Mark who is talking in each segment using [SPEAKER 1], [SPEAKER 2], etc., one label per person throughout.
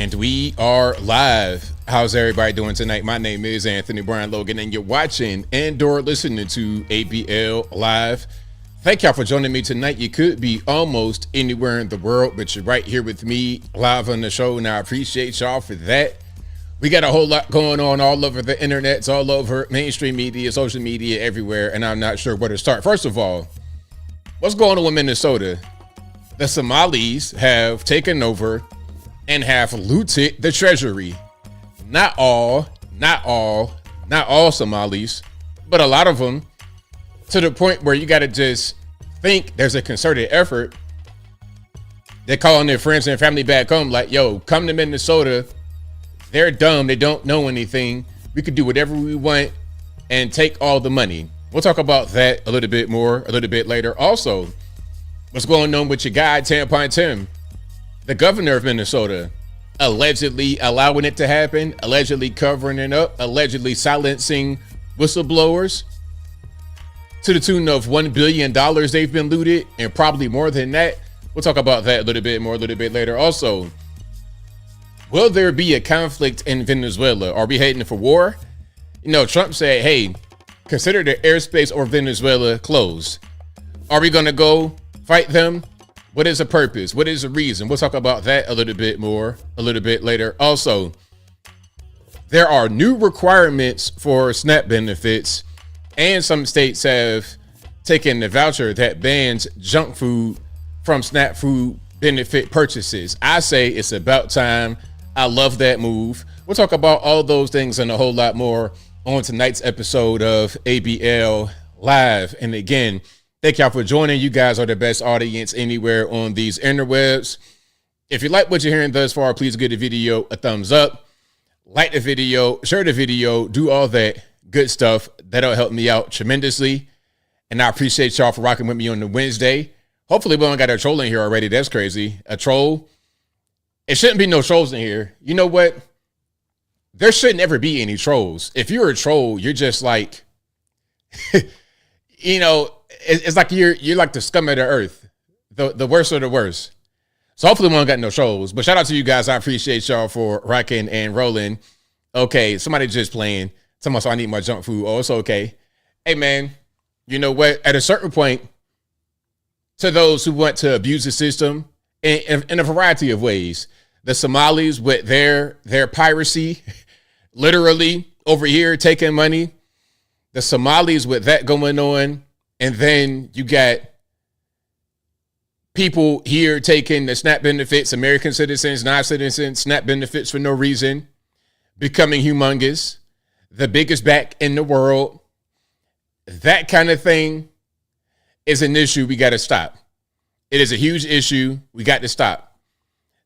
[SPEAKER 1] And we are live. How's everybody doing tonight? My name is Anthony Brian Logan, and you're watching and/or listening to ABL Live. Thank y'all for joining me tonight. You could be almost anywhere in the world, but you're right here with me live on the show, and I appreciate y'all for that. We got a whole lot going on all over the internet, all over mainstream media, social media, everywhere, and I'm not sure where to start. First of all, what's going on with Minnesota? The Somalis have taken over and have looted the treasury. Not all Somalis, but a lot of them, to the point where you got to just think there's a concerted effort. They're calling their friends and family back home like, yo, come to Minnesota. They're dumb. They don't know anything. We could do whatever we want and take all the money. We'll talk about that a little bit more a little bit later. Also, what's going on with your guy, Tampon Tim, the governor of Minnesota, allegedly allowing it to happen, allegedly covering it up, allegedly silencing whistleblowers to the tune of $1 billion they've been looted, and probably more than that. We'll talk about that a little bit more a little bit later. Also, will there be a conflict in Venezuela? Are we heading for war? You know, Trump said, hey, consider the airspace over Venezuela closed. Are we going to go fight them? What is the purpose? What is the reason? We'll talk about that a little bit more a little bit later. Also, there are new requirements for SNAP benefits, and some states have taken the voucher that bans junk food from SNAP food benefit purchases. I say it's about time. I love that move. We'll talk about all those things and a whole lot more on tonight's episode of ABL Live. And again, thank y'all for joining. You guys are the best audience anywhere on these interwebs. If you like what you're hearing thus far, please give the video a thumbs up, like the video, share the video, do all that good stuff. That'll help me out tremendously. And I appreciate y'all for rocking with me on the Wednesday. Hopefully we don't got a troll in here already. That's crazy. A troll. It shouldn't be no trolls in here. You know what? There shouldn't ever be any trolls. If you're a troll, you're just like, you know, it's like you're like the scum of the earth, the worst of the worst. So hopefully we don't got no trolls. But shout out to you guys. I appreciate y'all for rocking and rolling. Okay, somebody just playing. Someone said I need my junk food. Oh, it's okay. Hey man, you know what? At a certain point, to those who want to abuse the system in a variety of ways, the Somalis with their piracy, literally over here taking money, the Somalis with that going on. And then you got people here taking the SNAP benefits, American citizens, non-citizens, SNAP benefits for no reason, becoming humongous, the biggest back in the world. That kind of thing is an issue we got to stop. It is a huge issue we got to stop.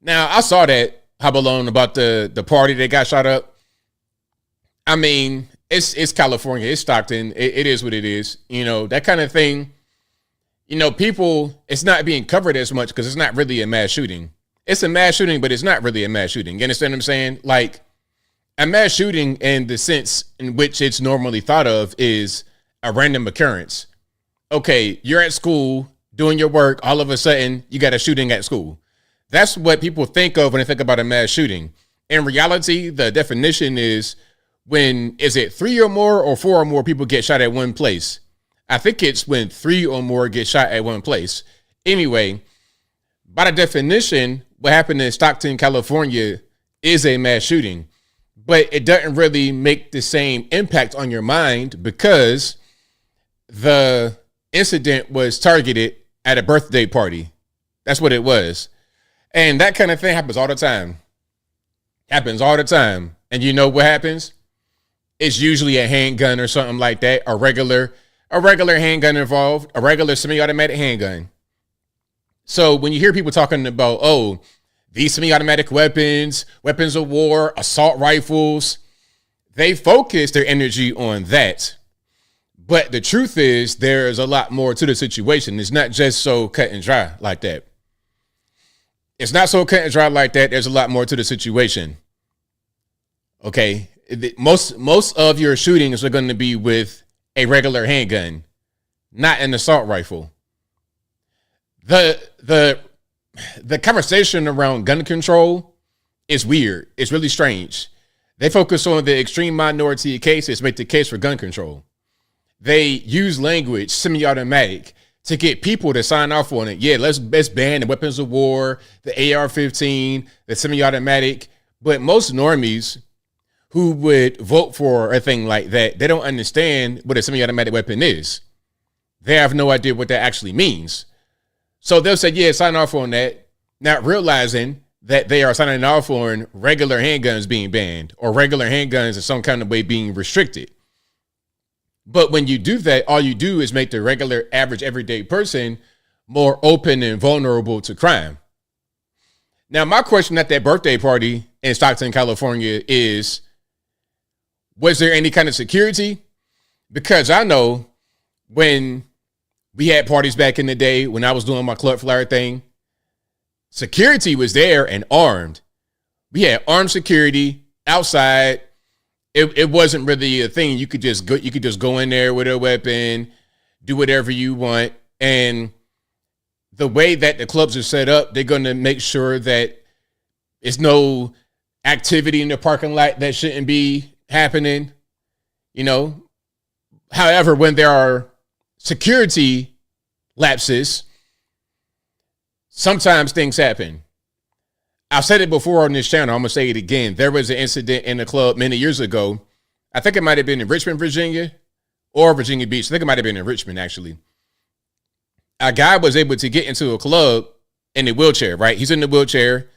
[SPEAKER 1] Now, I saw that Habalone about the party that got shot up. I mean, it's California, it's Stockton. It is what it is. You know, that kind of thing, you know, people, it's not being covered as much because it's not really a mass shooting. It's a mass shooting, but it's not really a mass shooting. You understand what I'm saying? Like, a mass shooting in the sense in which it's normally thought of is a random occurrence. Okay, you're at school doing your work. All of a sudden, you got a shooting at school. That's what people think of when they think about a mass shooting. In reality, the definition is when, is it 3 or more or 4 or more people get shot at one place? I think it's when 3 or more get shot at one place. Anyway, by the definition, what happened in Stockton, California is a mass shooting. But it doesn't really make the same impact on your mind because the incident was targeted at a birthday party. That's what it was. And that kind of thing happens all the time. Happens all the time. And you know what happens? It's usually a handgun or something like that. A regular handgun involved. A regular semi-automatic handgun. So when you hear people talking about, oh, these semi-automatic weapons, weapons of war, assault rifles, they focus their energy on that. But the truth is there's a lot more to the situation. It's not just so cut and dry like that. It's not so cut and dry like that. There's a lot more to the situation. Okay. Most of your shootings are going to be with a regular handgun, not an assault rifle. The conversation around gun control It's weird. It's really strange. They focus on the extreme minority of cases, make the case for gun control. They use language, semi-automatic, to get people to sign off on it. Yeah, let's ban the weapons of war, the AR-15, the semi-automatic. But most normies who would vote for a thing like that, they don't understand what a semi-automatic weapon is. They have no idea what that actually means. So they'll say, yeah, sign off on that, not realizing that they are signing off on regular handguns being banned or regular handguns in some kind of way being restricted. But when you do that, all you do is make the regular, average, everyday person more open and vulnerable to crime. Now, my question at that birthday party in Stockton, California is, was there any kind of security? Because I know when we had parties back in the day, when I was doing my club flyer thing, security was there and armed. We had armed security outside. It wasn't really a thing. You could just go in there with a weapon, do whatever you want. And the way that the clubs are set up, they're going to make sure that it's no activity in the parking lot that shouldn't be happening, you know. However, when there are security lapses, sometimes things happen. I've said it before on this channel. I'm going to say it again. There was an incident in the club many years ago. I think it might have been in Richmond, Virginia, or Virginia Beach. I think it might have been in Richmond, actually. A guy was able to get into a club in a wheelchair, right? He's in the wheelchair,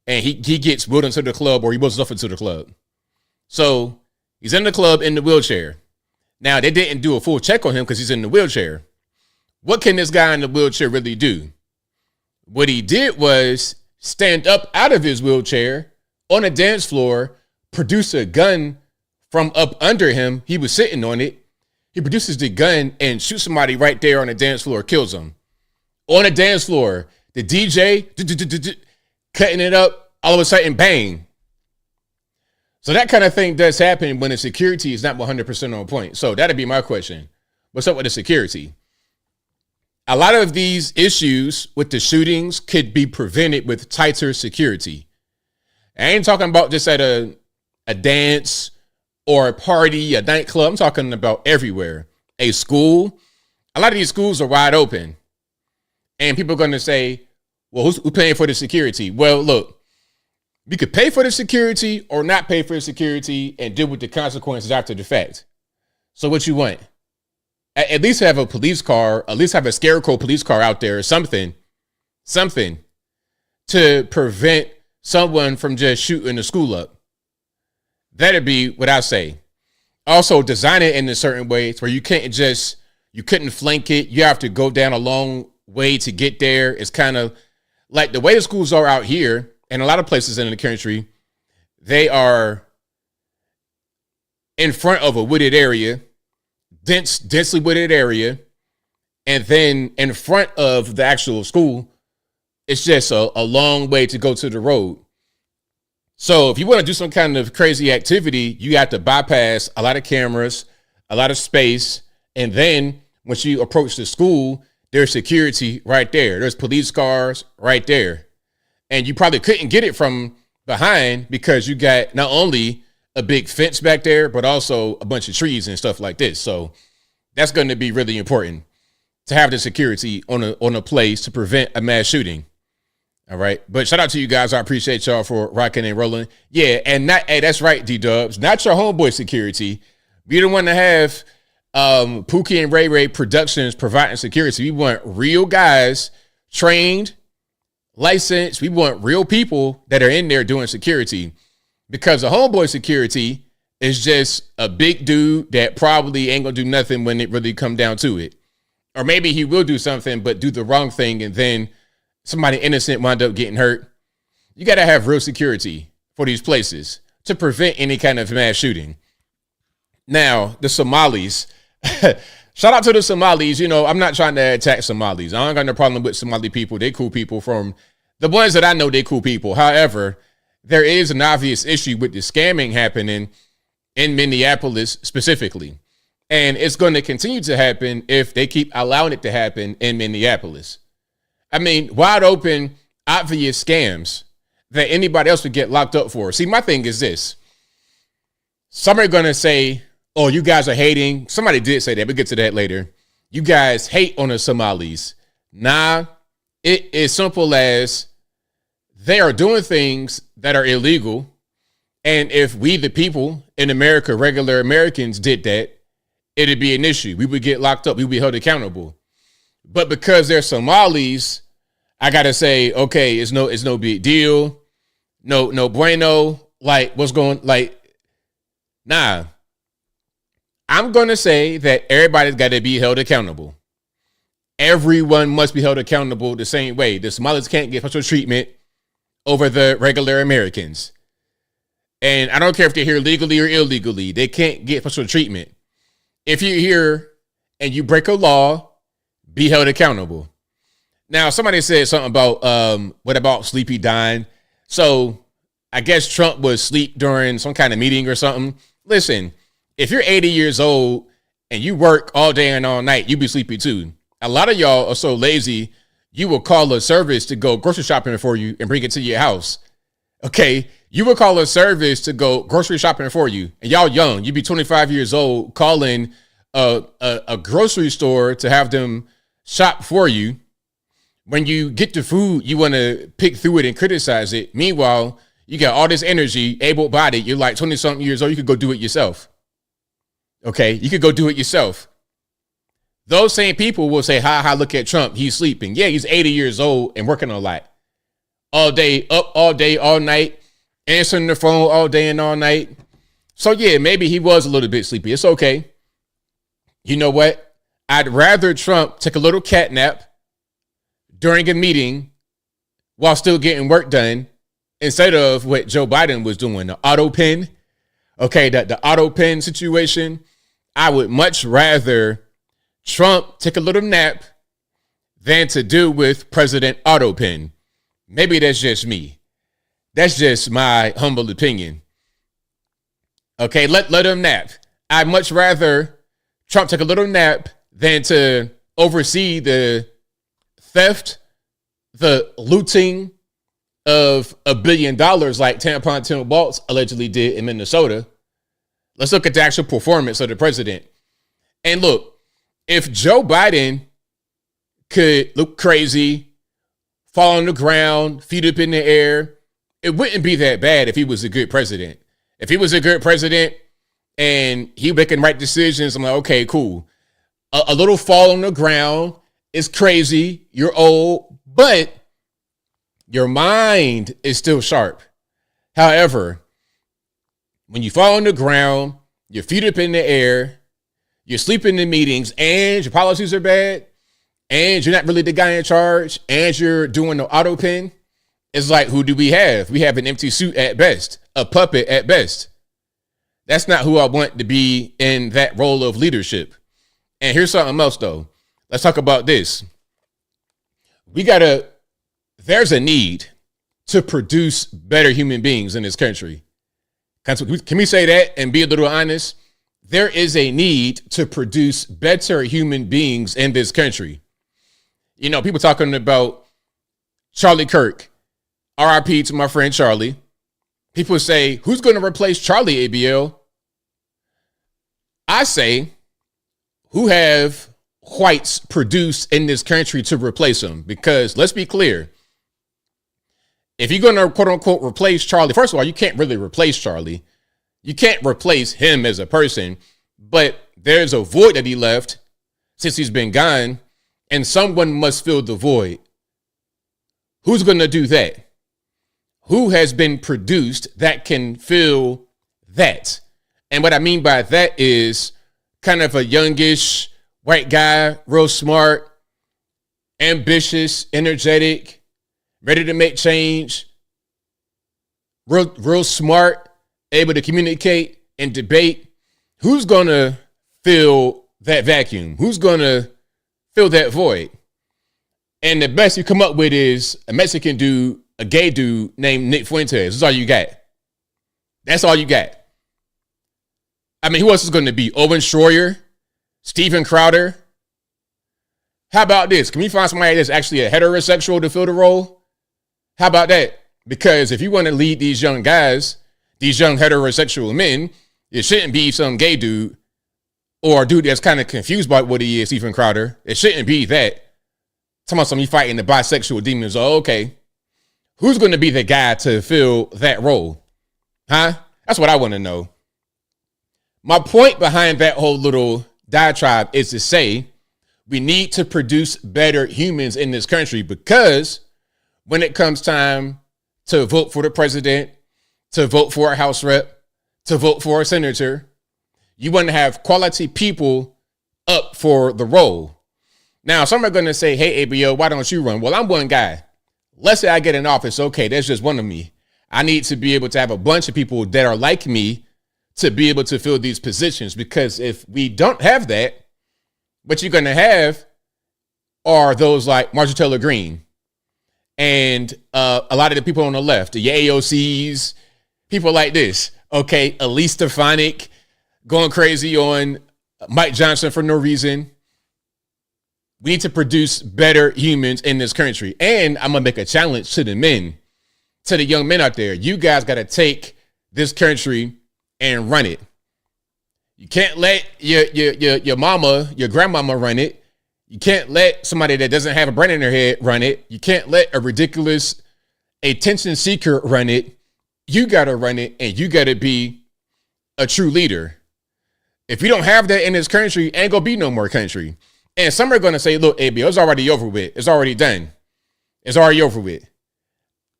[SPEAKER 1] and he gets wheeled into the club, or he wheels off into the club. So he's in the club in the wheelchair. Now, they didn't do a full check on him because he's in the wheelchair. What can this guy in the wheelchair really do? What he did was stand up out of his wheelchair on a dance floor, produce a gun from up under him. He was sitting on it. He produces the gun and shoots somebody right there on the dance floor, kills him. On the dance floor, the DJ cutting it up, all of a sudden, bang. So that kind of thing does happen when the security is not 100% on point. So that'd be my question. What's up with the security? A lot of these issues with the shootings could be prevented with tighter security. I ain't talking about just at a dance or a party, a nightclub. I'm talking about everywhere. A school. A lot of these schools are wide open. And people are going to say, well, who's paying for the security? Well, look, you could pay for the security or not pay for the security and deal with the consequences after the fact. So what you want? At least have a police car, at least have a scarecrow police car out there or something to prevent someone from just shooting the school up. That'd be what I say. Also, design it in a certain way where you couldn't flank it. You have to go down a long way to get there. It's kind of like the way the schools are out here and a lot of places in the country, they are in front of a wooded area. Densely wooded area, and then in front of the actual school, it's just a long way to go to the road. So if you want to do some kind of crazy activity, you have to bypass a lot of cameras, a lot of space, and then once you approach the school, there's security right there. There's police cars right there. And you probably couldn't get it from behind because you got not only a big fence back there, but also a bunch of trees and stuff like this. So that's going to be really important to have the security on a place to prevent a mass shooting. All right. But shout out to you guys. I appreciate y'all for rocking and rolling. Yeah. And hey, that's right, D-Dubs. Not your homeboy security. We don't want to have Pookie and Ray Ray Productions providing security. We want real guys, trained, licensed. We want real people that are in there doing security. Because the homeboy security is just a big dude that probably ain't gonna do nothing when it really come down to it. Or maybe he will do something, but do the wrong thing, and then somebody innocent wind up getting hurt. You gotta have real security for these places to prevent any kind of mass shooting. Now, the Somalis. Shout out to the Somalis. You know, I'm not trying to attack Somalis. I don't got no problem with Somali people. They cool people. From the ones that I know, they cool people. However, there is an obvious issue with the scamming happening in Minneapolis specifically. And it's going to continue to happen if they keep allowing it to happen in Minneapolis. I mean, wide open, obvious scams. that anybody else would get locked up for. See, my thing is this. Some are going to say, oh, you guys are hating. Somebody did say that. We'll get to that later. You guys hate on the Somalis. Nah, it is simple as they are doing things that are illegal. And if we, the people in America, regular Americans, did that, it'd be an issue. We would get locked up. We would be held accountable. But because they're Somalis, I got to say, okay, it's no big deal. No bueno. Like, what's going, like, nah. I'm going to say that everybody's got to be held accountable. Everyone must be held accountable the same way. The Somalis can't get special treatment over the regular Americans. And I don't care if they're here legally or illegally. They can't get special treatment. If you're here and you break a law, be held accountable. Now, somebody said something about, what about Sleepy dying? So I guess Trump was asleep during some kind of meeting or something. Listen, if you're 80 years old and you work all day and all night, you be sleepy too. A lot of y'all are so lazy, you will call a service to go grocery shopping for you and bring it to your house. Okay, you will call a service to go grocery shopping for you. And y'all young, you be 25 years old calling a grocery store to have them shop for you. When you get the food, you want to pick through it and criticize it. Meanwhile, you got all this energy, able-bodied. You're like 20-something years old. You could go do it yourself. Okay, you could go do it yourself. Those same people will say, ha, look at Trump. He's sleeping. Yeah, he's 80 years old and working a lot. All day, up all day, all night, answering the phone all day and all night. So yeah, maybe he was a little bit sleepy. It's okay. You know what? I'd rather Trump take a little cat nap during a meeting while still getting work done instead of what Joe Biden was doing, the auto pen. Okay, the auto pen situation. I would much rather Trump take a little nap than to deal with President Auto Pen. Maybe that's just me. That's just my humble opinion. Okay, let him nap. I'd much rather Trump take a little nap than to oversee the theft, the looting of $1 billion like Tampon Tim Walz allegedly did in Minnesota. Let's look at the actual performance of the president. And look, if Joe Biden could look crazy, fall on the ground, feet up in the air, it wouldn't be that bad if he was a good president. If he was a good president and he making right decisions, I'm like, okay, cool. A little fall on the ground is crazy. You're old, but your mind is still sharp. However, when you fall on the ground, your feet up in the air, you're sleeping in meetings, and your policies are bad, and you're not really the guy in charge, and you're doing the auto pen, it's like, who do we have? We have an empty suit at best, a puppet at best. That's not who I want to be in that role of leadership. And here's something else, though. Let's talk about this. There's a need to produce better human beings in this country. Can we say that and be a little honest? There is a need to produce better human beings in this country. You know, people talking about Charlie Kirk, RIP to my friend Charlie. People say, who's going to replace Charlie, ABL? I say, who have whites produced in this country to replace him? Because let's be clear. If you're going to quote unquote replace Charlie, first of all, you can't really replace Charlie. You can't replace him as a person, but there's a void that he left since he's been gone, and someone must fill the void. Who's going to do that? Who has been produced that can fill that? And what I mean by that is kind of a youngish white guy, real smart, ambitious, energetic, ready to make change, real smart, able to communicate and debate. Who's going to fill that vacuum? Who's going to fill that void? And the best you come up with is a Mexican dude, a gay dude named Nick Fuentes. That's all you got. That's all you got. I mean, who else is going to be? Owen Schroyer? Steven Crowder? How about this? Can we find somebody that's actually a heterosexual to fill the role? How about that? Because if you want to lead these young guys, these young heterosexual men, it shouldn't be some gay dude or a dude that's kind of confused by what he is, Stephen Crowder. It shouldn't be that. Talking about somebody fighting the bisexual demons. Oh, okay. Who's going to be the guy to fill that role? Huh? That's what I want to know. My point behind that whole little diatribe is to say we need to produce better humans in this country, because when it comes time to vote for the president, to vote for a House rep, to vote for a senator, you want to have quality people up for the role. Now, some are going to say, hey, ABL, why don't you run? Well, I'm one guy. Let's say I get in office. Okay, that's just one of me. I need to be able to have a bunch of people that are like me to be able to fill these positions, because if we don't have that, what you're going to have are those like Marjorie Taylor Greene and a lot of the people on the left, the AOCs, people like this. Okay, Elise Stefanik going crazy on Mike Johnson for no reason. We need to produce better humans in this country. And I'm going to make a challenge to the men, to the young men out there. You guys got to take this country and run it. You can't let your mama, your grandmama run it. You can't let somebody that doesn't have a brain in their head run it. You can't let a ridiculous attention seeker run it. You got to run it, and you got to be a true leader. If you don't have that in this country, ain't gonna be no more country. And some are gonna say, look, ABL, it's already over with. It's already done. It's already over with.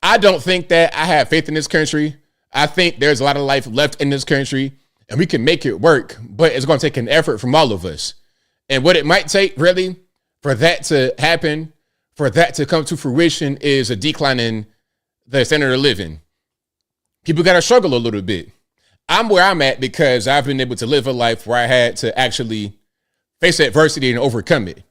[SPEAKER 1] I don't think that. I have faith in this country. I think there's a lot of life left in this country, and we can make it work, but it's gonna take an effort from all of us. And what it might take, really, for that to happen, for that to come to fruition, is a decline in the standard of living. People gotta struggle a little bit. I'm where I'm at because I've been able to live a life where I had to actually face adversity and overcome it.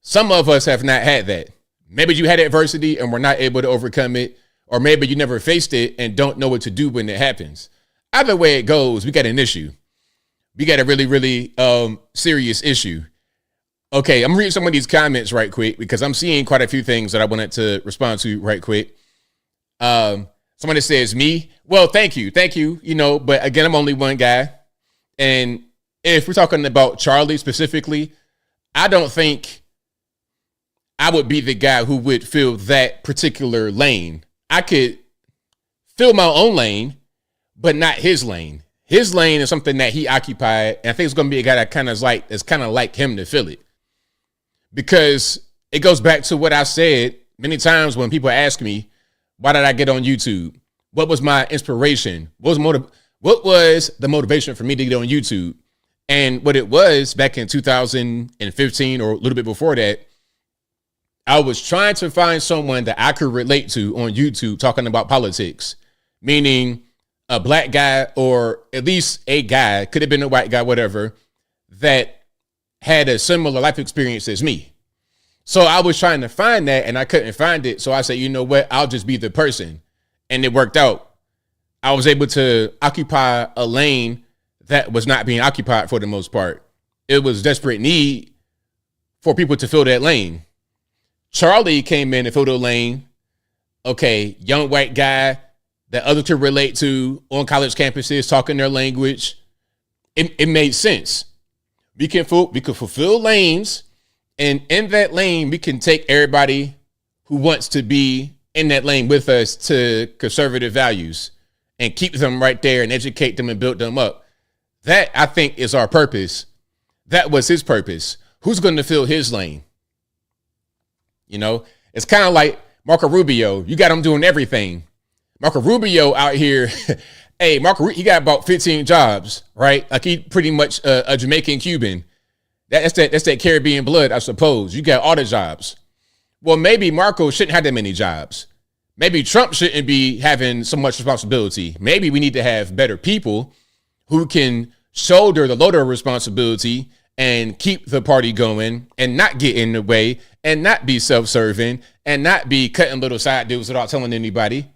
[SPEAKER 1] Some of us have not had that. Maybe you had adversity and were not able to overcome it, or maybe you never faced it and don't know what to do when it happens. Either way it goes, we got an issue. We got a really, really serious issue. Okay, I'm reading some of these comments right quick because I'm seeing quite a few things that I wanted to respond to right quick. Somebody says me. Well, thank you. You know, but again, I'm only one guy. And if we're talking about Charlie specifically, I don't think I would be the guy who would fill that particular lane. I could fill my own lane, but not his lane. His lane is something that he occupied, and I think it's going to be a guy that kind of like him to fill it. Because it goes back to what I said many times when people ask me, why did I get on YouTube? What was my inspiration? What was the motivation for me to get on YouTube? And what it was back in 2015 or a little bit before that, I was trying to find someone that I could relate to on YouTube talking about politics, meaning a black guy or at least a guy, could have been a white guy, whatever, that had a similar life experience as me. So I was trying to find that and I couldn't find it. So I said, you know what? I'll just be the person. And it worked out. I was able to occupy a lane that was not being occupied for the most part. It was desperate need for people to fill that lane. Charlie came in and filled the lane. Okay, young white guy that others could relate to on college campuses, talking their language. It made sense. We could fulfill lanes, and in that lane, we can take everybody who wants to be in that lane with us to conservative values and keep them right there and educate them and build them up. That, I think, is our purpose. That was his purpose. Who's going to fill his lane? You know, it's kind of like Marco Rubio. You got him doing everything. Marco Rubio out here, hey, he got about 15 jobs, right? Like he pretty much a Jamaican Cuban. That's that Caribbean blood, I suppose. You got all the jobs. Well, maybe Marco shouldn't have that many jobs. Maybe Trump shouldn't be having so much responsibility. Maybe we need to have better people who can shoulder the load of responsibility and keep the party going and not get in the way and not be self-serving and not be cutting little side deals without telling anybody.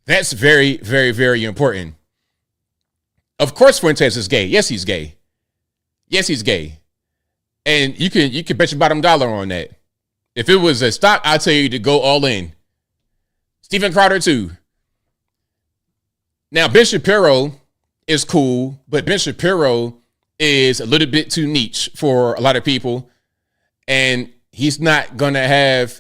[SPEAKER 1] That's very, very, very important. Of course, Fuentes is gay. Yes, he's gay. Yes, he's gay. And you can bet your bottom dollar on that. If it was a stock, I'll tell you to go all in. Stephen Crowder too. Now, Ben Shapiro is cool, but Ben Shapiro is a little bit too niche for a lot of people. And he's not going to have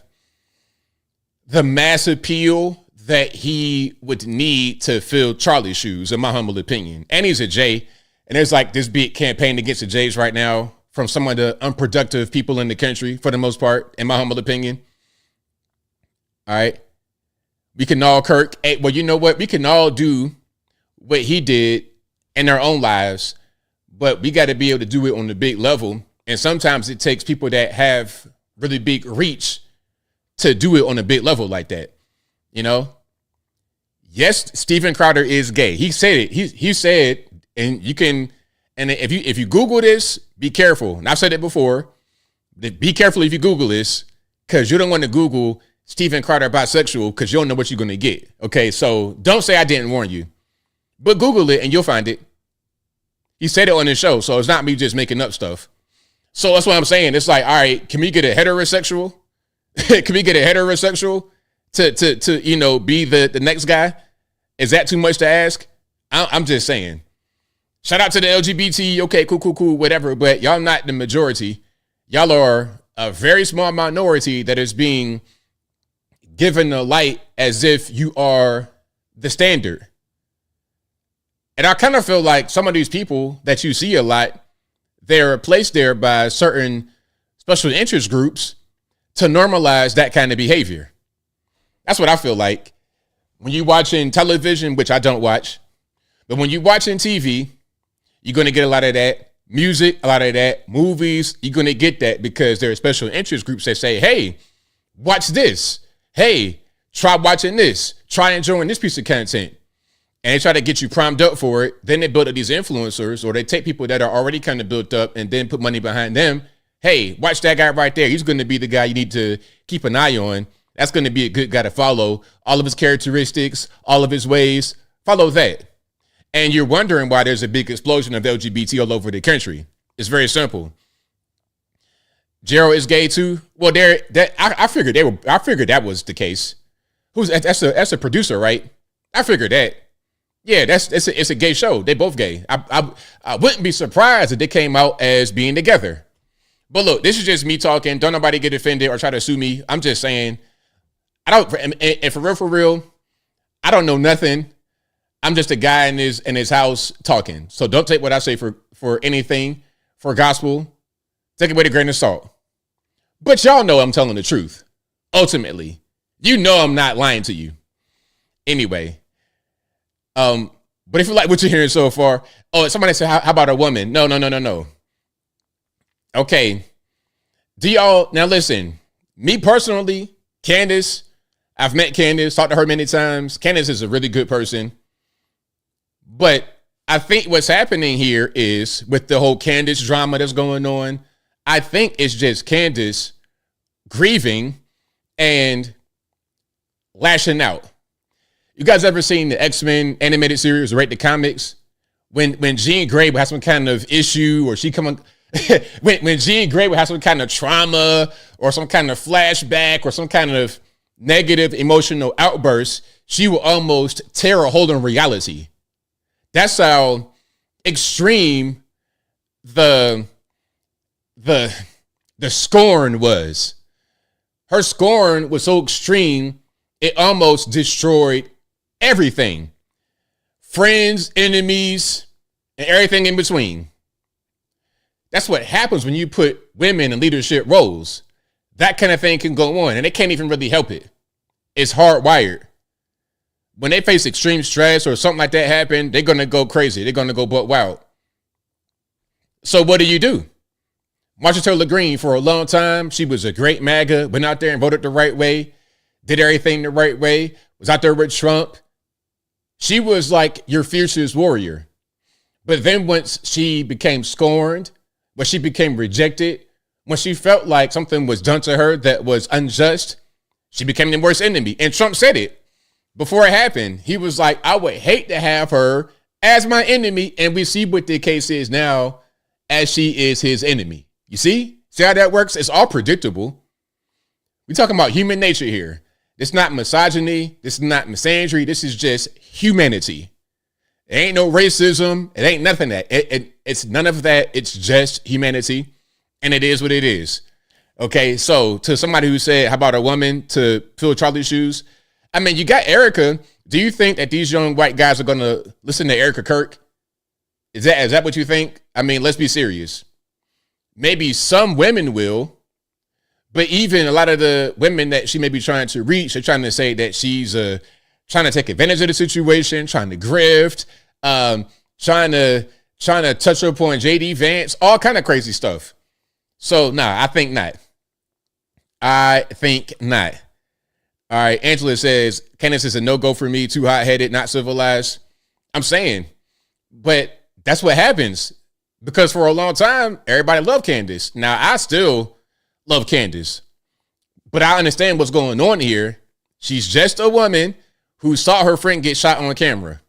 [SPEAKER 1] the mass appeal that he would need to fill Charlie's shoes, in my humble opinion. And he's a J. And there's like this big campaign against the Jays right now from some of the unproductive people in the country, for the most part, in my humble opinion. All right. We can all, Kirk, hey, well, you know what? We can all do what he did in our own lives, but we got to be able to do it on the big level. And sometimes it takes people that have really big reach to do it on a big level like that. You know? Yes, Stephen Crowder is gay. He said it. He said, and you can, and if you Google this, be careful. And I've said it before. Be careful if you Google this, because you don't want to Google Stephen Crowder bisexual, because you don't know what you're going to get. Okay, so don't say I didn't warn you, but Google it and you'll find it. He said it on his show, so it's not me just making up stuff. So that's what I'm saying. It's like, all right, can we get a heterosexual? Can we get a heterosexual to you know, be the next guy? Is that too much to ask? I'm just saying. Shout out to the LGBT. Okay, cool, whatever. But y'all not the majority. Y'all are a very small minority that is being given the light as if you are the standard. And I kind of feel like some of these people that you see a lot, they're placed there by certain special interest groups to normalize that kind of behavior. That's what I feel like. When you're watching television, which I don't watch, but when you're watching TV, you're going to get a lot of that. Music, a lot of that. Movies, you're going to get that because there are special interest groups that say, hey, watch this. Hey, try watching this. Try enjoying this piece of content. And they try to get you primed up for it. Then they build up these influencers, or they take people that are already kind of built up and then put money behind them. Hey, watch that guy right there. He's going to be the guy you need to keep an eye on. That's going to be a good guy to follow. All of his characteristics, all of his ways, follow that. And you're wondering why there's a big explosion of LGBT all over the country. It's very simple. Gerald is gay too. Well, I figured that was the case. That's a producer, right? I figured that. Yeah, it's a gay show. They both gay. I wouldn't be surprised if they came out as being together. But look, this is just me talking. Don't nobody get offended or try to sue me. I'm just saying, and for real, I don't know nothing. I'm just a guy in his house talking. So don't take what I say for anything, for gospel. Take it with a grain of salt. But y'all know I'm telling the truth. Ultimately, you know I'm not lying to you. Anyway, but if you like what you're hearing so far, somebody said, how about a woman? No. Okay. Do y'all, now listen, me personally, Candace, I've met Candace, talked to her many times. Candace is a really good person. But I think what's happening here is with the whole Candace drama that's going on, I think it's just Candace grieving and lashing out. You guys ever seen the X-Men animated series, Rate the Comics? When Jean Grey would have some kind of issue, or when Jean Grey would have some kind of trauma or some kind of flashback or some kind of negative emotional outburst, she will almost tear a hole in reality. That's how extreme the scorn was. Her scorn was so extreme, it almost destroyed everything. Friends, enemies, and everything in between. That's what happens when you put women in leadership roles. That kind of thing can go on, and they can't even really help it. It's hardwired. When they face extreme stress or something like that happen, they're going to go crazy. They're going to go butt wild. So what do? Marjorie Taylor Greene, for a long time, she was a great MAGA, went out there and voted the right way, did everything the right way, was out there with Trump. She was like your fiercest warrior. But then once she became scorned, when she became rejected, when she felt like something was done to her that was unjust, she became the worst enemy. And Trump said it before it happened. He was like, I would hate to have her as my enemy. And we see what the case is now, as she is his enemy. You see how that works? It's all predictable. We're talking about human nature here. It's not misogyny. This is not misandry. This is just humanity. It ain't no racism. It ain't nothing that. It's none of that. It's just humanity. And it is what it is. Okay, so to somebody who said, how about a woman to fill Charlie's shoes? I mean, you got Erica. Do you think that these young white guys are going to listen to Erica Kirk? Is that what you think? I mean, let's be serious. Maybe some women will, but even a lot of the women that she may be trying to reach, they're trying to say that she's trying to take advantage of the situation, trying to grift, trying to touch up on JD Vance, all kind of crazy stuff. So, nah, I think not. I think not. All right, Angela says, Candace is a no-go for me, too hot-headed, not civilized. I'm saying, but that's what happens. Because for a long time, everybody loved Candace. Now, I still love Candace. But I understand what's going on here. She's just a woman who saw her friend get shot on camera.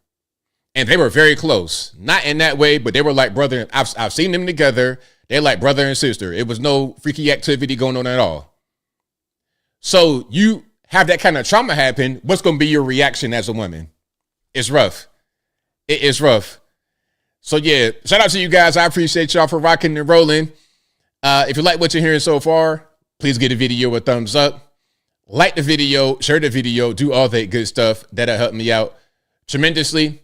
[SPEAKER 1] And they were very close. Not in that way, but they were like brother. I've seen them together. They're like brother and sister. It was no freaky activity going on at all. So you have that kind of trauma happen. What's going to be your reaction as a woman? It's rough. It is rough. So yeah, shout out to you guys. I appreciate y'all for rocking and rolling. If you like what you're hearing so far, please give the video a thumbs up. Like the video, share the video, do all that good stuff. That'll help me out tremendously.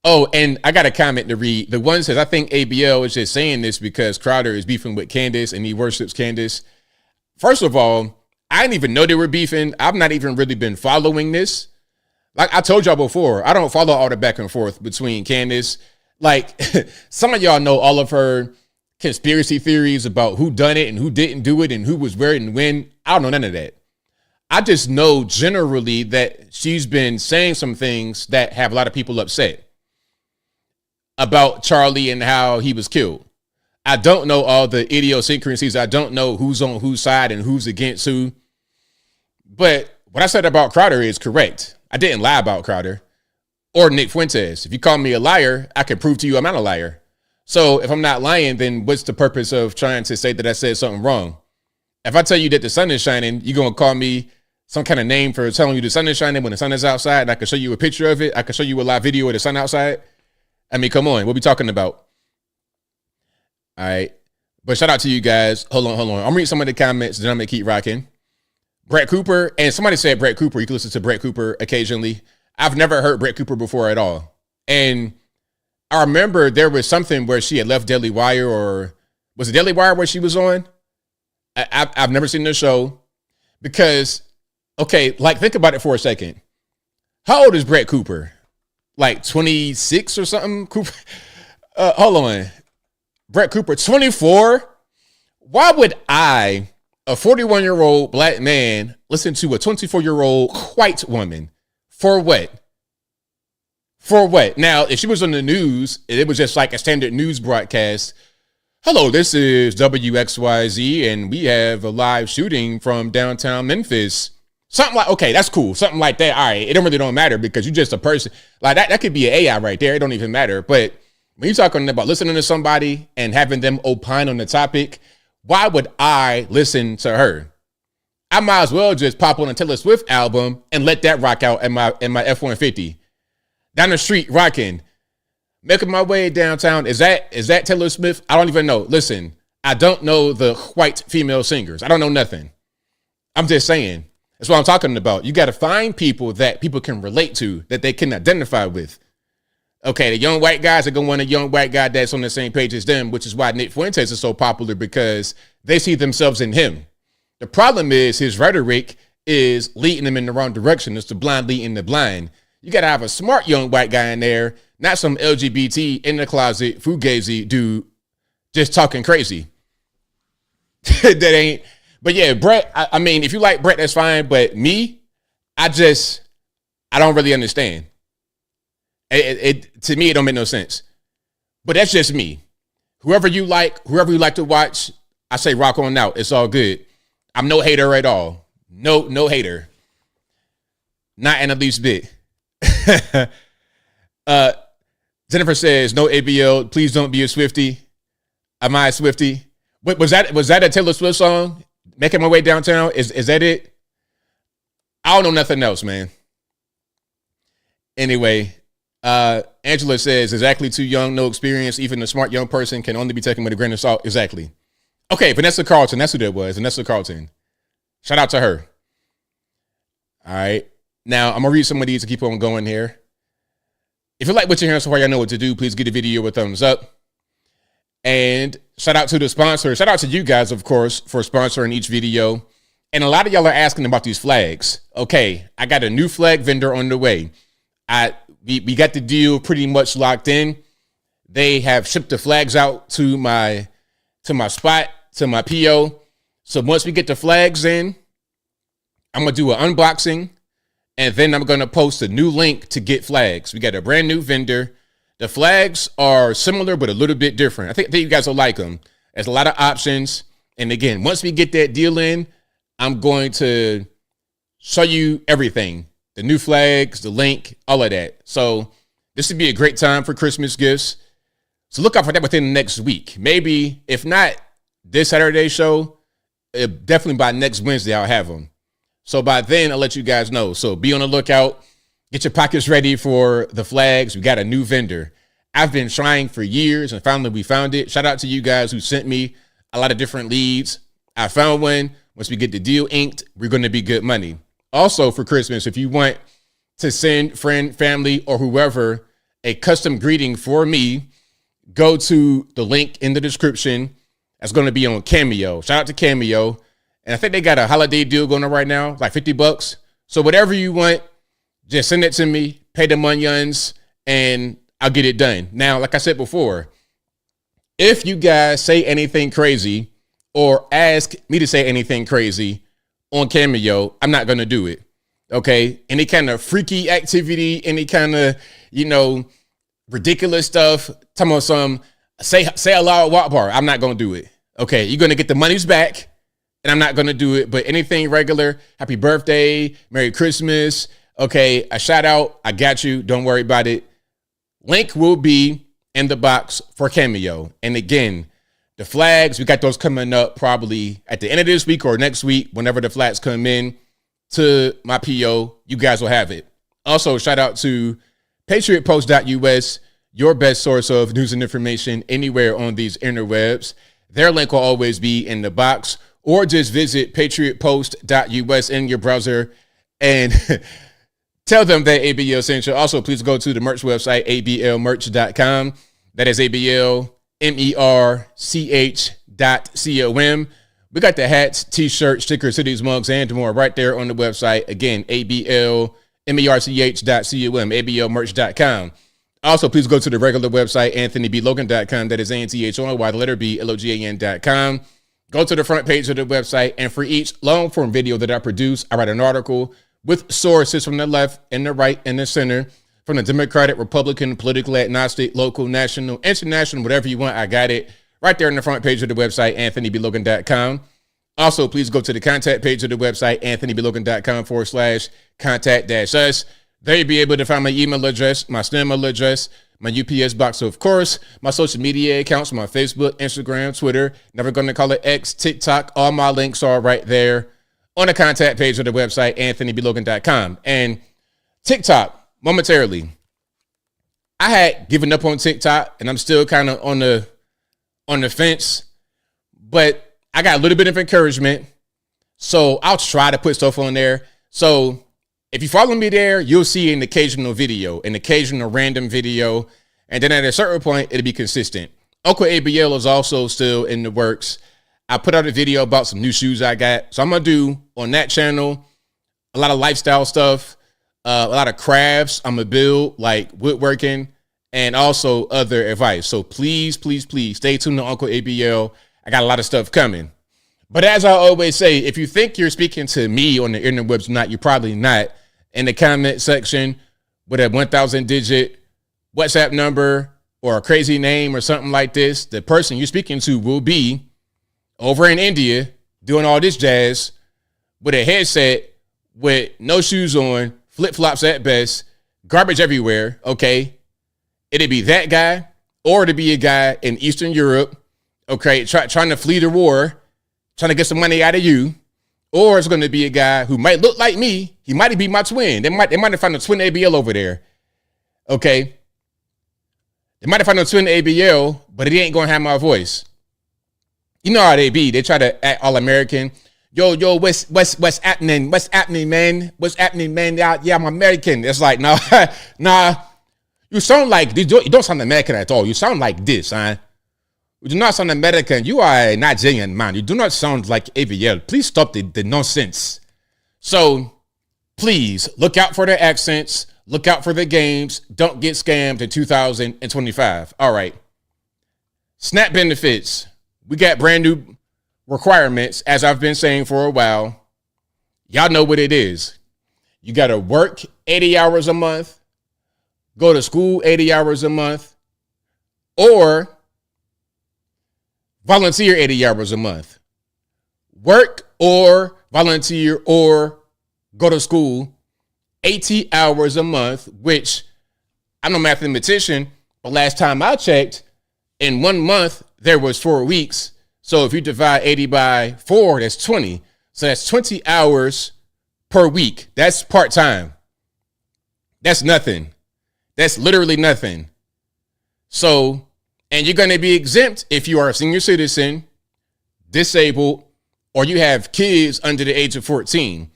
[SPEAKER 1] Oh, and I got a comment to read. The one says, I think ABL is just saying this because Crowder is beefing with Candace and he worships Candace. First of all, I didn't even know they were beefing. I've not even really been following this. Like I told y'all before, I don't follow all the back and forth between Candace. Like some of y'all know all of her conspiracy theories about who done it and who didn't do it and who was where and when. I don't know none of that. I just know generally that she's been saying some things that have a lot of people upset about Charlie and how he was killed. I don't know all the idiosyncrasies. I don't know who's on whose side and who's against who. But what I said about Crowder is correct. I didn't lie about Crowder or Nick Fuentes. If you call me a liar, I can prove to you I'm not a liar. So if I'm not lying, then what's the purpose of trying to say that I said something wrong? If I tell you that the sun is shining, you're going to call me some kind of name for telling you the sun is shining when the sun is outside. And I can show you a picture of it. I can show you a live video of the sun outside. I mean, come on. What we talking about? All right. But shout out to you guys. Hold on. I'm reading some of the comments. Then I'm going to keep rocking. Brett Cooper. And somebody said Brett Cooper. You can listen to Brett Cooper occasionally. I've never heard Brett Cooper before at all. And I remember there was something where she had left Daily Wire, or was it Daily Wire where she was on? I've never seen the show because, okay, like think about it for a second. How old is Brett Cooper? Like 26 or something? Cooper, hold on. Brett Cooper, 24? Why would I, a 41-year-old black man, listen to a 24-year-old white woman? For what? For what? Now, if she was on the news, and it was just like a standard news broadcast, hello, this is WXYZ, and we have a live shooting from downtown Memphis. Something like, okay, that's cool. Something like that. All right, it don't matter because you're just a person. Like that could be an AI right there. It don't even matter. But when you're talking about listening to somebody and having them opine on the topic, why would I listen to her? I might as well just pop on a Taylor Swift album and let that rock out in my F-150. Down the street, rocking. Making my way downtown. Is that Taylor Swift? I don't even know. Listen, I don't know the white female singers. I don't know nothing. I'm just saying. That's what I'm talking about. You got to find people that people can relate to, that they can identify with. Okay, the young white guys are going to want a young white guy that's on the same page as them, which is why Nick Fuentes is so popular, because they see themselves in him. The problem is his rhetoric is leading them in the wrong direction. It's the blind leading the blind. You got to have a smart young white guy in there, not some LGBT in the closet, fugazi dude just talking crazy. That ain't. But yeah, Brett, I mean, if you like Brett, that's fine. But me, I don't really understand. To me, it don't make no sense. But that's just me. Whoever you like to watch, I say rock on out. It's all good. I'm no hater at all. No hater. Not in the least bit. Jennifer says, no ABL, please don't be a Swiftie. Am I a Swiftie? Wait, was that a Taylor Swift song? Making my way downtown? Is that it? I don't know nothing else, man. Anyway, Angela says, exactly too young, no experience. Even a smart young person can only be taken with a grain of salt. Exactly. Okay, Vanessa Carlton, that's who that was. Vanessa Carlton. Shout out to her. All right. Now, I'm going to read some of these to keep on going here. If you like what you're hearing so far, y'all know what to do. Please give the video a thumbs up. And shout out to the sponsor. Shout out to you guys, of course, for sponsoring each video. And a lot of y'all are asking about these flags. Okay, I got a new flag vendor on the way. We got the deal pretty much locked in. They have shipped the flags out to my spot, to my PO. So once we get the flags in, I'm going to do an unboxing, and then I'm going to post a new link to get flags. We got a brand new vendor. The flags are similar, but a little bit different. I think you guys will like them. There's a lot of options. And again, once we get that deal in, I'm going to show you everything. The new flags, the link, all of that. So this would be a great time for Christmas gifts. So look out for that within the next week. Maybe, if not this Saturday show, definitely by next Wednesday, I'll have them. So by then, I'll let you guys know. So be on the lookout. Get your pockets ready for the flags. We got a new vendor. I've been trying for years, and finally we found it. Shout out to you guys who sent me a lot of different leads. I found one. Once we get the deal inked, we're going to be good money. Also for Christmas, if you want to send friend, family, or whoever a custom greeting for me, go to the link in the description. That's going to be on Cameo. Shout out to Cameo. And I think they got a holiday deal going on right now, like $50. So whatever you want, just send it to me, pay the onions, and I'll get it done. Now, like I said before, if you guys say anything crazy or ask me to say anything crazy on Cameo, I'm not going to do it. Okay? Any kind of freaky activity, any kind of, ridiculous stuff, talking about some, say a loud walk bar, I'm not going to do it. Okay? You're going to get the monies back, and I'm not going to do it. But anything regular, happy birthday, Merry Christmas, okay, a shout out, I got you, don't worry about it. Link will be in the box for Cameo. And again, the flags, we got those coming up probably at the end of this week or next week, whenever the flags come in to my PO, you guys will have it. Also, shout out to patriotpost.us, your best source of news and information anywhere on these interwebs. Their link will always be in the box, or just visit patriotpost.us in your browser and tell them that ABL sent you. Also, please go to the merch website, ablmerch.com. That is ABLMerch.com. We got the hats, t-shirts, stickers, cities, mugs, and more right there on the website. Again, ablmerch.com, ablmerch.com. Also, please go to the regular website, anthonyblogan.com. That is ANTHONY, the letter B, LOGAN.com. Go to the front page of the website, and for each long-form video that I produce, I write an article with sources from the left and the right and the center, from the Democratic, Republican, politically agnostic, local, national, international, whatever you want, I got it right there on the front page of the website, anthonyblogan.com. Also, please go to the contact page of the website, anthonyblogan.com/contact-us. There you'll be able to find my email address, my email address, my UPS box, of course, my social media accounts, my Facebook, Instagram, Twitter, never going to call it X, TikTok. All my links are right there on the contact page of the website, anthonyblogan.com. And TikTok, momentarily, I had given up on TikTok, and I'm still kind of on the fence, but I got a little bit of encouragement, so I'll try to put stuff on there. So if you follow me there, you'll see an occasional video, an occasional random video, and then at a certain point, it'll be consistent. Uncle ABL is also still in the works. I put out a video about some new shoes I got. So I'm going to do on that channel a lot of lifestyle stuff, a lot of crafts I'm going to build, like woodworking, and also other advice. So please, please, please stay tuned to Uncle ABL. I got a lot of stuff coming. But as I always say, if you think you're speaking to me on the interwebs or not, you're probably not. In the comment section with a 1,000-digit WhatsApp number or a crazy name or something like this, the person you're speaking to will be over in India doing all this jazz with a headset with no shoes on, flip-flops at best, garbage everywhere, okay? It'd be that guy, or it'd be a guy in Eastern Europe, okay, trying to flee the war, trying to get some money out of you, Or it's going to be a guy who might look like me. He might be my twin. They might have found a twin ABL over there. Okay. They might have found a twin ABL, but it ain't going to have my voice. You know how they be. They try to act all American. Yo, what's happening? What's happening, man? What's happening, man? Yeah, I'm American. It's like, nah. You sound like, you don't sound American at all. You sound like this, huh? You do not sound American. You are a Nigerian, man. You do not sound like ABL. Please stop the nonsense. So please look out for the accents. Look out for the games. Don't get scammed in 2025. All right. SNAP benefits. We got brand new requirements, as I've been saying for a while. Y'all know what it is. You got to work 80 hours a month, go to school 80 hours a month, or volunteer 80 hours a month. Work or volunteer or go to school 80 hours a month, which I'm no mathematician, but last time I checked, in 1 month, there was 4 weeks. So if you divide 80 by 4, that's 20. So that's 20 hours per week. That's part-time. That's nothing. That's literally nothing. So, and you're going to be exempt if you are a senior citizen, disabled, or you have kids under the age of 14.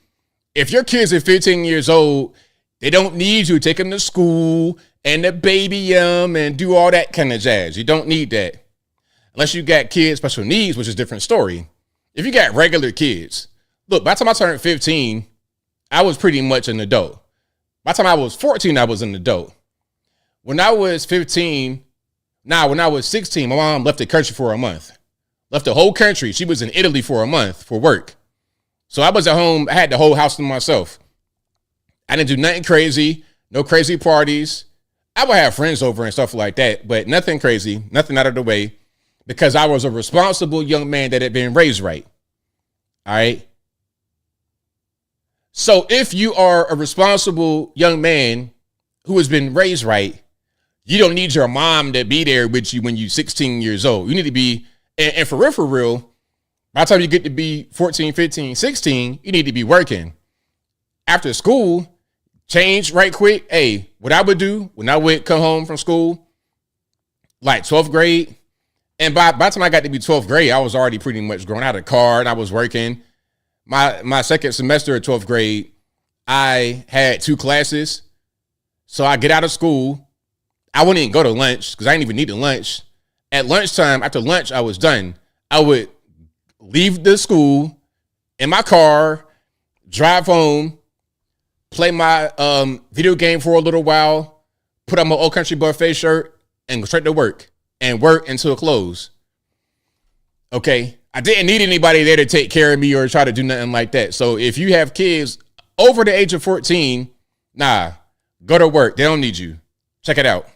[SPEAKER 1] If your kids are 15 years old, they don't need you to take them to school and to baby them and do all that kind of jazz. You don't need that. Unless you got kids, special needs, which is a different story. If you got regular kids, look, by the time I turned 15, I was pretty much an adult. By the time I was 14, I was an adult. When I was 16, my mom left the country for a month. Left the whole country. She was in Italy for a month for work. So I was at home. I had the whole house to myself. I didn't do nothing crazy. No crazy parties. I would have friends over and stuff like that, but nothing crazy, nothing out of the way, because I was a responsible young man that had been raised right. All right. So if you are a responsible young man who has been raised right, you don't need your mom to be there with you when you're 16 years old. You need to be, and for real, by the time you get to be 14, 15, 16, you need to be working. After school, change right quick. Hey, what I would do when I would come home from school, like 12th grade, and by the time I got to be 12th grade, I was already pretty much grown. I had a car and I was working. My second semester of 12th grade, I had 2 classes. So I get out of school. I wouldn't even go to lunch because I didn't even need a lunch. At lunchtime, after lunch, I was done. I would leave the school in my car, drive home, play my video game for a little while, put on my Old Country Buffet shirt, and go straight to work. And work until close. Okay. I didn't need anybody there to take care of me or try to do nothing like that. So if you have kids over the age of 14, go to work. They don't need you. Check it out.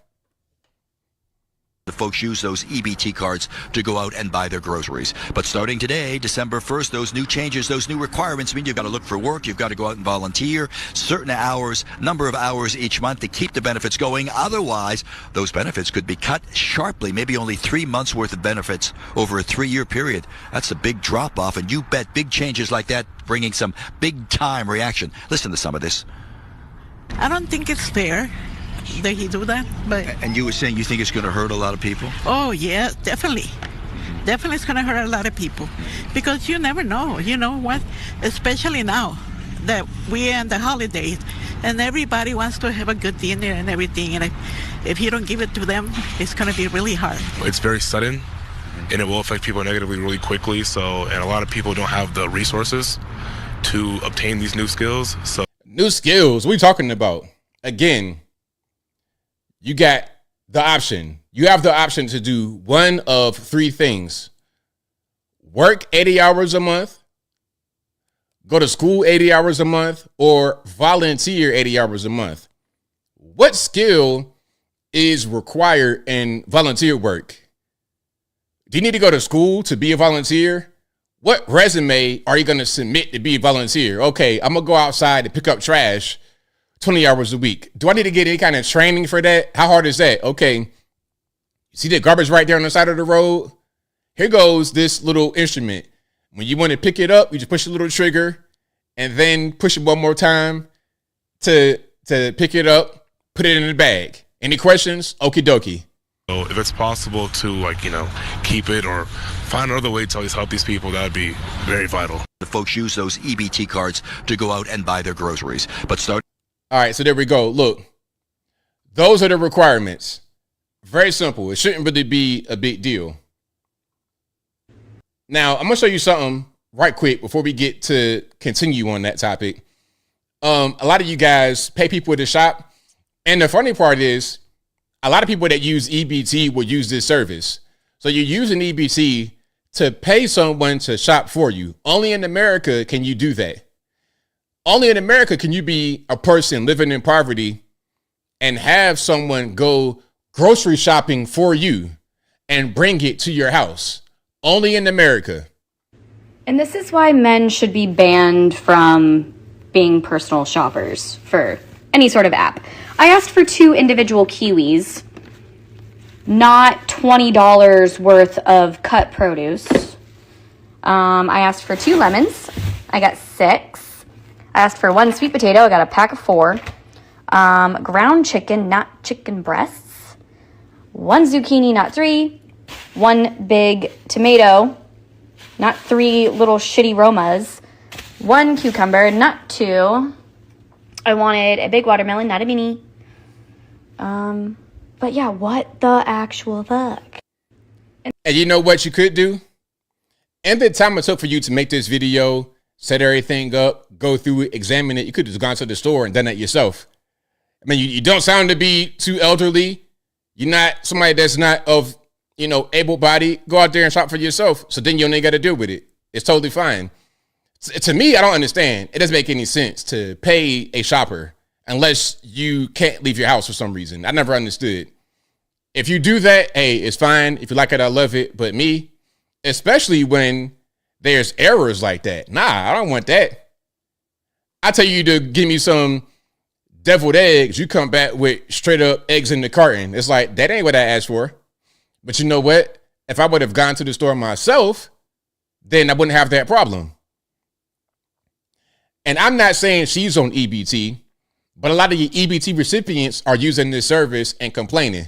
[SPEAKER 2] The folks use those EBT cards to go out and buy their groceries. But starting today, December 1st, those new changes, those new requirements mean you've got to look for work. You've got to go out and volunteer certain hours, number of hours each month to keep the benefits going. Otherwise, those benefits could be cut sharply, maybe only 3 months worth of benefits over a 3-year period. That's a big drop off. And you bet big changes like that bringing some big time reaction. Listen to some of this.
[SPEAKER 3] I don't think it's fair that he do that, but...
[SPEAKER 2] And you were saying you think it's going to hurt a lot of people?
[SPEAKER 3] Oh, yeah, definitely. Definitely it's going to hurt a lot of people. Because you never know, you know what? Especially now that we're in the holidays and everybody wants to have a good dinner and everything. And if you don't give it to them, it's going to be really hard.
[SPEAKER 4] It's very sudden, and it will affect people negatively really quickly. So, and a lot of people don't have the resources to obtain these new skills. So,
[SPEAKER 1] new skills, what are we talking about? Again, you got the option. You have the option to do one of 3 things. Work 80 hours a month, go to school 80 hours a month, or volunteer 80 hours a month. What skill is required in volunteer work? Do you need to go to school to be a volunteer? What resume are you going to submit to be a volunteer? Okay, I'm going to go outside to pick up trash 20 hours a week. Do I need to get any kind of training for that? How hard is that? Okay. You see that garbage right there on the side of the road? Here goes this little instrument. When you want to pick it up, you just push a little trigger and then push it one more time to pick it up, put it in the bag. Any questions? Okie dokie.
[SPEAKER 4] So if it's possible to keep it or find another way to always help these people, that would be very vital.
[SPEAKER 2] The folks use those EBT cards to go out and buy their groceries. But all
[SPEAKER 1] right, so there we go. Look, those are the requirements. Very simple. It shouldn't really be a big deal. Now, I'm going to show you something right quick before we get to continue on that topic. A lot of you guys pay people to shop. And the funny part is, a lot of people that use EBT will use this service. So you're using EBT to pay someone to shop for you. Only in America can you do that. Only in America can you be a person living in poverty and have someone go grocery shopping for you and bring it to your house. Only in America.
[SPEAKER 5] And this is why men should be banned from being personal shoppers for any sort of app. I asked for 2 individual kiwis, not $20 worth of cut produce. I asked for 2 lemons. I got 6. I asked for 1 sweet potato. I got a pack of 4. Ground chicken, not chicken breasts. 1 zucchini, not 3. 1 big tomato, not 3 little shitty Romas. 1 cucumber, not 2. I wanted a big watermelon, not a mini. But yeah, what the actual fuck?
[SPEAKER 1] And you know what you could do? In the time it took for you to make this video, set everything up, go through it, examine it, you could have just gone to the store and done that yourself. I mean, you don't sound to be too elderly. You're not somebody that's not of, able-bodied. Go out there and shop for yourself. So then you only got to deal with it. It's totally fine. To me, I don't understand. It doesn't make any sense to pay a shopper unless you can't leave your house for some reason. I never understood. If you do that, hey, it's fine. If you like it, I love it. But me, especially when there's errors like that, nah, I don't want that. I tell you to give me some deviled eggs, you come back with straight up eggs in the carton. It's like, that ain't what I asked for. But you know what? If I would have gone to the store myself, then I wouldn't have that problem. And I'm not saying she's on EBT, but a lot of your EBT recipients are using this service and complaining.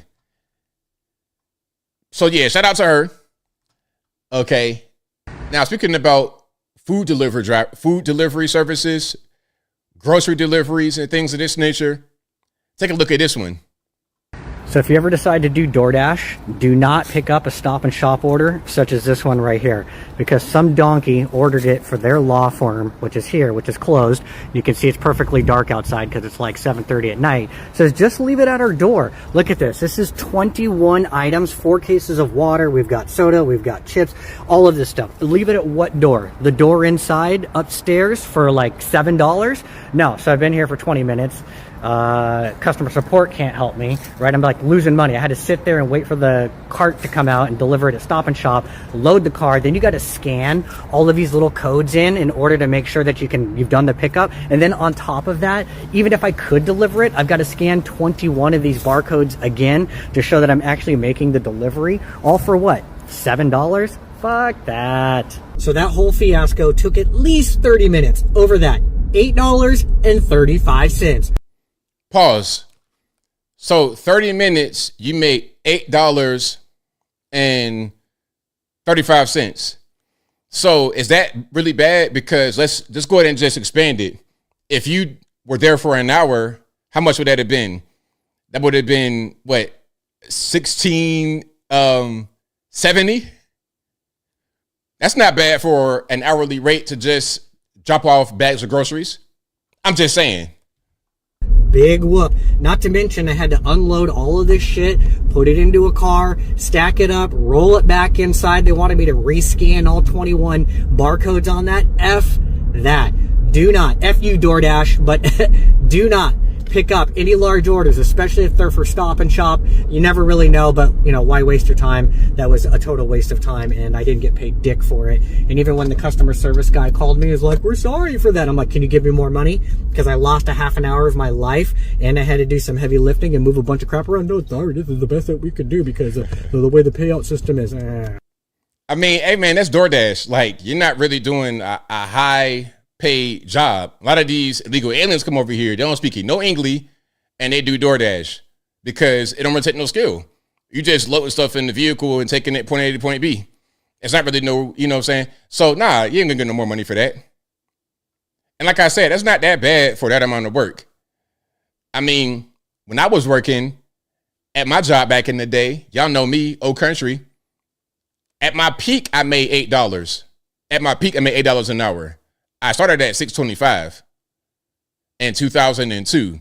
[SPEAKER 1] So yeah, shout out to her. Okay. Now, speaking about food delivery services, grocery deliveries and things of this nature, take a look at this one.
[SPEAKER 6] So if you ever decide to do DoorDash, do not pick up a Stop and Shop order such as this one right here, because some donkey ordered it for their law firm, which is here, which is closed. You can see it's perfectly dark outside because it's like 7:30 at night. Says just leave it at our door. Look at this. This is 21 items, 4 cases of water. We've got soda, we've got chips, all of this stuff. Leave it at what door? The door inside upstairs for like $7? No. So I've been here for 20 minutes. Customer support can't help me, right? I'm like losing money. I had to sit there and wait for the cart to come out and deliver it at Stop and Shop, load the card, then you got to scan all of these little codes in order to make sure that you've done the pickup. And then on top of that, even if I could deliver it, I've got to scan 21 of these barcodes again to show that I'm actually making the delivery. All for what? $7? Fuck that. So that whole fiasco took at least 30 minutes. Over that, $8.35.
[SPEAKER 1] Pause. So 30 minutes, you make $8.35. So is that really bad? Because let's just go ahead and just expand it. If you were there for an hour, how much would that have been? That would have been what? $16.70? That's not bad for an hourly rate to just drop off bags of groceries. I'm just saying.
[SPEAKER 6] Big whoop. Not to mention I had to unload all of this shit, put it into a car, stack it up, roll it back inside. They wanted me to rescan all 21 barcodes on that. F that. Do not, F you DoorDash, but do not pick up any large orders, especially if they're for Stop and Shop. You never really know, but why waste your time? That was a total waste of time, and I didn't get paid dick for it. And even when the customer service guy called me, he was like, "We're sorry for that." I'm like, "Can you give me more money?" Because I lost a half an hour of my life, and I had to do some heavy lifting and move a bunch of crap around. No, sorry, this is the best that we could do because of the way the payout system is.
[SPEAKER 1] I mean, hey man, that's DoorDash. Like, you're not really doing a high paid job. A lot of these illegal aliens come over here, they don't speak no English, and they do DoorDash because it don't really take no skill. You just loading stuff in the vehicle and taking it point A to point B. It's not really no, you know what I'm saying? So nah, you ain't gonna get no more money for that. And like I said, that's not that bad for that amount of work. I mean, when I was working at my job back in the day, y'all know me, old country. At my peak, I made $8. At my peak, I made $8 an hour. I started at $6.25 in 2002.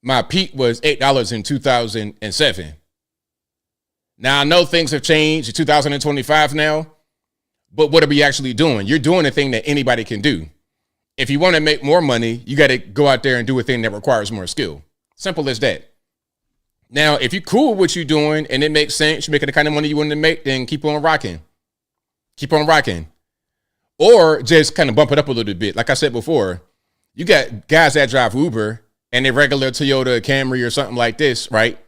[SPEAKER 1] My peak was $8 in 2007. Now, I know things have changed in 2025 now, but what are we actually doing? You're doing a thing that anybody can do. If you want to make more money, you got to go out there and do a thing that requires more skill. Simple as that. Now, if you're cool with what you're doing and it makes sense, you're making the kind of money you want to make, then keep on rocking. Keep on rocking. Or just kind of bump it up a little bit. Like I said before, you got guys that drive Uber and a regular Toyota Camry or something like this, right?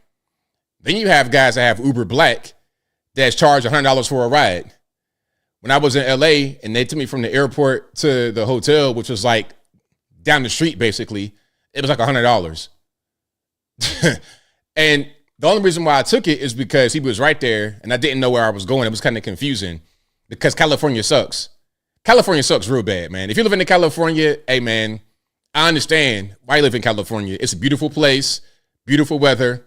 [SPEAKER 1] Then you have guys that have Uber Black that's charged $100 for a ride. When I was in LA and they took me from the airport to the hotel, which was like down the street, basically, it was like $100. And the only reason why I took it is because he was right there and I didn't know where I was going. It was kind of confusing because California sucks. California sucks real bad, man. If you live in California, hey, man, I understand why you live in California. It's a beautiful place, beautiful weather,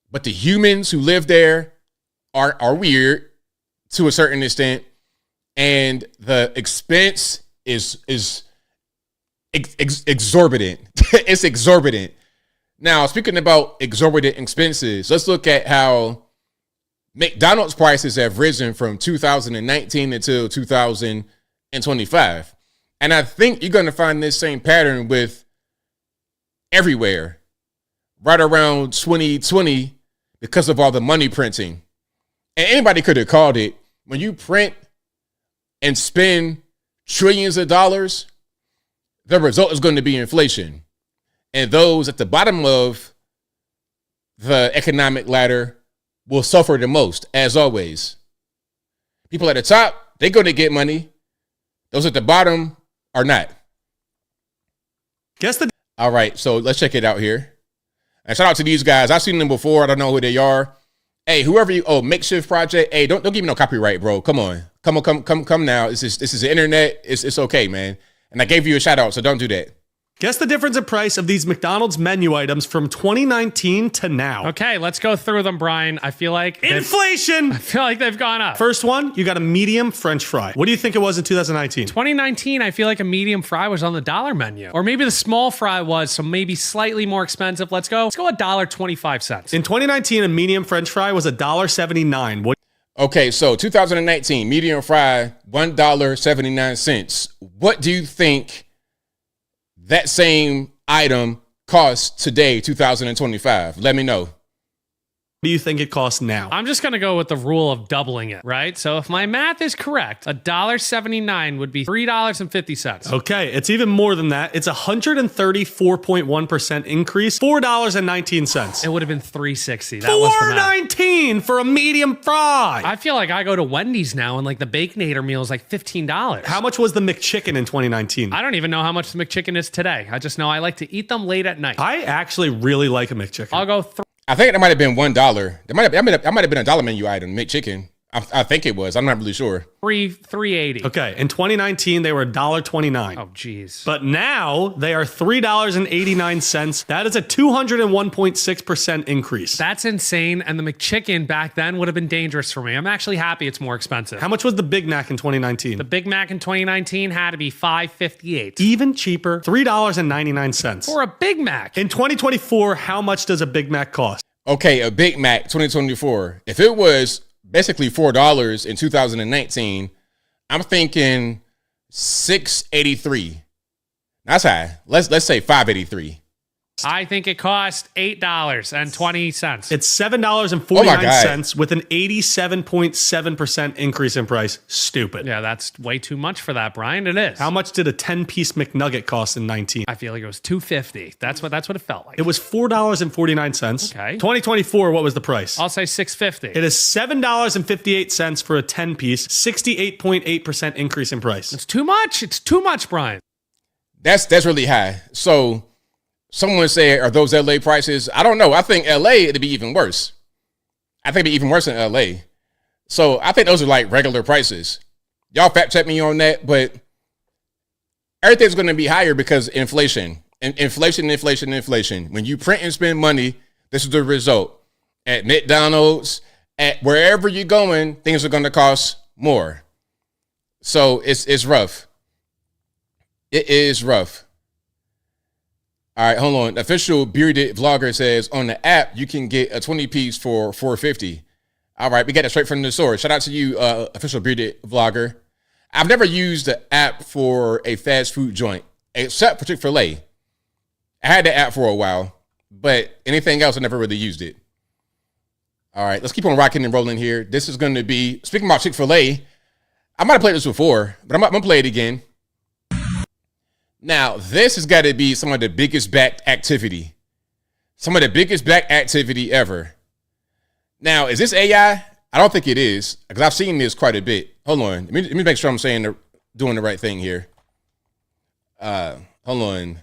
[SPEAKER 1] but the humans who live there are weird to a certain extent, and the expense is exorbitant. It's exorbitant. Now, speaking about exorbitant expenses, let's look at how McDonald's prices have risen from 2019 until 2025. And I think you're going to find this same pattern with everywhere right around 2020 because of all the money printing. And anybody could have called it. When you print and spend trillions of dollars, the result is going to be inflation. And those at the bottom of the economic ladder will suffer the most, as always. People at the top, they're going to get money. Those at the bottom are not. All right, so let's check it out here. And shout out to these guys. I've seen them before. I don't know who they are. Hey, whoever you, Makeshift Project. Hey, don't give me no copyright, bro. Come on. Come now. This is the internet. It's okay, man. And I gave you a shout out, so don't do that.
[SPEAKER 7] Guess the difference in price of these McDonald's menu items from 2019 to now.
[SPEAKER 8] Okay, let's go through them, Brian. I feel like
[SPEAKER 7] inflation.
[SPEAKER 8] I feel like they've gone up.
[SPEAKER 7] First one, you got a medium French fry. What do you think it was in 2019?
[SPEAKER 8] 2019, I feel like a medium fry was on the dollar menu. Or maybe the small fry was, so maybe slightly more expensive. Let's go $1.25.
[SPEAKER 7] In 2019, a medium French fry was $1.79.
[SPEAKER 1] Okay, so 2019, medium fry, $1.79. What do you think that same item costs today, 2025? Let me know.
[SPEAKER 7] What do you think it costs now?
[SPEAKER 8] I'm just going to go with the rule of doubling it, right? So if my math is correct, $1.79 would be $3.50.
[SPEAKER 7] Okay, it's even more than that. It's 134.1% increase, $4.19.
[SPEAKER 8] It would have been $3.60. That was the math.
[SPEAKER 7] $4.19 for a medium fry.
[SPEAKER 8] I feel like I go to Wendy's now and like the Baconator meal is like $15.
[SPEAKER 7] How much was the McChicken in 2019?
[SPEAKER 8] I don't even know how much the McChicken is today. I just know I like to eat them late at night.
[SPEAKER 7] I actually really like a McChicken.
[SPEAKER 8] I'll go
[SPEAKER 1] I think it might have been $1. That might have been a dollar menu item, McChicken. I think it was. I'm not really sure.
[SPEAKER 8] $3.80.
[SPEAKER 7] Okay, in 2019 they were $1.29.
[SPEAKER 8] Oh, geez.
[SPEAKER 7] But now they are $3.89. That is a 201.6% increase.
[SPEAKER 8] That's insane. And the McChicken back then would have been dangerous for me. I'm actually happy it's more expensive.
[SPEAKER 7] How much was the Big Mac in 2019?
[SPEAKER 8] The Big Mac in 2019 had to be $5.58.
[SPEAKER 7] Even cheaper, $3.99
[SPEAKER 8] for a Big Mac.
[SPEAKER 7] In 2024, how much does a Big Mac cost?
[SPEAKER 1] Okay, a Big Mac 2024. If it was basically $4 in 2019, I'm thinking $6.83. That's high. Let's say $5.83.
[SPEAKER 8] I think it cost $8.20.
[SPEAKER 7] It's $7.49 with an 87.7% increase in price. Stupid.
[SPEAKER 8] Yeah, that's way too much for that, Brian. It is.
[SPEAKER 7] How much did a 10-piece McNugget cost in 19?
[SPEAKER 8] I feel like it was $2.50. That's what it felt like.
[SPEAKER 7] It was $4.49.
[SPEAKER 8] Okay.
[SPEAKER 7] 2024, what was the price?
[SPEAKER 8] I'll say $6.50.
[SPEAKER 7] It is $7.58 for a 10-piece, 68.8% increase in price.
[SPEAKER 8] It's too much. It's too much, Brian.
[SPEAKER 1] That's really high. So someone said, are those LA prices? I don't know. I think LA, it'd be even worse. I think it'd be even worse than LA. So I think those are like regular prices. Y'all fact check me on that, but everything's going to be higher because inflation. Inflation. When you print and spend money, this is the result. At McDonald's, at wherever you're going, things are going to cost more. So it's rough. It is rough. All right, hold on. Official bearded vlogger says on the app you can get a 20-piece for $4.50. All right, we got it straight from the source. Shout out to you, official bearded vlogger. I've never used the app for a fast food joint except for Chick-fil-A. I had the app for a while, but anything else I never really used it. All right, let's keep on rocking and rolling here. This is going to be, speaking about Chick-fil-A, I might have played this before, but I'm going to play it again. Now, this has got to be some of the biggest back activity. Some of the biggest back activity ever. Now, is this AI? I don't think it is, because I've seen this quite a bit. Hold on. Let me make sure I'm doing the right thing here. Hold on.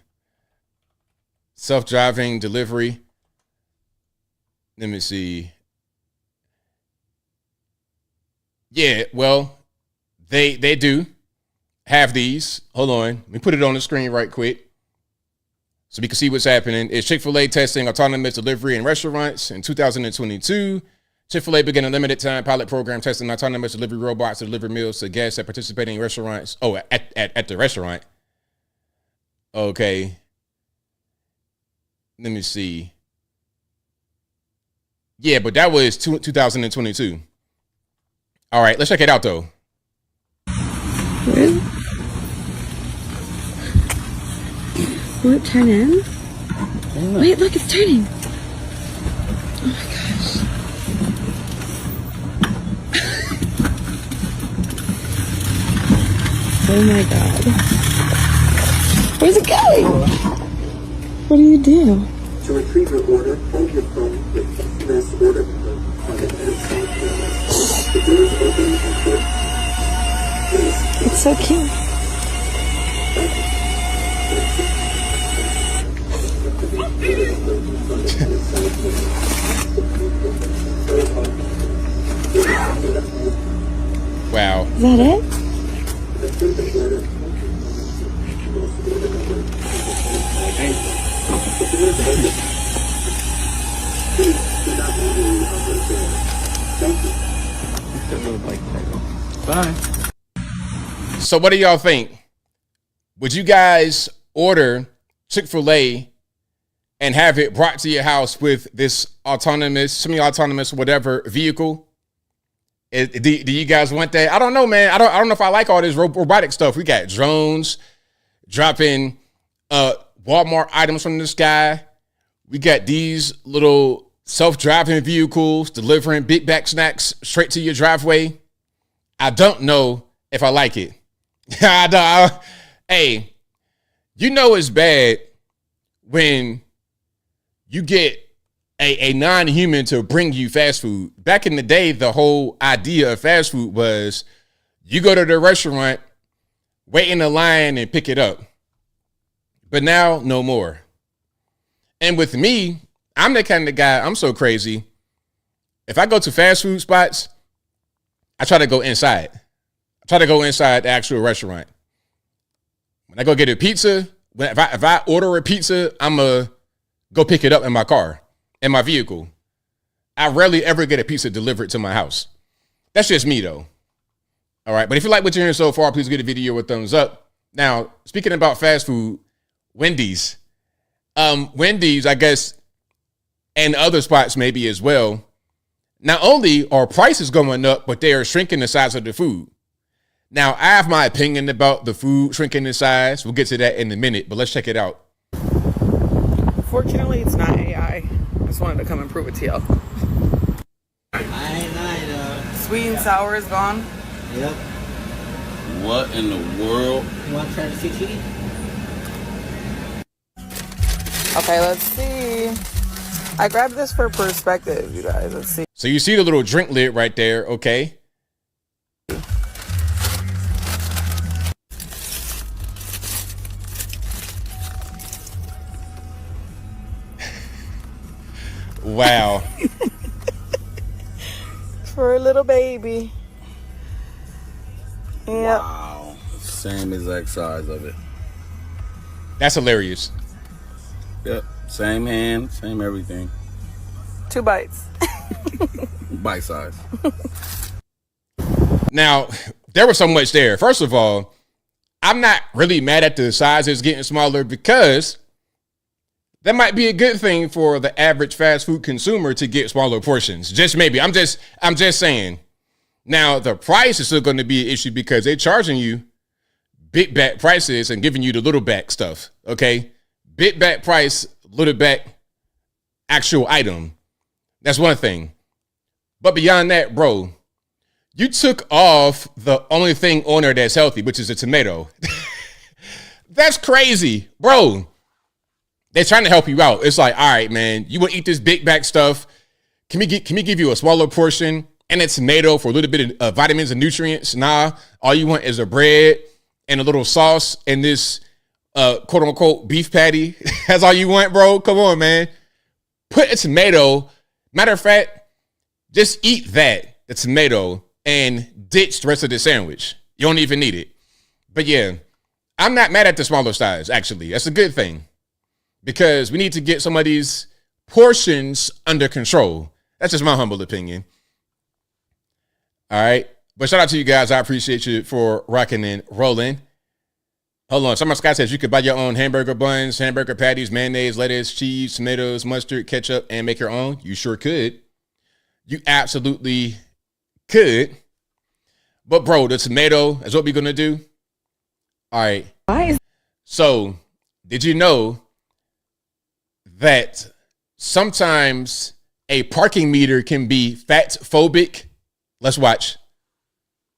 [SPEAKER 1] Self-driving delivery. Let me see. Yeah, well, they do have these. Hold on. Let me put it on the screen right quick so we can see what's happening. It's Chick-fil-A testing autonomous delivery in restaurants in 2022. Chick-fil-A began a limited time pilot program testing autonomous delivery robots to deliver meals to guests at participating restaurants. Oh, at the restaurant. Okay. Let me see. Yeah, but that was 2022. All right, let's check it out, though.
[SPEAKER 9] Really? Will it turn in? Yeah. Wait, look, it's turning. Oh my gosh. Oh my god. Where's it going? What do you do?
[SPEAKER 10] To retrieve your order, hold your phone with SMS order code on the inside panel. The door is open and closed.
[SPEAKER 9] It's so cute.
[SPEAKER 1] Wow.
[SPEAKER 9] Is that it?
[SPEAKER 10] Bye.
[SPEAKER 1] So what do y'all think? Would you guys order Chick-fil-A and have it brought to your house with this autonomous, semi-autonomous, whatever vehicle? Do you guys want that? I don't know, man. I don't know if I like all this robotic stuff. We got drones dropping Walmart items from the sky. We got these little self-driving vehicles delivering big bag snacks straight to your driveway. I don't know if I like it. Hey, you know it's bad when you get a non-human to bring you fast food. Back in the day, the whole idea of fast food was you go to the restaurant, wait in the line, and pick it up. But now, no more. And with me, I'm the kind of guy, I'm so crazy. If I go to fast food spots, I try to go inside. I try to go inside the actual restaurant. When I go get a pizza, if I order a pizza, I'm going to go pick it up in my car, in my vehicle. I rarely ever get a pizza delivered to my house. That's just me, though. All right, but if you like what you're hearing so far, please give the video a thumbs up. Now, speaking about fast food, Wendy's. Wendy's, I guess, and other spots maybe as well. Not only are prices going up, but they are shrinking the size of the food. Now, I have my opinion about the food shrinking in size. We'll get to that in a minute, but let's check it out.
[SPEAKER 11] Unfortunately, it's not AI. I just wanted to come and prove it to y'all. Sweet and sour is gone.
[SPEAKER 12] Yep. What in the world?
[SPEAKER 11] You want to try the CTE? Okay, let's see. I grabbed this for perspective, you guys. Let's see.
[SPEAKER 1] So you see the little drink lid right there, okay? Wow.
[SPEAKER 11] For a little baby. Yep.
[SPEAKER 12] Wow. Same exact size of it.
[SPEAKER 1] That's hilarious.
[SPEAKER 12] Yep. Same hand, same everything.
[SPEAKER 11] 2 bites.
[SPEAKER 12] Bite size.
[SPEAKER 1] Now, there was so much there. First of all, I'm not really mad at the size is getting smaller because that might be a good thing for the average fast food consumer to get smaller portions. Just maybe. I'm just saying. Now, the price is still going to be an issue because they're charging you big back prices and giving you the little back stuff. Okay? Big back price, little back actual item. That's one thing. But beyond that, bro, you took off the only thing on there that's healthy, which is a tomato. That's crazy, bro. They're trying to help you out. It's like, all right, man, you want to eat this big back stuff? Can we give you a smaller portion and a tomato for a little bit of vitamins and nutrients? Nah, all you want is a bread and a little sauce and this quote unquote beef patty. That's all you want, bro. Come on, man. Put a tomato. Matter of fact, just eat that, the tomato, and ditch the rest of the sandwich. You don't even need it. But yeah, I'm not mad at the smaller size, actually. That's a good thing. Because we need to get some of these portions under control. That's just my humble opinion. All right. But shout out to you guys. I appreciate you for rocking and rolling. Hold on. Summer Sky says you could buy your own hamburger buns, hamburger patties, mayonnaise, lettuce, cheese, tomatoes, mustard, ketchup, and make your own. You sure could. You absolutely could. But bro, the tomato is what we're going to do. All right. So did you know that sometimes a parking meter can be fat phobic? Let's watch.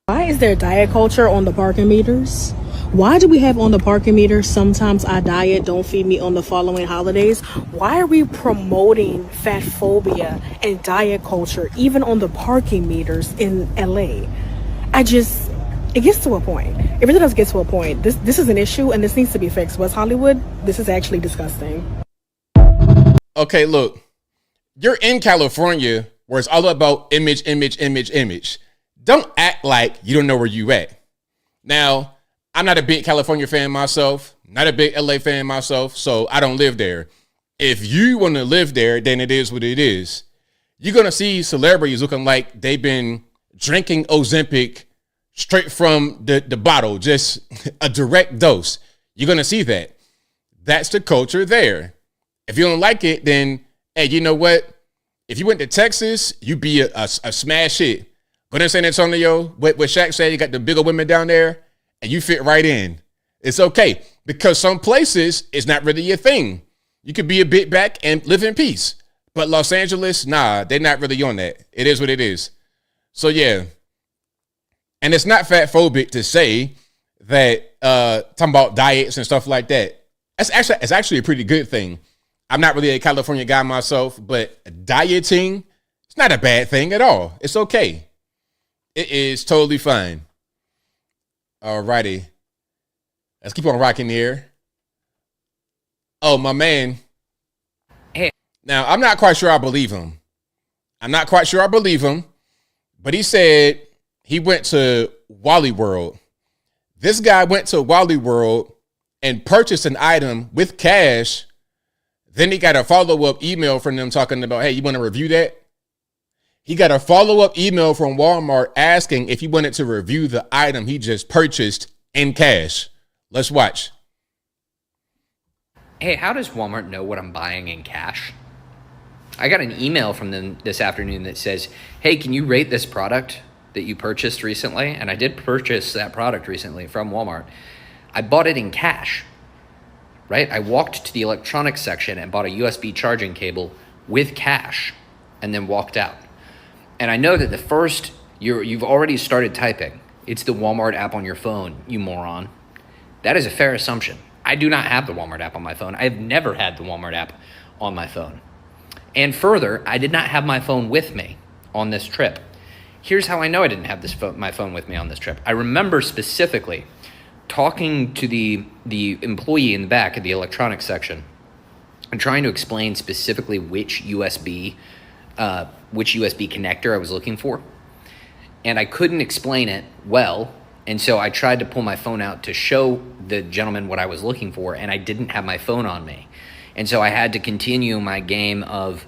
[SPEAKER 13] Why is there diet culture on the parking meters? Why do we have on the parking meters, sometimes I diet, don't feed me on the following holidays? Why are we promoting fat phobia and diet culture even on the parking meters in LA? It gets to a point. It really does get to a point. This is an issue and this needs to be fixed. West Hollywood, this is actually disgusting.
[SPEAKER 1] Okay, look, you're in California where it's all about image. Don't act like you don't know where you at. Now, I'm not a big California fan myself, not a big LA fan myself, so I don't live there. If you want to live there, then it is what it is. You're going to see celebrities looking like they've been drinking Ozempic straight from the bottle, just a direct dose. You're going to see that. That's the culture there. If you don't like it, then, hey, you know what? If you went to Texas, you'd be a smash hit. Go to San Antonio, what Shaq said, you got the bigger women down there, and you fit right in. It's okay, because some places, it's not really your thing. You could be a bit back and live in peace. But Los Angeles, nah, they're not really on that. It is what it is. So, yeah. And it's not fat phobic to say that talking about diets and stuff like that. It's actually a pretty good thing. I'm not really a California guy myself, but dieting, it's not a bad thing at all. It's okay. It is totally fine. All righty. Let's keep on rocking here. Oh, my man.
[SPEAKER 14] Hey.
[SPEAKER 1] Now, I'm not quite sure I believe him. But he said he went to Wally World. This guy went to Wally World and purchased an item with cash. Then he got a follow-up email from them talking about, hey, you want to review that? He got a follow-up email from Walmart asking if he wanted to review the item he just purchased in cash. Let's watch.
[SPEAKER 14] Hey, how does Walmart know what I'm buying in cash? I got an email from them this afternoon that says, hey, can you rate this product that you purchased recently? And I did purchase that product recently from Walmart. I bought it in cash. right? I walked to the electronics section and bought a USB charging cable with cash and then walked out. And I know that the first, you've already started typing. It's the Walmart app on your phone, you moron. That is a fair assumption. I do not have the Walmart app on my phone. I've never had the Walmart app on my phone. And further, I did not have my phone with me on this trip. Here's how I know I didn't have my phone with me on this trip. I remember specifically talking to the employee in the back of the electronics section and trying to explain specifically which USB connector I was looking for. And I couldn't explain it well. And so I tried to pull my phone out to show the gentleman what I was looking for, and I didn't have my phone on me. And so I had to continue my game of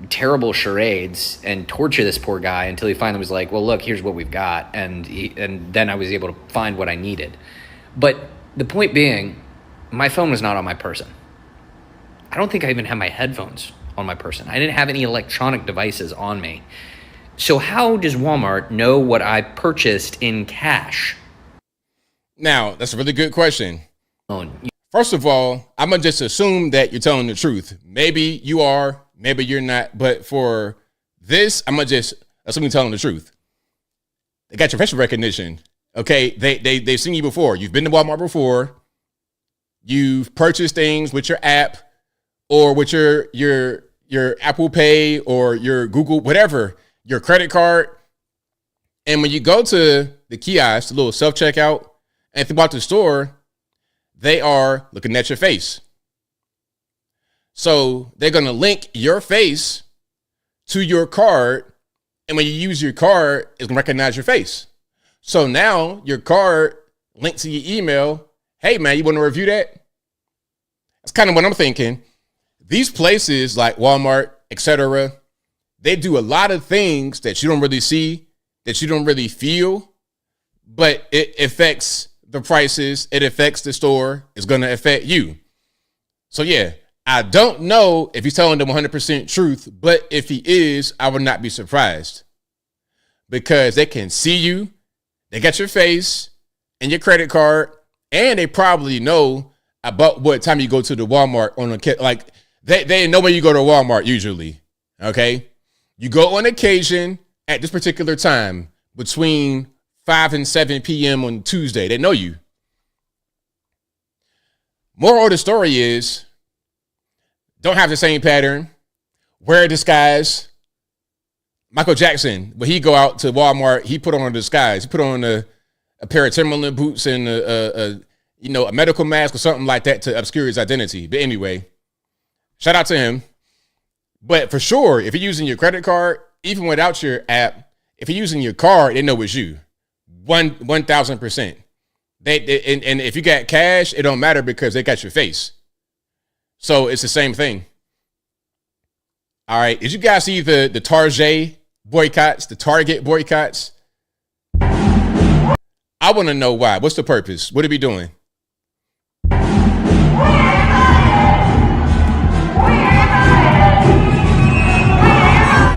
[SPEAKER 14] terrible charades and torture this poor guy until he finally was like, well, look, here's what we've got. And then I was able to find what I needed. But the point being, my phone was not on my person. I don't think I even had my headphones on my person. I didn't have any electronic devices on me. So how does Walmart know what I purchased in cash?
[SPEAKER 1] Now, that's a really good question. First of all, I'm going to just assume that you're telling the truth. Maybe you are, maybe you're not. But for this, I'm going to just assume you're telling the truth. They got your facial recognition. Okay, they've seen you before. You've been to Walmart before. You've purchased things with your app or with your Apple Pay or your Google, whatever, your credit card. And when you go to the kiosk, the little self-checkout, and throughout the store, they are looking at your face. So they're going to link your face to your card. And when you use your card, it's going to recognize your face. So now your card linked to your email. Hey, man, you want to review that? That's kind of what I'm thinking. These places like Walmart, etc., they do a lot of things that you don't really see, that you don't really feel, but it affects the prices. It affects the store. It's going to affect you. So yeah, I don't know if he's telling them 100% truth, but if he is, I would not be surprised because they can see you. They got your face and your credit card, and they probably know about what time you go to the Walmart on a, like they know when you go to Walmart usually. Okay. You go on occasion at this particular time between 5 and 7 p.m. on Tuesday. They know you. Moral of the story is don't have the same pattern. Wear a disguise. Michael Jackson, when he go out to Walmart, he put on a disguise. He put on a pair of Timberland boots and a medical mask or something like that to obscure his identity. But anyway, shout out to him. But for sure, if you're using your credit card, even without your app, if you're using your card, they know it's you. 1,000%. And if you got cash, it don't matter because they got your face. So it's the same thing. All right. Did you guys see the Target boycotts, the Target boycotts? I want to know why. What's the purpose? What are we doing?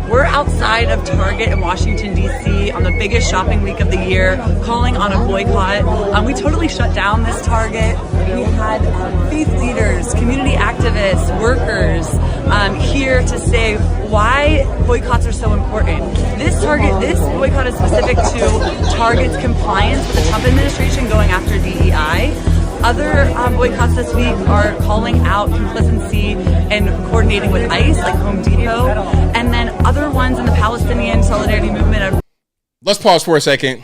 [SPEAKER 15] We're outside of Target in Washington, D.C. on the biggest shopping week of the year, calling on a boycott. We totally shut down this Target. We had faith leaders, community activists, workers here to say why boycotts are so important. This boycott is specific to Target's compliance with the Trump administration going after DEI. Other boycotts this week are calling out complicity and coordinating with ICE, like Home Depot, and then other ones in the Palestinian solidarity movement.
[SPEAKER 1] Let's pause for a second.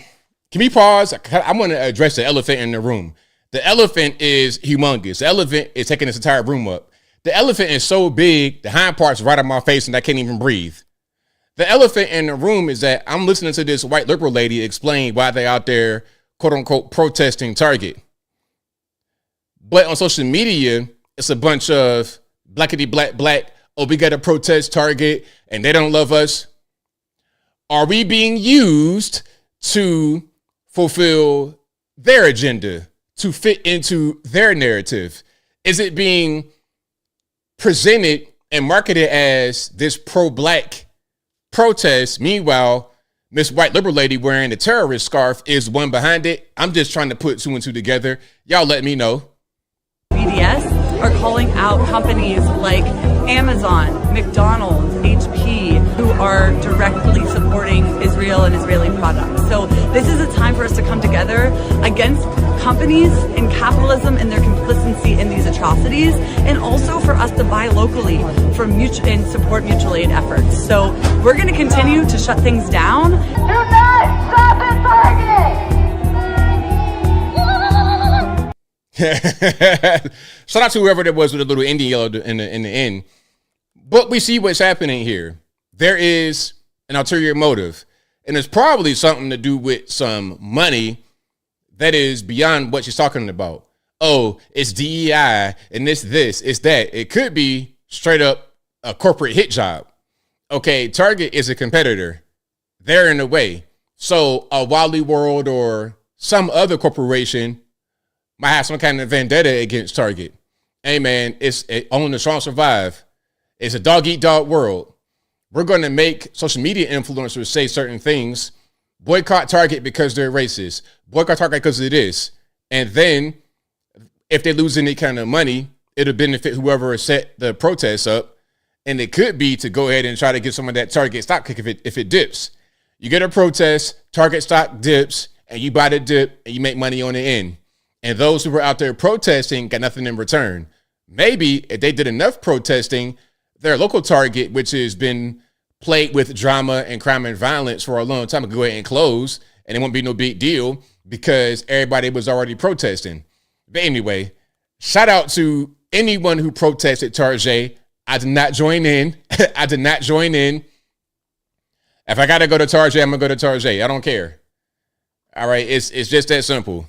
[SPEAKER 1] Can we pause? I want to address the elephant in the room. The elephant is humongous. The elephant is taking this entire room up. The elephant is so big, the hind part's right on my face and I can't even breathe. The elephant in the room is that I'm listening to this white liberal lady explain why they're out there, quote unquote, protesting Target. But on social media, it's a bunch of blackity black. Oh, we got to protest Target and they don't love us. Are we being used to fulfill their agenda, to fit into their narrative? Is it being presented and marketed as this pro-black protest? Meanwhile, Miss White Liberal Lady wearing the terrorist scarf is one behind it. I'm just trying to put two and two together. Y'all let me know.
[SPEAKER 15] BDS are calling out companies like Amazon, McDonald's, HP, who are directly supporting Israel and Israeli products. So this is a time for us to come together against companies and capitalism and their complicity in these atrocities, and also for us to buy locally and support mutual aid efforts. So we're going to continue to shut things down. Do not stop at
[SPEAKER 1] Target! Shout out to whoever that was with a little Indian yellow in the end. But we see what's happening here. There is an ulterior motive, and it's probably something to do with some money that is beyond what she's talking about. Oh, it's DEI and it's that. It could be straight up a corporate hit job. Okay, Target is a competitor. They're in the way. So a Wally World or some other corporation might have some kind of vendetta against Target. Hey man, only the strong survive. It's a dog eat dog world. We're going to make social media influencers say certain things. Boycott Target because they're racist. Boycott Target because it is. And then if they lose any kind of money, it'll benefit whoever set the protests up. And it could be to go ahead and try to get some of that Target stock kick if it dips. You get a protest, Target stock dips, and you buy the dip and you make money on the end. And those who were out there protesting got nothing in return. Maybe if they did enough protesting, their local Target, which has been plagued with drama and crime and violence for a long time, could go ahead and close, and it won't be no big deal because everybody was already protesting. But anyway, shout out to anyone who protested Target. I did not join in. I did not join in. If I got to go to Target, I'm going to go to Target. I don't care. All right, it's just that simple.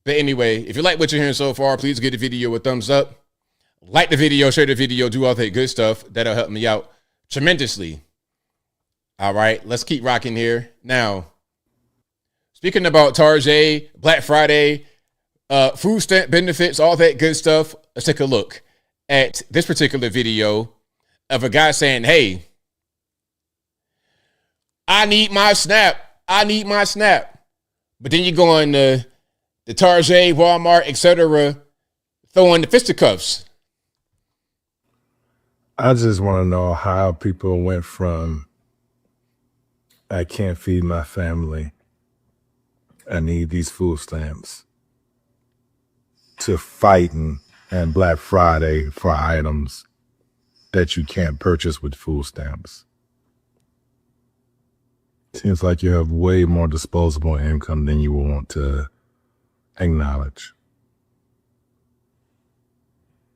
[SPEAKER 1] But anyway, if you like what you're hearing so far, please give the video a thumbs up. Like the video, share the video, do all that good stuff. That'll help me out tremendously. All right, let's keep rocking here. Now, speaking about Target, Black Friday, food stamp benefits, all that good stuff, let's take a look at this particular video of a guy saying, hey, I need my SNAP. I need my SNAP. But then you go on the Target, Walmart, etc., throwing the fisticuffs.
[SPEAKER 16] I just want to know how people went from I can't feed my family, I need these food stamps, to fighting and Black Friday for items that you can't purchase with food stamps. Seems like you have way more disposable income than you want to acknowledge.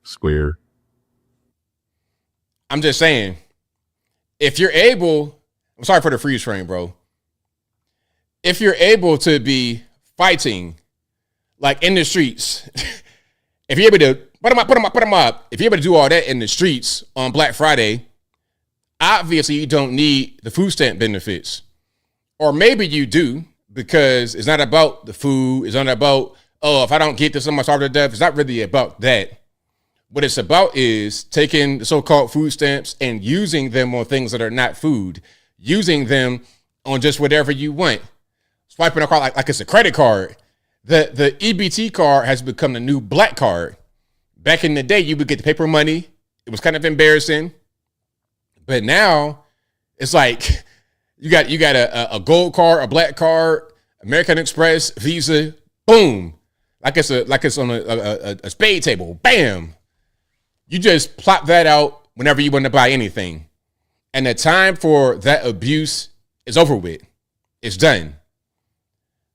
[SPEAKER 16] Square.
[SPEAKER 1] I'm just saying, if you're able, I'm sorry for the freeze frame, bro. If you're able to be fighting like in the streets, if you're able to put them up, if you're able to do all that in the streets on Black Friday, obviously you don't need the food stamp benefits. Or maybe you do, because it's not about the food. It's not about, oh, if I don't get this, I'm going to starve to death. It's not really about that. What it's about is taking the so-called food stamps and using them on things that are not food, using them on just whatever you want. Swiping a card like it's a credit card. The EBT card has become the new black card. Back in the day, you would get the paper money. It was kind of embarrassing. But now it's like you got a gold card, a black card, American Express, Visa, boom. Like it's on a spade table. Bam. You just plop that out whenever you want to buy anything. And the time for that abuse is over with. It's done.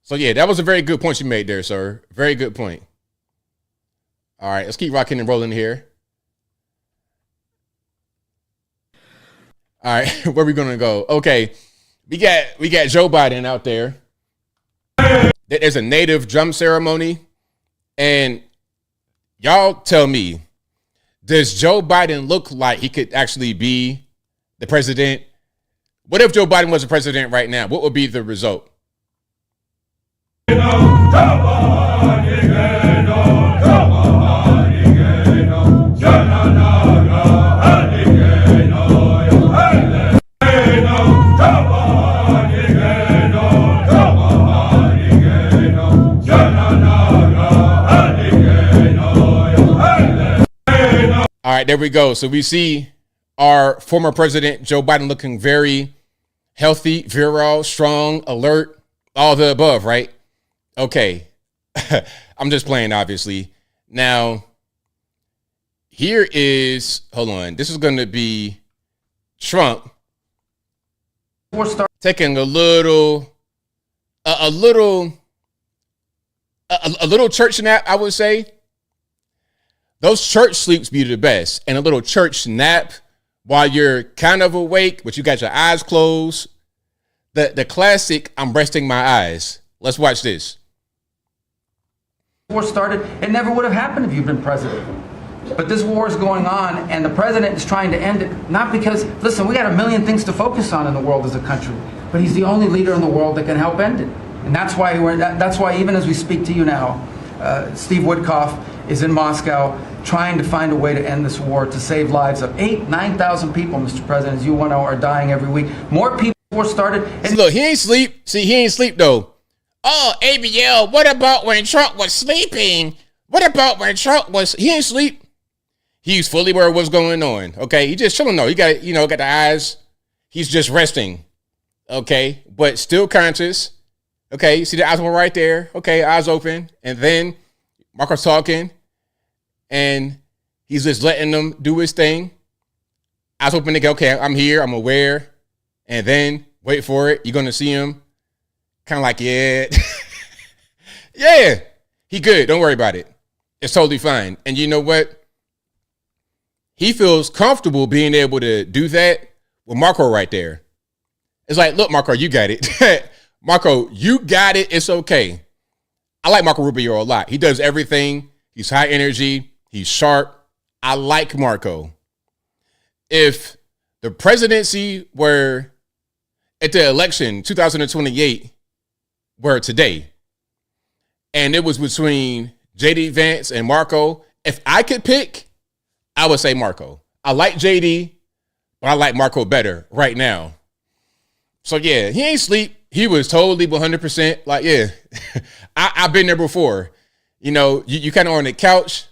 [SPEAKER 1] So yeah, that was a very good point you made there, sir. Very good point. All right, let's keep rocking and rolling here. All right, where are we gonna go? Okay, we got Joe Biden out there. There's a native drum ceremony, and y'all tell me, does Joe Biden look like he could actually be the president? What if Joe Biden was the president right now? What would be the result? right, there we go. So we see our former president, Joe Biden, looking very healthy, virile, strong, alert, all the above, right? Okay. I'm just playing, obviously. Now, here is, hold on. This is going to be Trump taking a little church nap, I would say. Those church sleeps be the best. And a little church nap while you're kind of awake, but you got your eyes closed. The classic, I'm resting my eyes. Let's watch this.
[SPEAKER 17] War started, it never would have happened if you'd been president. But this war is going on, and the president is trying to end it, not because, listen, we got a million things to focus on in the world as a country, but he's the only leader in the world that can help end it. And that's why even as we speak to you now, Steve Witkoff is in Moscow trying to find a way to end this war, to save lives of 9,000 people, Mr. President, as you know, are dying every week. More people were started.
[SPEAKER 1] And look, he ain't sleep. See, he ain't sleep though. Oh, ABL, what about when Trump was sleeping? What about when Trump was, he ain't sleep. He's fully aware of what's going on. Okay. He just chilling though. He got, got the eyes. He's just resting. Okay. But still conscious. Okay. You see the eyes open right there. Okay. Eyes open. And then Marco's talking and he's just letting them do his thing. Eyes open to go, okay, I'm here. I'm aware. And then wait for it. You're going to see him. Kind of like, yeah. Yeah. He good. Don't worry about it. It's totally fine. And you know what? He feels comfortable being able to do that with Marco right there. It's like, look, Marco, you got it. Marco, you got it. It's okay. I like Marco Rubio a lot. He does everything. He's high energy. He's sharp. I like Marco. If the presidency were at the election 2028 were today, and it was between JD Vance and Marco, if I could pick, I would say Marco. I like JD, but I like Marco better right now. So yeah, he ain't sleep. He was totally 100% like, yeah, I've been there before. You kind of on the couch,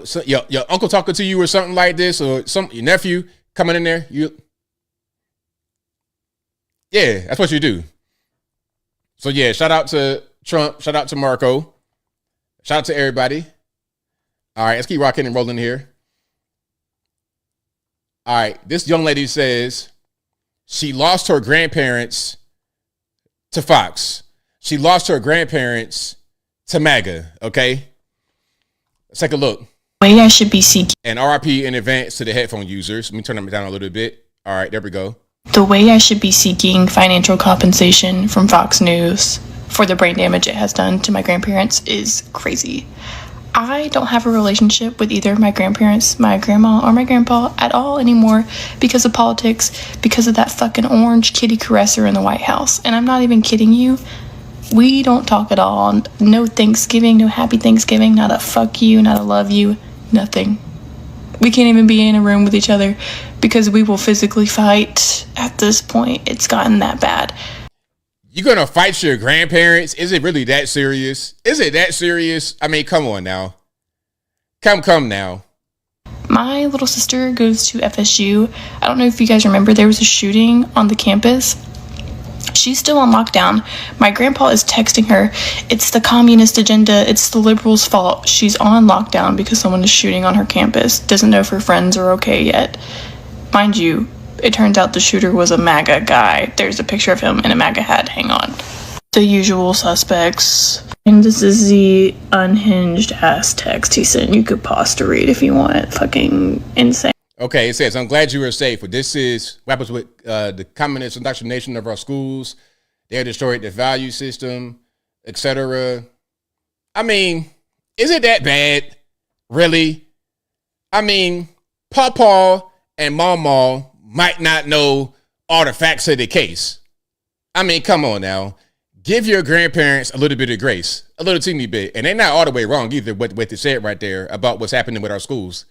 [SPEAKER 1] so your uncle talking to you or something like this, or your nephew coming in there. Yeah, that's what you do. So yeah, shout out to Trump. Shout out to Marco. Shout out to everybody. All right, let's keep rocking and rolling here. All right, this young lady says she lost her grandparents to Fox. She lost her grandparents to MAGA, okay? Let's take a look.
[SPEAKER 18] Way I should be seeking.
[SPEAKER 1] And RIP in advance to the headphone users. Let me turn them down a little bit. All right, there we go.
[SPEAKER 18] The way I should be seeking financial compensation from Fox News for the brain damage it has done to my grandparents is crazy. I don't have a relationship with either my grandparents, my grandma, or my grandpa at all anymore because of politics, because of that fucking orange kitty caresser in the White House. And I'm not even kidding you. We don't talk at all. No Thanksgiving, no happy Thanksgiving, not a fuck you, not a love you, nothing. We can't even be in a room with each other because we will physically fight at this point. It's gotten that bad.
[SPEAKER 1] You're going to fight your grandparents? Is it really that serious? Is it that serious? I mean, come on now. Come now.
[SPEAKER 18] My little sister goes to FSU. I don't know if you guys remember, there was a shooting on the campus. She's still on lockdown. My grandpa is texting her, it's the communist agenda, it's the liberals' fault. She's on lockdown because someone is shooting on her campus. Doesn't know if her friends are okay yet. Mind you, it turns out the shooter was a MAGA guy. There's a picture of him in a MAGA hat. Hang on. The usual suspects. And this is the unhinged ass text he sent. You could pause to read if you want. Fucking insane.
[SPEAKER 1] Okay, it says, I'm glad you were safe, but this is what happens with the communist indoctrination of our schools. They have destroyed the value system, etc. I mean, is it that bad? Really? I mean, Pawpaw and Mama might not know all the facts of the case. I mean, come on now. Give your grandparents a little bit of grace, a little teeny bit. And they're not all the way wrong either, what they said right there about what's happening with our schools.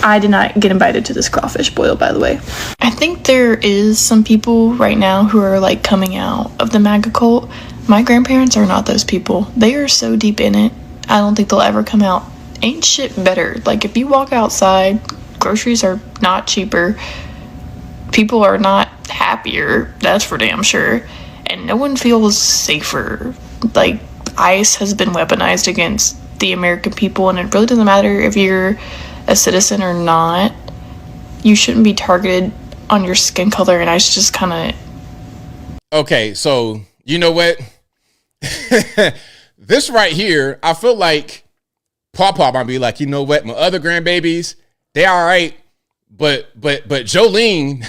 [SPEAKER 18] I did not get invited to this crawfish boil, by the way. I think there is some people right now who are like coming out of the MAGA cult. My grandparents are not those people. They are so deep in it. I don't think they'll ever come out. ain't shit better. Like, if you walk outside, groceries are not cheaper, people are not happier, that's for damn sure, and no one feels safer. Like, ICE has been weaponized against the American people, and it really doesn't matter if you're a citizen or not. You shouldn't be targeted on your skin color, and I just kind of...
[SPEAKER 1] Okay, so, you know what? This right here, I feel like Pawpaw might be like, you know what? My other grandbabies, they all right, but Jolene,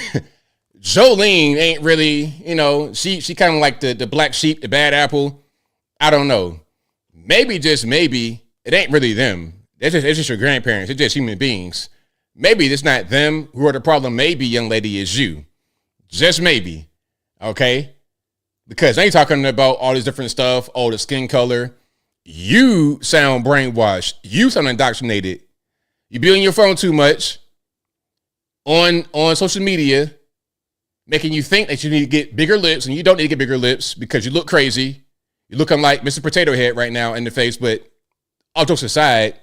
[SPEAKER 1] Jolene ain't really, you know, she kind of like the black sheep, the bad apple. I don't know. Maybe, just maybe, it ain't really them. It's just your grandparents. It's just human beings. Maybe it's not them who are the problem. Maybe, young lady, is you. Just maybe. Okay? Because they ain't talking about all this different stuff, all the skin color. You sound brainwashed. You sound indoctrinated. You be on your phone too much on social media, making you think that you need to get bigger lips, and you don't need to get bigger lips because you look crazy. You're looking like Mr. Potato Head right now in the face. But all jokes aside,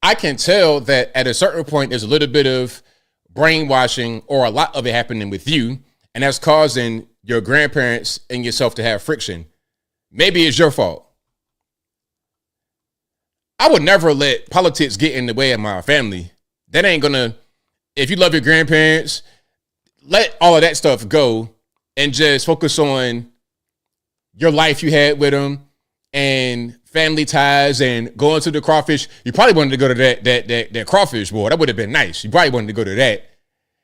[SPEAKER 1] I can tell that at a certain point, there's a little bit of brainwashing or a lot of it happening with you, and that's causing your grandparents and yourself to have friction. Maybe it's your fault. I would never let politics get in the way of my family. That ain't gonna, if you love your grandparents, let all of that stuff go and just focus on your life you had with them and family ties and going to the crawfish. You probably wanted to go to that crawfish board. That would have been nice. You probably wanted to go to that.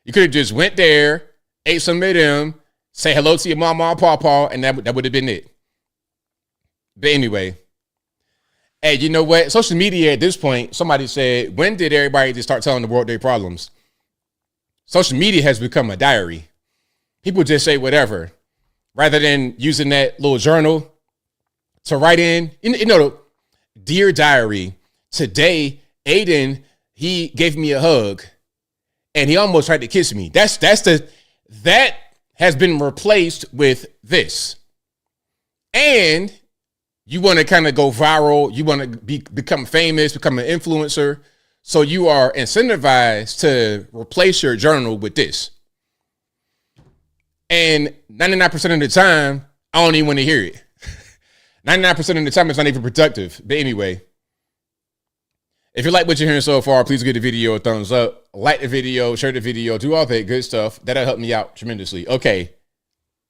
[SPEAKER 1] You could have just went there, ate some of them, say hello to your mama and pawpaw, and that would have been it. But anyway, hey, you know what? Social media at this point, somebody said, when did everybody just start telling the world their problems? Social media has become a diary. People just say whatever. Rather than using that little journal to write in, you know, dear diary, today, Aiden, he gave me a hug and he almost tried to kiss me. That has been replaced with this. And you want to kind of go viral. You want to become famous, become an influencer. So you are incentivized to replace your journal with this. And 99% of the time, I don't even want to hear it. 99% of the time, it's not even productive. But anyway, if you like what you're hearing so far, please give the video a thumbs up. Like the video, share the video, do all that good stuff. That'll help me out tremendously. Okay.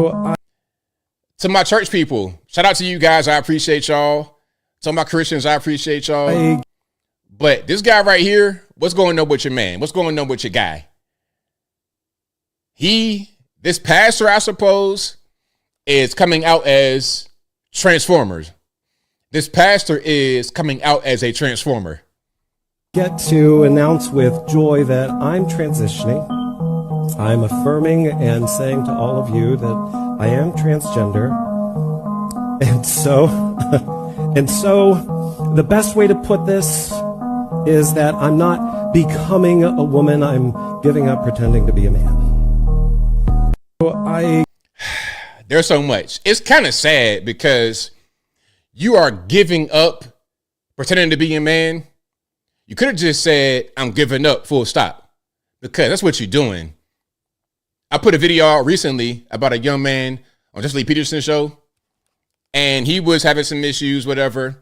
[SPEAKER 1] To my church people, shout out to you guys. I appreciate y'all. To my Christians, I appreciate y'all. But this guy right here, what's going on with your man? What's going on with your guy? This pastor, I suppose, is coming out as Transformers. This pastor is coming out as a Transformer.
[SPEAKER 19] Get to announce with joy that I'm transitioning. I'm affirming and saying to all of you that I am transgender. And so the best way to put this is that I'm not becoming a woman. I'm giving up pretending to be a man.
[SPEAKER 1] There's so much. It's kind of sad because you are giving up pretending to be a man. You could have just said, I'm giving up, full stop, because that's what you're doing. I put a video out recently about a young man on Jesse Lee Peterson's show, and he was having some issues, whatever.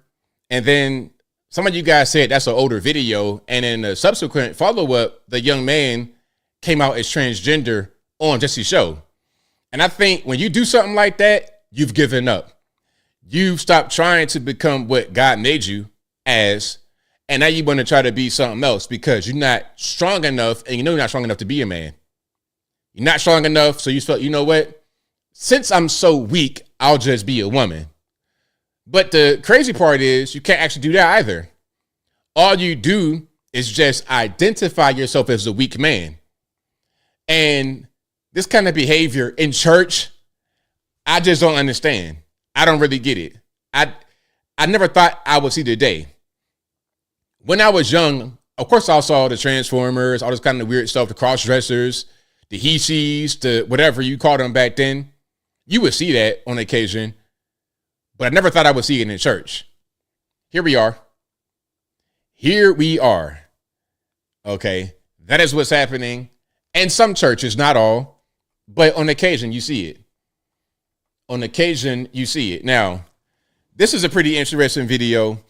[SPEAKER 1] And then some of you guys said that's an older video. And in a subsequent follow-up, the young man came out as transgender on Jesse's show. And I think when you do something like that, you've given up. You've stopped trying to become what God made you as, and now you want to try to be something else because you're not strong enough, and you know you're not strong enough to be a man. You're not strong enough, so you felt, you know what? Since I'm so weak, I'll just be a woman. But the crazy part is you can't actually do that either. All you do is just identify yourself as a weak man. And this kind of behavior in church, I just don't understand. I don't really get it. I never thought I would see the day. When I was young, of course I saw the Transformers, all this kind of weird stuff, the cross-dressers, the he-she's, the whatever you called them back then. You would see that on occasion, but I never thought I would see it in church. Here we are. here we are. Okay. That is what's happening. And some churches, not all, but on occasion you see it. On occasion you see it. Now, this is a pretty interesting video.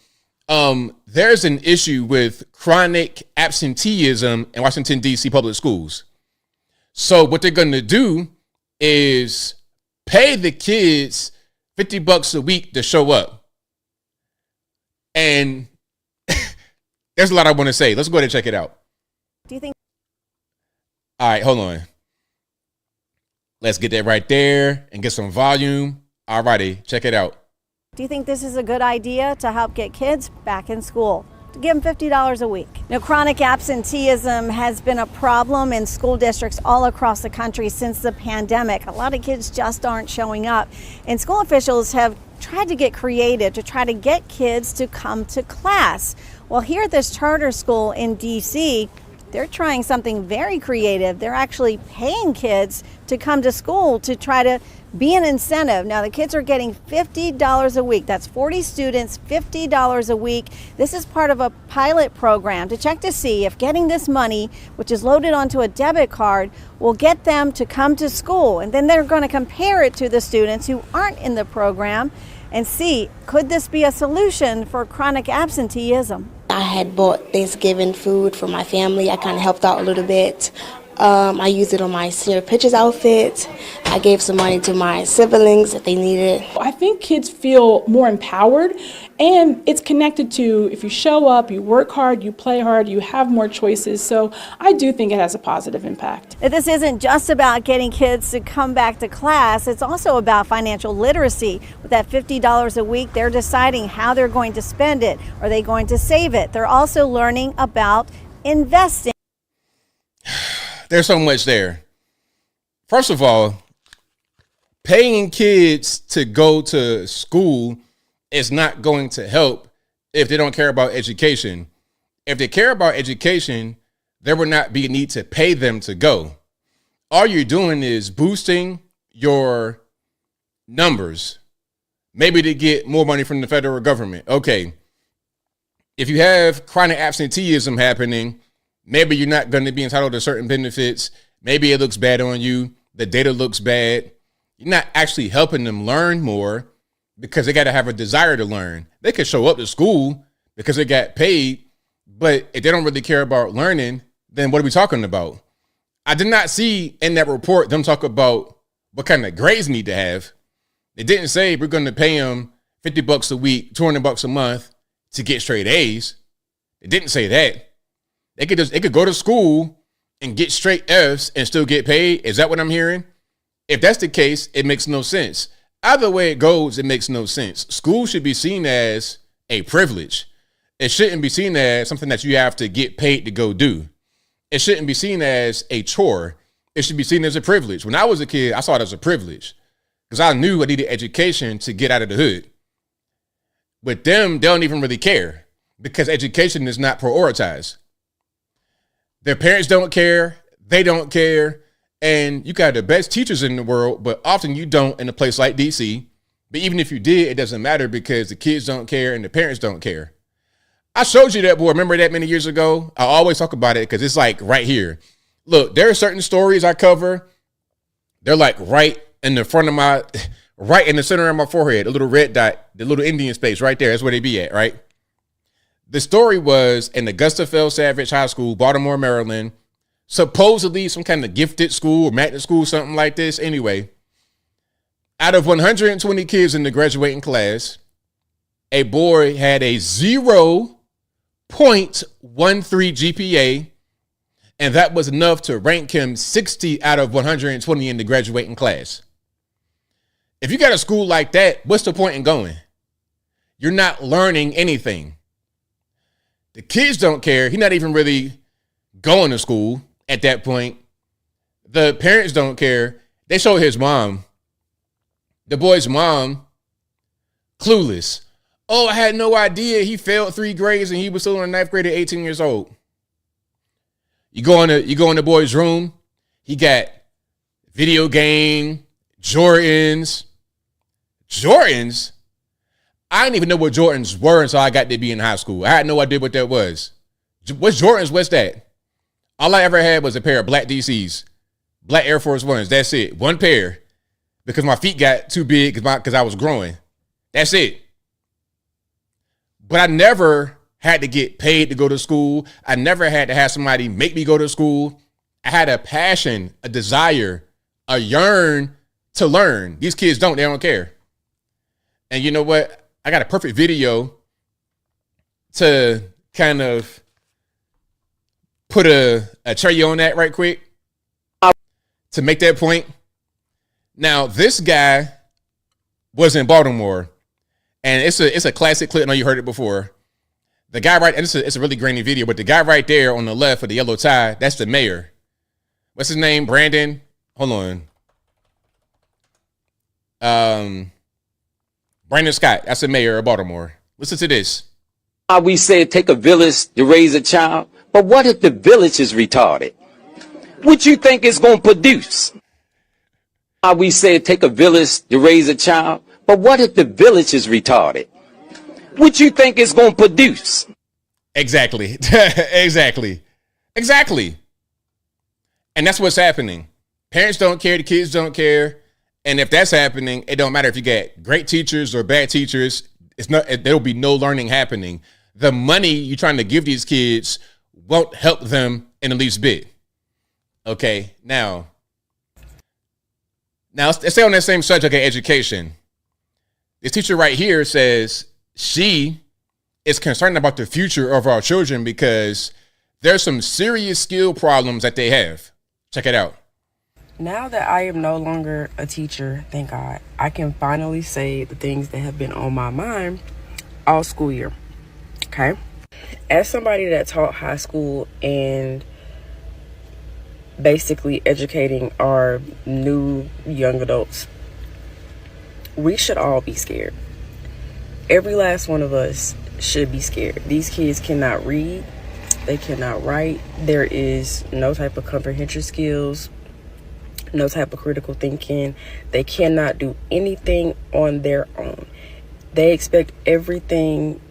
[SPEAKER 1] There's an issue with chronic absenteeism in Washington, D.C. public schools. So what they're going to do is pay the kids $50 a week to show up. And there's a lot I want to say. Let's go ahead and check it out.
[SPEAKER 20] Do you think?
[SPEAKER 1] All right, hold on. Let's get that right there and get some volume. All righty, check it out.
[SPEAKER 20] Do you think this is a good idea to help get kids back in school? To give them $50 a week. Now, chronic absenteeism has been a problem in school districts all across the country since the pandemic. A lot of kids just aren't showing up. And school officials have tried to get creative to try to get kids to come to class. Well, here at this charter school in D.C., they're trying something very creative. They're actually paying kids to come to school to try to be an incentive. Now, the kids are getting $50 a week. That's 40 students, $50 a week. This is part of a pilot program to check to see if getting this money, which is loaded onto a debit card, will get them to come to school. And then they're going to compare it to the students who aren't in the program and see, could this be a solution for chronic absenteeism?
[SPEAKER 21] I had bought Thanksgiving food for my family. I kind of helped out a little bit. I used it on my senior pictures outfit. I gave some money to my siblings if they needed.
[SPEAKER 22] I think kids feel more empowered, and it's connected to if you show up, you work hard, you play hard, you have more choices. So I do think it has a positive impact.
[SPEAKER 20] This isn't just about getting kids to come back to class. It's also about financial literacy. With that $50 a week, they're deciding how they're going to spend it. Are they going to save it? They're also learning about investing.
[SPEAKER 1] There's so much there. First of all, paying kids to go to school is not going to help if they don't care about education. If they care about education, there would not be a need to pay them to go. All you're doing is boosting your numbers, maybe to get more money from the federal government. Okay, if you have chronic absenteeism happening, maybe you're not going to be entitled to certain benefits. Maybe it looks bad on you. The data looks bad. You're not actually helping them learn more because they got to have a desire to learn. They could show up to school because they got paid, but if they don't really care about learning, then what are we talking about? I did not see in that report them talk about what kind of grades need to have. They didn't say we're going to pay them $50 a week, $200 a month to get straight A's. It didn't say that. They could go to school and get straight F's and still get paid. Is that what I'm hearing? If that's the case, it makes no sense. Either way it goes, it makes no sense. School should be seen as a privilege. It shouldn't be seen as something that you have to get paid to go do. It shouldn't be seen as a chore. It should be seen as a privilege. When I was a kid, I saw it as a privilege because I knew I needed education to get out of the hood. But them, they don't even really care because education is not prioritized. Their parents don't care. They don't care. And you got the best teachers in the world, but often you don't in a place like DC. But even if you did, it doesn't matter because the kids don't care and the parents don't care. I showed you that board. Remember that many years ago? I always talk about it because it's like right here. Look, there are certain stories I cover. They're like right in the front of my, right in the center of my forehead, a little red dot, the little Indian space right there. That's where they be at, right? The story was in Augusta Fel Savage High School, Baltimore, Maryland, supposedly some kind of gifted school or magnet school, something like this. Anyway, out of 120 kids in the graduating class, a boy had a 0.13 GPA, and that was enough to rank him 60 out of 120 in the graduating class. If you got a school like that, what's the point in going? You're not learning anything. The kids don't care. He's not even really going to school at that point. The parents don't care. They show his mom. The boy's mom, clueless. Oh, I had no idea he failed 3 grades and he was still in the 9th grade at 18 years old. You go in the boy's room. He got video game, Jordans. I didn't even know what Jordans were until I got to be in high school. I had no idea what that was. What's Jordans? What's that? All I ever had was a pair of black DCs, black Air Force Ones. That's it. One pair, because my feet got too big because I was growing. That's it. But I never had to get paid to go to school. I never had to have somebody make me go to school. I had a passion, a desire, a yearn to learn. These kids don't. They don't care. And you know what? I got a perfect video to kind of put a cherry on that right quick to make that point. Now, this guy was in Baltimore, and it's a classic clip. I know you heard it before. The guy right, and it's a really grainy video, but the guy right there on the left with the yellow tie, that's the mayor. What's his name? Brandon? Hold on. Brandon Scott, that's the mayor of Baltimore. Listen to this.
[SPEAKER 3] We said take a village to raise a child, but what if the village is retarded? What you think it's going to produce? We said take a village to raise a child, but what if the village is retarded? What you think it's going to produce? Exactly.
[SPEAKER 1] Exactly. And that's what's happening. Parents don't care. The kids don't care. And if that's happening, it don't matter if you get great teachers or bad teachers. There'll be no learning happening. The money you're trying to give these kids won't help them in the least bit. Okay, now let's stay on that same subject of education. This teacher right here says she is concerned about the future of our children because there's some serious skill problems that they have. Check it out.
[SPEAKER 4] Now that I am no longer a teacher, thank God, I can finally say the things that have been on my mind all school year. Okay? As somebody that taught high school and basically educating our new young adults, we should all be scared. Every last one of us should be scared. These kids cannot read. They cannot write. There is no type of comprehension skills, no type of critical thinking. They cannot do anything on their own. They expect everything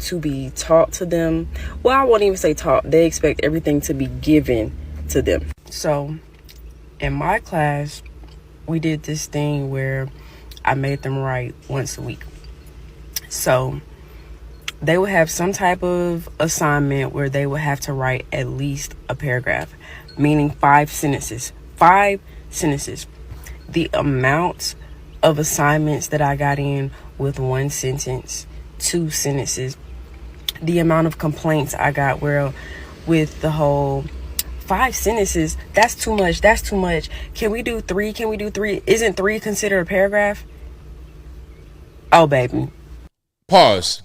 [SPEAKER 4] to be taught to them. Well, I won't even say taught. They expect everything to be given to them. So in my class, we did this thing where I made them write once a week. So they would have some type of assignment where they would have to write at least a paragraph, meaning 5 sentences. 5 sentences. The amount of assignments that I got in with 1 sentence, 2 sentences, the amount of complaints I got with the whole 5 sentences, that's too much. Can we do 3? Isn't 3 considered a paragraph? Oh, baby.
[SPEAKER 1] Pause.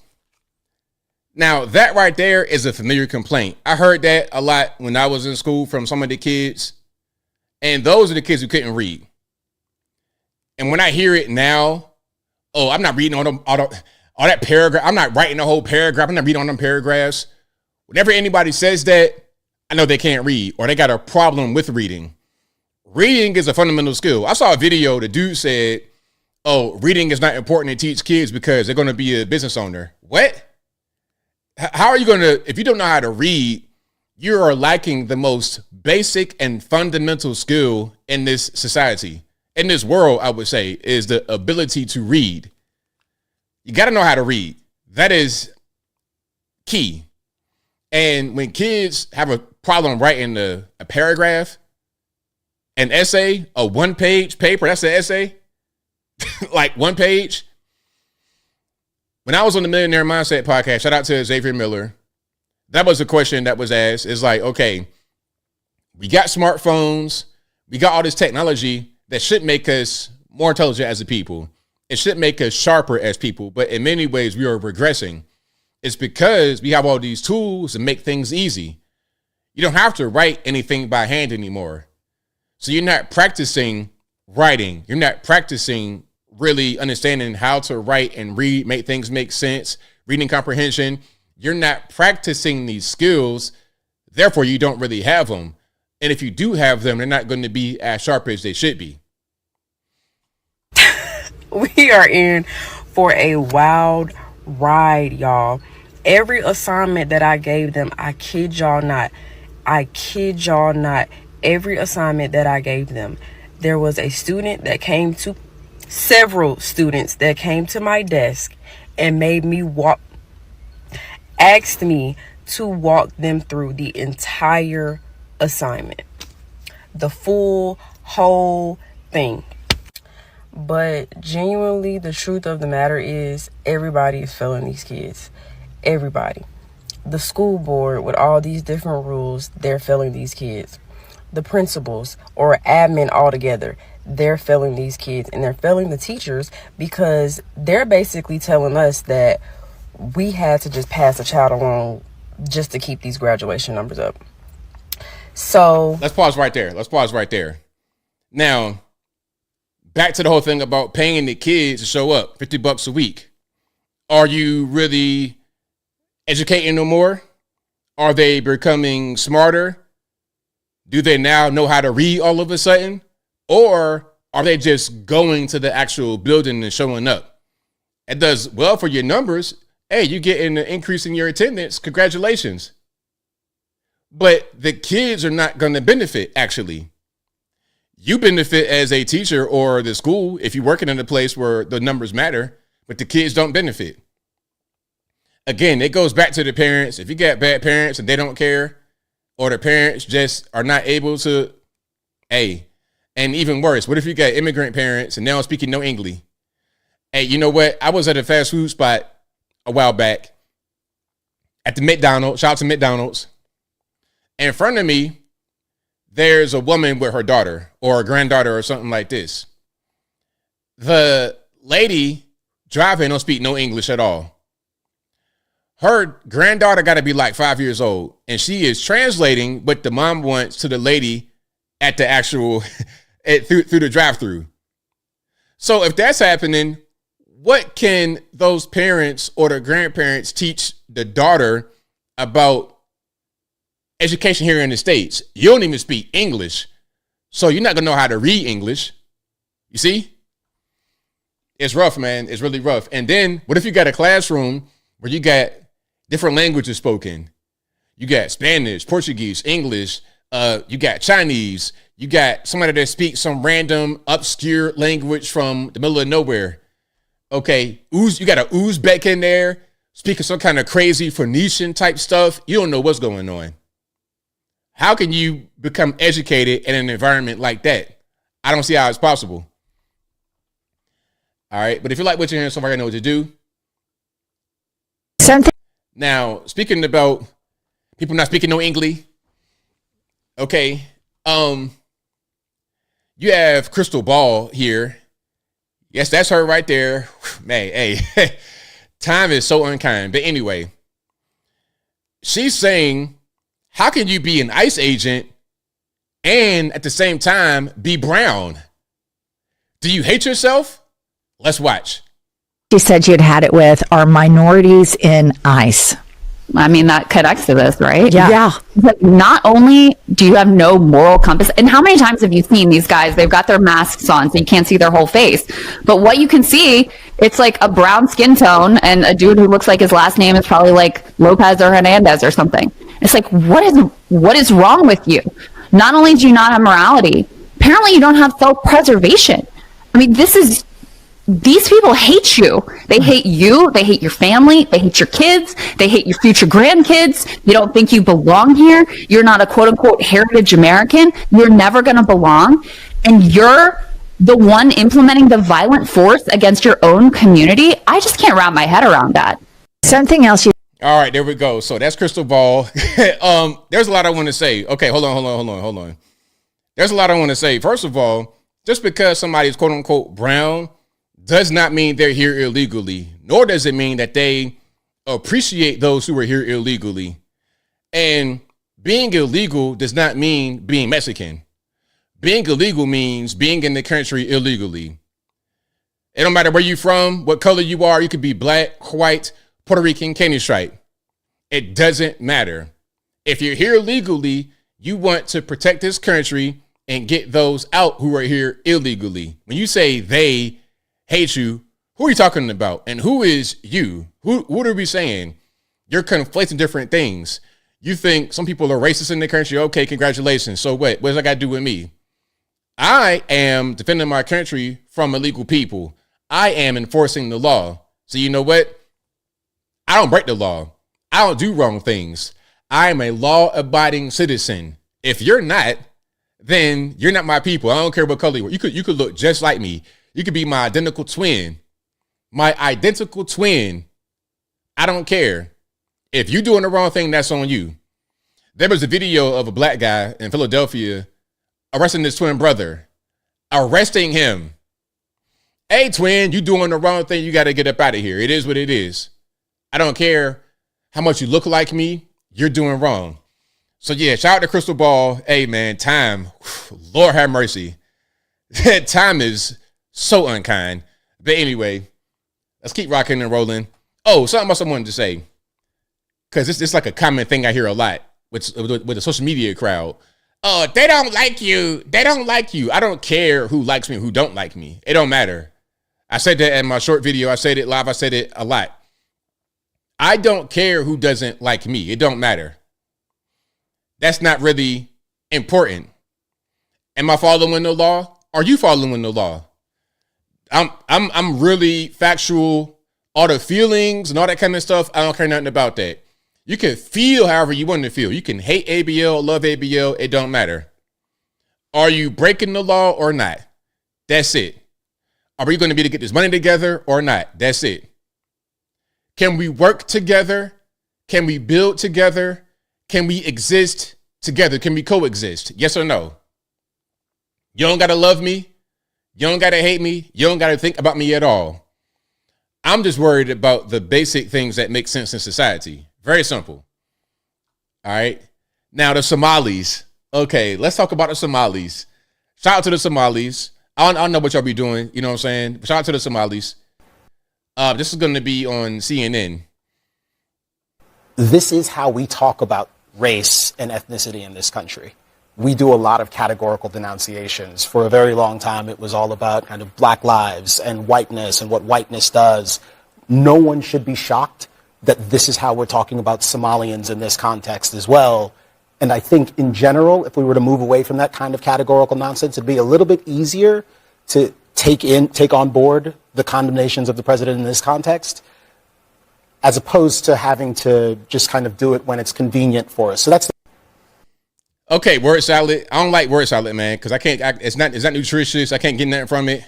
[SPEAKER 1] Now, that right there is a familiar complaint. I heard that a lot when I was in school from some of the kids. And those are the kids who couldn't read. And when I hear it now, I'm not reading all that paragraph. I'm not writing the whole paragraph. I'm not reading all them paragraphs. Whenever anybody says that, I know they can't read or they got a problem with reading. Reading is a fundamental skill. I saw a video, the dude said, reading is not important to teach kids because they're going to be a business owner. What? How are you going to, if you don't know how to read, you are lacking the most basic and fundamental skill in this society, in this world, I would say, is the ability to read. You got to know how to read. That is key. And when kids have a problem writing a paragraph, an essay, a 1-page paper, that's an essay, like 1 page. When I was on the Millionaire Mindset podcast, shout out to Xavier Miller, that was a question that was asked. It's like, okay, we got smartphones, we got all this technology that should make us more intelligent as a people. It should make us sharper as people, but in many ways we are regressing. It's because we have all these tools to make things easy. You don't have to write anything by hand anymore. So you're not practicing writing. You're not practicing really understanding how to write and read, make things make sense, reading comprehension. You're not practicing these skills. Therefore, you don't really have them. And if you do have them, they're not going to be as sharp as they should be.
[SPEAKER 4] We are in for a wild ride, y'all. Every assignment that I gave them, I kid y'all not, every assignment that I gave them, there was several students that came to my desk and asked me to walk them through the entire assignment, the whole thing. But genuinely, the truth of the matter is everybody is failing these kids. Everybody. The school board with all these different rules, they're failing these kids. The principals or admin altogether, they're failing these kids, and they're failing the teachers because they're basically telling us that we had to just pass a child along just to keep these graduation numbers up. So
[SPEAKER 1] let's pause right there. Now, back to the whole thing about paying the kids to show up, $50 a week. Are you really educating them more? Are they becoming smarter? Do they now know how to read all of a sudden? Or are they just going to the actual building and showing up? It does well for your numbers. Hey, you getting an increase in your attendance. Congratulations. But the kids are not going to benefit, actually. You benefit as a teacher or the school if you're working in a place where the numbers matter, but the kids don't benefit. Again, it goes back to the parents. If you got bad parents and they don't care, or the parents just are not able to, and even worse, what if you got immigrant parents and they don't speak no English? Hey, you know what? I was at a fast food spot a while back at the McDonald's. Shout out to McDonald's. In front of me, there's a woman with her daughter or a granddaughter or something like this. The lady driving don't speak no English at all. Her granddaughter got to be like 5 years old, and she is translating what the mom wants to the lady at the actual through the drive-through. So if that's happening, what can those parents or the grandparents teach the daughter about education here in the States? You don't even speak English, so you're not gonna know how to read English. You see? It's rough, man. It's really rough. And then what if you got a classroom where you got different languages spoken? You got Spanish, Portuguese, English, you got Chinese, you got somebody that speaks some random obscure language from the middle of nowhere. Okay, you got an Uzbek in there speaking some kind of crazy Phoenician type stuff. You don't know what's going on. How can you become educated in an environment like that? I don't see how it's possible. All right, but if you like what you're hearing, so far, you know what to do. Now, speaking about people not speaking no English, okay, you have Crystal Ball here. Yes, that's her right there. Man, hey, time is so unkind. But anyway, she's saying, how can you be an ICE agent and at the same time be brown? Do you hate yourself? Let's watch.
[SPEAKER 2] She said she had it with our minorities in ICE.
[SPEAKER 5] I mean, that connects to this, right?
[SPEAKER 2] Yeah.
[SPEAKER 5] But not only do you have no moral compass, and how many times have you seen these guys? They've got their masks on, so you can't see their whole face. But what you can see, it's like a brown skin tone and a dude who looks like his last name is probably like Lopez or Hernandez or something. It's like, what is wrong with you? Not only do you not have morality, apparently you don't have self-preservation. I mean, these people hate you. They hate you. They hate your family. They hate your kids. They hate your future grandkids. They don't think you belong here. You're not a quote unquote heritage American. You're never going to belong. And you're the one implementing the violent force against your own community. I just can't wrap my head around that.
[SPEAKER 2] Something else you...
[SPEAKER 1] All right, there we go. So that's Crystal Ball. There's a lot I want to say. Okay, hold on. There's a lot I want to say. First of all, just because somebody's quote unquote brown does not mean they're here illegally, nor does it mean that they appreciate those who are here illegally. And being illegal does not mean being Mexican. Being illegal means being in the country illegally. It don't matter where you're from, what color you are. You could be black, white, Puerto Rican, Candy stripe. It doesn't matter. If you're here legally, you want to protect this country and get those out who are here illegally. When you say they hate you, Who are you talking about? And who is you? What are we saying? You're conflating different things. You think some people are racist in the country. Okay, congratulations. So what? What does that got to do with me? I am defending my country from illegal people. I am enforcing the law. So you know what? I don't break the law. I don't do wrong things. I am a law-abiding citizen. If you're not, then you're not my people. I don't care what color you are. You could look just like me. You could be my identical twin. My identical twin. I don't care. If you're doing the wrong thing, that's on you. There was a video of a black guy in Philadelphia arresting his twin brother. Arresting him. Hey, twin, you doing the wrong thing. You got to get up out of here. It is what it is. I don't care how much you look like me. You're doing wrong. So, yeah, shout out to Crystal Ball. Hey, man, time. Lord have mercy. Time is so unkind. But anyway, let's keep rocking and rolling. Oh, something else I wanted to say. Because it's like a common thing I hear a lot with the social media crowd. Oh, they don't like you. They don't like you. I don't care who likes me, who don't like me. It don't matter. I said that in my short video. I said it live. I said it a lot. I don't care who doesn't like me. It don't matter. That's not really important. Am I following the law? Are you following the law? I'm really factual. All the feelings and all that kind of stuff, I don't care nothing about that. You can feel however you want to feel. You can hate ABL, love ABL. It don't matter. Are you breaking the law or not? That's it. Are we going to be able to get this money together or not? That's it. Can we work together? Can we build together? Can we exist together? Can we coexist? Yes or no? You don't got to love me. You don't got to hate me. You don't got to think about me at all. I'm just worried about the basic things that make sense in society. Very simple. All right. Now the Somalis. Okay, let's talk about the Somalis. Shout out to the Somalis. I don't know what y'all be doing. You know what I'm saying? Shout out to the Somalis. This is going to be on CNN.
[SPEAKER 6] This is how we talk about race and ethnicity in this country. We do a lot of categorical denunciations. For a very long time, it was all about kind of black lives and whiteness and what whiteness does. No one should be shocked that this is how we're talking about Somalians in this context as well. And I think in general, if we were to move away from that kind of categorical nonsense, it'd be a little bit easier to take on board the condemnations of the president in this context, as opposed to having to just kind of do it when it's convenient for us. So that's
[SPEAKER 1] okay, word salad. I don't like word salad, man, because it's not nutritious. I can't get nothing from it.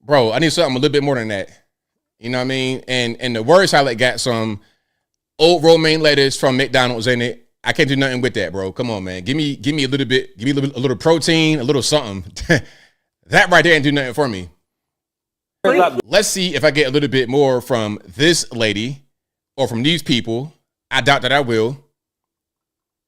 [SPEAKER 1] Bro, I need something a little bit more than that. You know what I mean? And the word salad got some old romaine lettuce from McDonald's in it. I can't do nothing with that, bro. Come on, man. Give me a little bit, a little protein, a little something. That right there ain't do nothing for me. Let's see if I get a little bit more from this lady or from these people. I doubt that I will.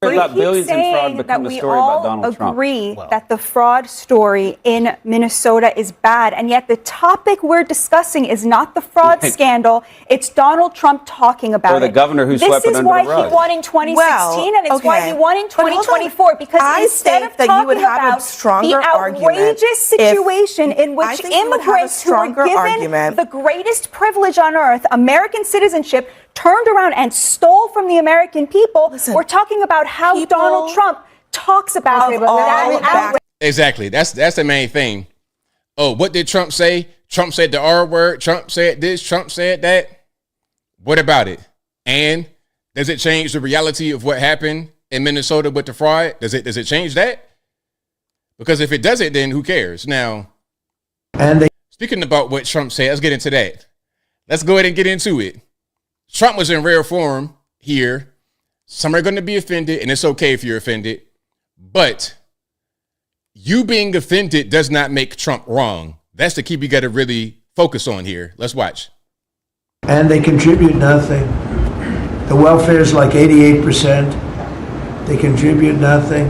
[SPEAKER 7] About billions in fraud become a story about Donald Trump. We agree that the fraud story in Minnesota is bad, and yet the topic we're discussing is not the fraud scandal. It's Donald Trump talking about it. Or the governor who swept it under the rug. This is why he won in 2016, and it's why he won in 2024, because instead of talking about the outrageous situation in which immigrants who were given the greatest privilege on earth, American citizenship, turned around and stole from the American people. We're talking about how Donald Trump talks about that.
[SPEAKER 1] Exactly. That's the main thing. Oh, what did Trump say? Trump said the R word. Trump said this. Trump said that. What about it? And does it change the reality of what happened in Minnesota with the fraud? Does it change that? Because if it doesn't, then who cares? Now, speaking about what Trump said, let's get into that. Let's go ahead and get into it. Trump was in rare form here. Some are going to be offended, and it's okay if you're offended. But you being offended does not make Trump wrong. That's the key we got to really focus on here. Let's watch.
[SPEAKER 23] And they contribute nothing. The welfare is like 88%. They contribute nothing.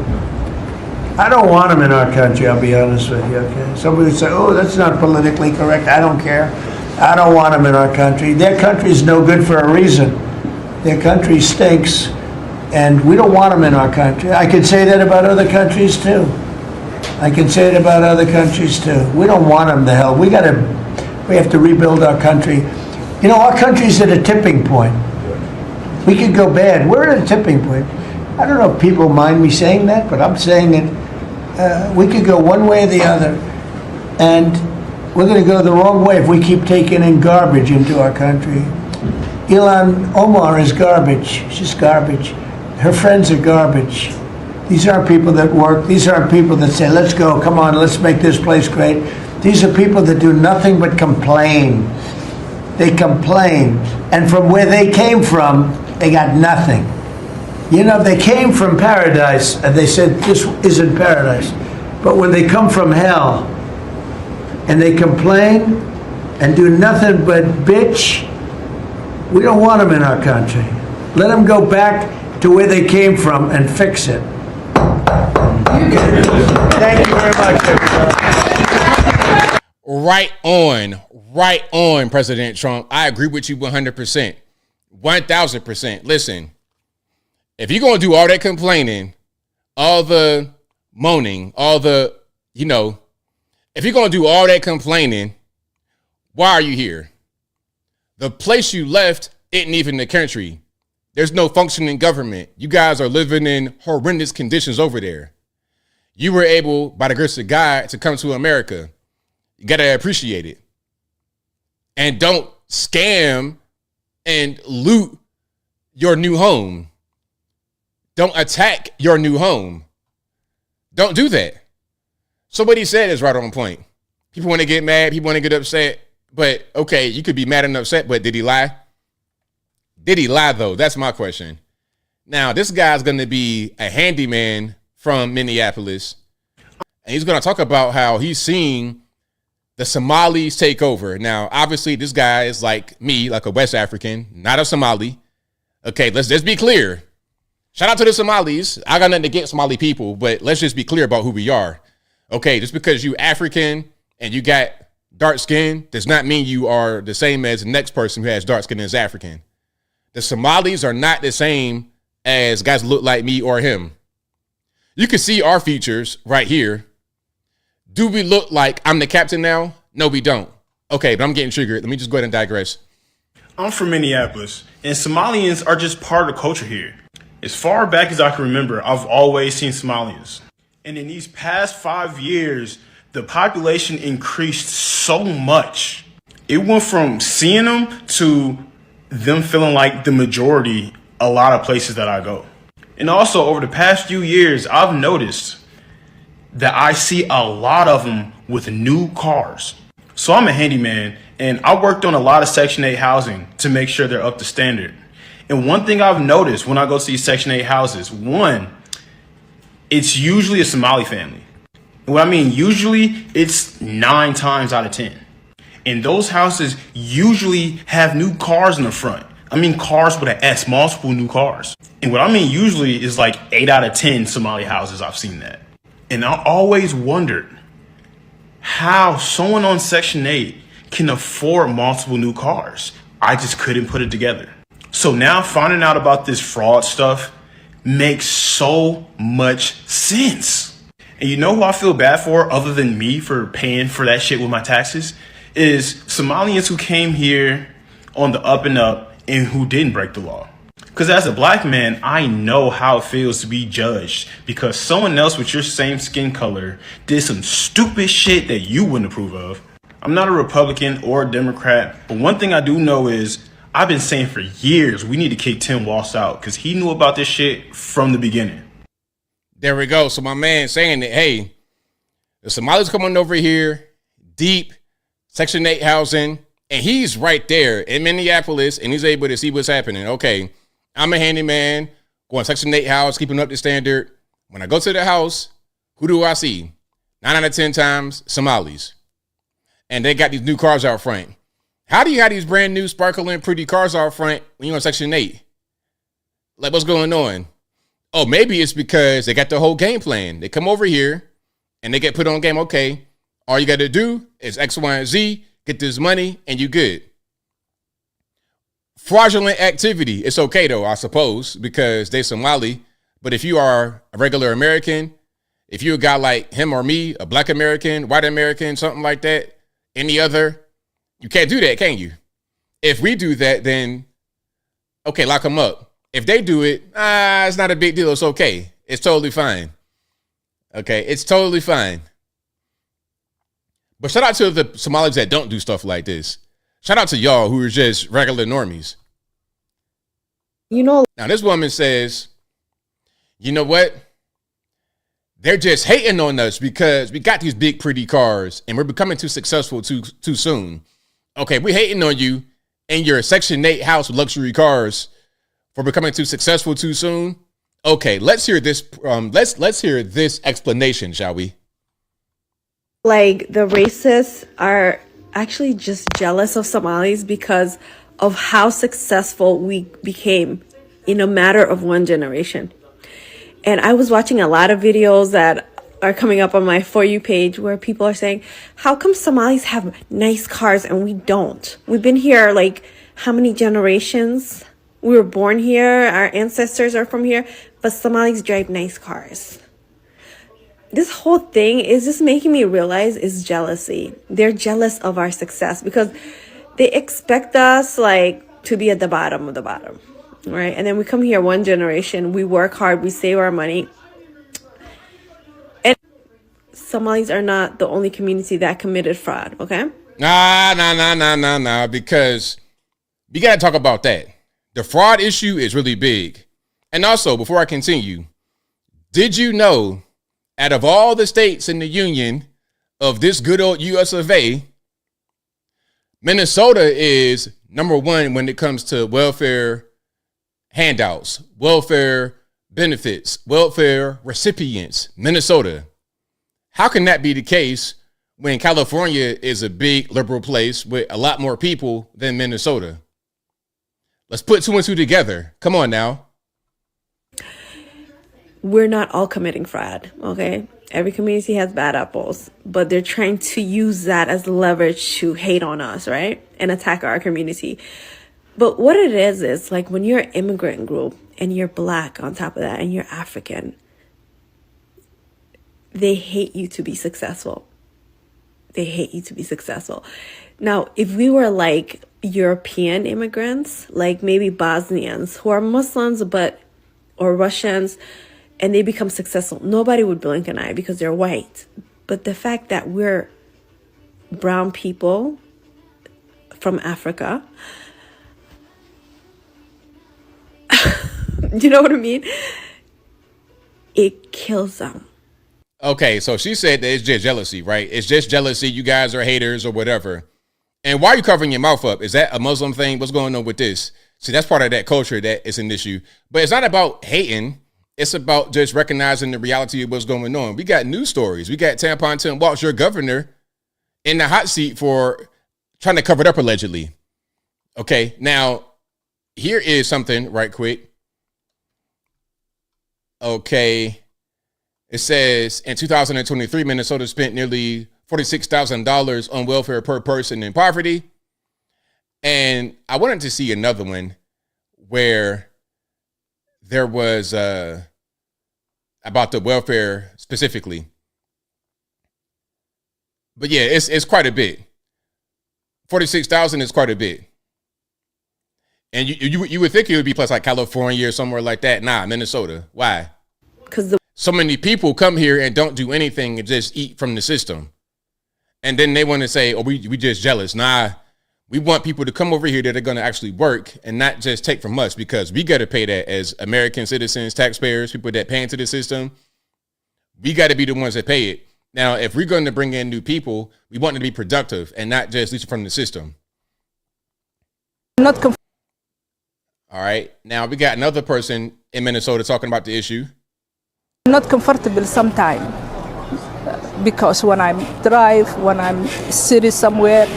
[SPEAKER 23] I don't want them in our country, I'll be honest with you, okay? Somebody would say, oh, that's not politically correct. I don't care. I don't want them in our country. Their country is no good for a reason. Their country stinks, and we don't want them in our country. I could say that about other countries, too. I can say it about other countries, too. We don't want them to hell. We got to We have to rebuild our country. You know, our country's at a tipping point. We could go bad. We're at a tipping point. I don't know if people mind me saying that, but I'm saying it. We could go one way or the other. And we're going to go the wrong way if we keep taking in garbage into our country. Ilhan Omar is garbage. She's just garbage. Her friends are garbage. These aren't people that work. These aren't people that say, let's go, come on, let's make this place great. These are people that do nothing but complain. They complain. And from where they came from, they got nothing. You know, they came from paradise, and they said, this isn't paradise. But when they come from hell, and they complain, and do nothing but bitch, we don't want them in our country. Let them go back to where they came from and fix it. Thank you very much, everybody.
[SPEAKER 1] Right on, President Trump. I agree with you 100%, 1,000%. Listen, if you're going to do all that complaining, all the moaning, all the, if you're going to do all that complaining, why are you here? The place you left isn't even the country. There's no functioning government. You guys are living in horrendous conditions over there. You were able, by the grace of God, to come to America. You got to appreciate it. And don't scam and loot your new home. Don't attack your new home. Don't do that. So what he said is right on point. People want to get mad. People want to get upset. But, okay, you could be mad and upset, but did he lie? Did he lie, though? That's my question. Now, this guy's going to be a handyman from Minneapolis, and he's going to talk about how he's seen the Somalis take over. Now, obviously, this guy is like me, like a West African, not a Somali. Okay, let's just be clear. Shout out to the Somalis. I got nothing against Somali people, but let's just be clear about who we are. Okay, just because you African and you got dark skin does not mean you are the same as the next person who has dark skin and is African. The Somalis are not the same as guys who look like me or him. You can see our features right here. Do we look like I'm the captain now? No, we don't. Okay, but I'm getting triggered. Let me just go ahead and digress.
[SPEAKER 8] I'm from Minneapolis, and Somalians are just part of the culture here. As far back as I can remember, I've always seen Somalians. And in these past 5 years, the population increased so much. It went from seeing them to them feeling like the majority a lot of places that I go. And also over the past few years, I've noticed that I see a lot of them with new cars. So I'm a handyman, and I worked on a lot of Section 8 housing to make sure they're up to standard. And one thing I've noticed when I go to these Section 8 houses, one, it's usually a Somali family. And what I mean usually, it's 9 times out of 10. And those houses usually have new cars in the front. I mean cars with an S, multiple new cars. And what I mean usually is like 8 out of 10 Somali houses, I've seen that. And I always wondered how someone on Section 8 can afford multiple new cars. I just couldn't put it together. So now finding out about this fraud stuff makes so much sense. And you know who I feel bad for other than me for paying for that shit with my taxes? Is Somalians who came here on the up and up and who didn't break the law. Because as a black man, I know how it feels to be judged because someone else with your same skin color did some stupid shit that you wouldn't approve of. I'm not a Republican or a Democrat, but one thing I do know is I've been saying for years we need to kick Tim Walz out because he knew about this shit from the beginning.
[SPEAKER 1] There we go. So my man saying that, hey, the Somalis coming over here, deep, Section 8 housing, and he's right there in Minneapolis, and he's able to see what's happening. Okay, I'm a handyman, going Section 8 house, keeping up the standard. When I go to the house, who do I see? 9 out of 10 times, Somalis. And they got these new cars out front. How do you have these brand new, sparkling, pretty cars out front when you're on Section 8? Like, what's going on? Oh, maybe it's because they got the whole game plan. They come over here, and they get put on game. Okay, all you got to do is X, Y, and Z, get this money, and you good. Fraudulent activity. It's okay, though, I suppose, because they Somali. But if you are a regular American, if you're a guy like him or me, a black American, white American, something like that, any other You can't do that, can you? If we do that, then, okay, lock them up. If they do it, it's not a big deal. It's okay. It's totally fine. Okay, it's totally fine. But shout out to the Somalis that don't do stuff like this. Shout out to y'all who are just regular normies.
[SPEAKER 9] You know,
[SPEAKER 1] now this woman says, you know what? They're just hating on us because we got these big, pretty cars and we're becoming too successful too soon. Okay, we're hating on you and your Section 8 house with luxury cars for becoming too successful too soon. Okay, let's hear this. Let's hear this explanation, shall we?
[SPEAKER 9] Like, the racists are actually just jealous of Somalis because of how successful we became in a matter of one generation. And I was watching a lot of videos that are coming up on my For You page where people are saying, how come Somalis have nice cars and we don't? We've been here like how many generations? We were born here, our ancestors are from here, but Somalis drive nice cars. This whole thing is just making me realize is jealousy. They're jealous of our success because they expect us like to be at the bottom of the bottom, right? And then we come here one generation, we work hard, we save our money. And Somalis are not the only community that committed fraud, okay?
[SPEAKER 1] Nah, because we got to talk about that. The fraud issue is really big. And also, before I continue, did you know out of all the states in the union of this good old US of A, Minnesota is number one when it comes to welfare handouts, welfare benefits, welfare recipients, Minnesota. How can that be the case when California is a big liberal place with a lot more people than Minnesota? Let's put two and two together. Come on now.
[SPEAKER 9] We're not all committing fraud, okay? Every community has bad apples, but they're trying to use that as leverage to hate on us, right? And attack our community. But what it is like when you're an immigrant group and you're Black on top of that and you're African, they hate you to be successful. They hate you to be successful. Now, if we were like European immigrants, like maybe Bosnians who are Muslims or Russians, and they become successful, nobody would blink an eye because they're white. But the fact that we're brown people from Africa, you know what I mean? It kills them.
[SPEAKER 1] Okay, so she said that it's just jealousy, right? It's just jealousy. You guys are haters or whatever. And why are you covering your mouth up? Is that a Muslim thing? What's going on with this? See, that's part of that culture that is an issue. But it's not about hating. It's about just recognizing the reality of what's going on. We got news stories. We got Tampon Tim Walz, your governor, in the hot seat for trying to cover it up allegedly. Okay, now, here is something right quick. Okay, it says in 2023, Minnesota spent nearly $46,000 on welfare per person in poverty. And I wanted to see another one where there was about the welfare specifically. But yeah, it's quite a bit. 46,000 is quite a bit. And you would think it would be plus like California or somewhere like that. Nah, Minnesota. Why?
[SPEAKER 9] Because
[SPEAKER 1] so many people come here and don't do anything and just eat from the system. And then they want to say, oh, we just jealous. Nah, we want people to come over here that are going to actually work and not just take from us, because we got to pay that as American citizens, taxpayers, people that pay into the system. We got to be the ones that pay it. Now, if we're going to bring in new people, we want them to be productive and not just leech from the system. All right. Now we got another person in Minnesota talking about the issue.
[SPEAKER 10] Not comfortable sometimes because when I drive, when I'm sitting somewhere,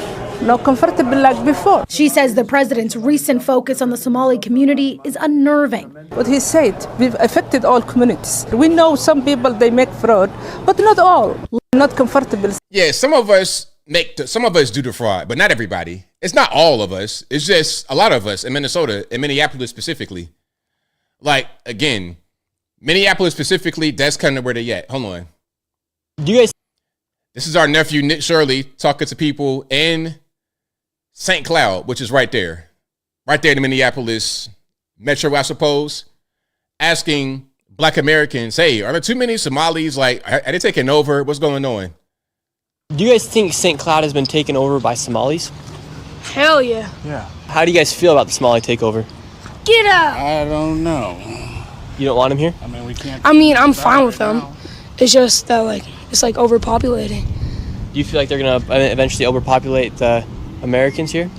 [SPEAKER 10] not comfortable like before.
[SPEAKER 11] She says the president's recent focus on the Somali community is unnerving.
[SPEAKER 10] What he said, we've affected all communities. We know some people, they make fraud, but not all. Not comfortable.
[SPEAKER 1] Yeah, some of us do the fraud, but not everybody. It's not all of us. It's just a lot of us in Minnesota, in Minneapolis specifically. Like, again, Minneapolis specifically, that's kind of where they at. Hold on. This is our nephew, Nick Shirley, talking to people in St. Cloud, which is right there in Minneapolis metro, I suppose, asking Black Americans, hey, are there too many Somalis? Like, are they taking over? What's going on?
[SPEAKER 12] Do you guys think St. Cloud has been taken over by Somalis?
[SPEAKER 13] Hell yeah.
[SPEAKER 12] Yeah. How do you guys feel about the Somali takeover?
[SPEAKER 13] Get out.
[SPEAKER 12] I don't know. You don't want them here?
[SPEAKER 13] I'm fine with them. It's just that, like, it's like overpopulating.
[SPEAKER 12] Do you feel like they're going to eventually overpopulate the Americans here?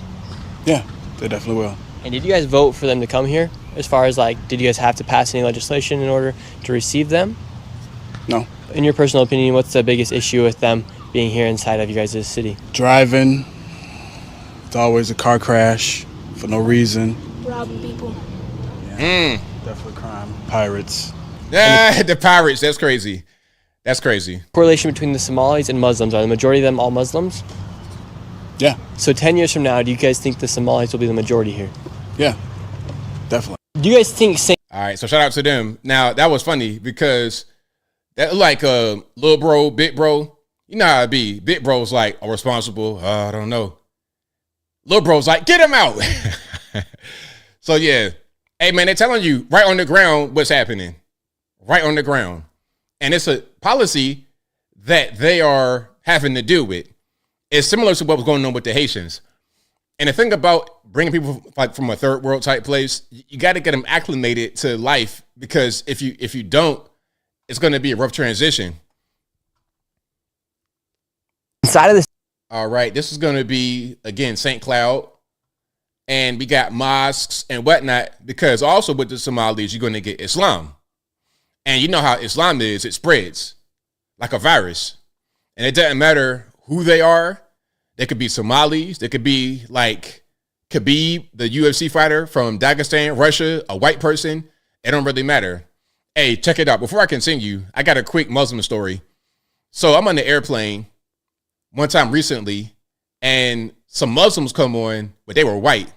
[SPEAKER 14] Yeah, they definitely will.
[SPEAKER 12] And did you guys vote for them to come here? As far as, like, did you guys have to pass any legislation in order to receive them?
[SPEAKER 14] No.
[SPEAKER 12] In your personal opinion, what's the biggest issue with them being here inside of you guys' city?
[SPEAKER 14] Driving. It's always a car crash for no reason.
[SPEAKER 13] Robbing people.
[SPEAKER 14] Definitely crime. Pirates.
[SPEAKER 1] Yeah, the pirates. That's crazy. That's crazy.
[SPEAKER 12] Correlation between the Somalis and Muslims. Are the majority of them all Muslims?
[SPEAKER 14] Yeah.
[SPEAKER 12] So 10 years from now, do you guys think the Somalis will be the majority here?
[SPEAKER 14] Yeah, definitely.
[SPEAKER 12] Do you guys think...
[SPEAKER 1] All right, so shout out to them. Now, that was funny because that like little bro, big bro. You know how it be. Big bro's like, oh, responsible. I don't know. Little bro's like, get him out. So, yeah. Hey, man, they're telling you right on the ground what's happening. Right on the ground. And it's a policy that they are having to deal with. It's similar to what was going on with the Haitians. And the thing about bringing people like from a third world type place, you got to get them acclimated to life, because if you don't, it's going to be a rough transition.
[SPEAKER 12] Inside of this.
[SPEAKER 1] All right, this is going to be, again, St. Cloud. And we got mosques and whatnot, because also with the Somalis, you're going to get Islam. And you know how Islam is, it spreads like a virus. And it doesn't matter who they are. They could be Somalis. They could be like Khabib, the UFC fighter from Dagestan, Russia, a white person. It don't really matter. Hey, check it out. Before I continue, I got a quick Muslim story. So I'm on the airplane one time recently, and some Muslims come on, but they were white.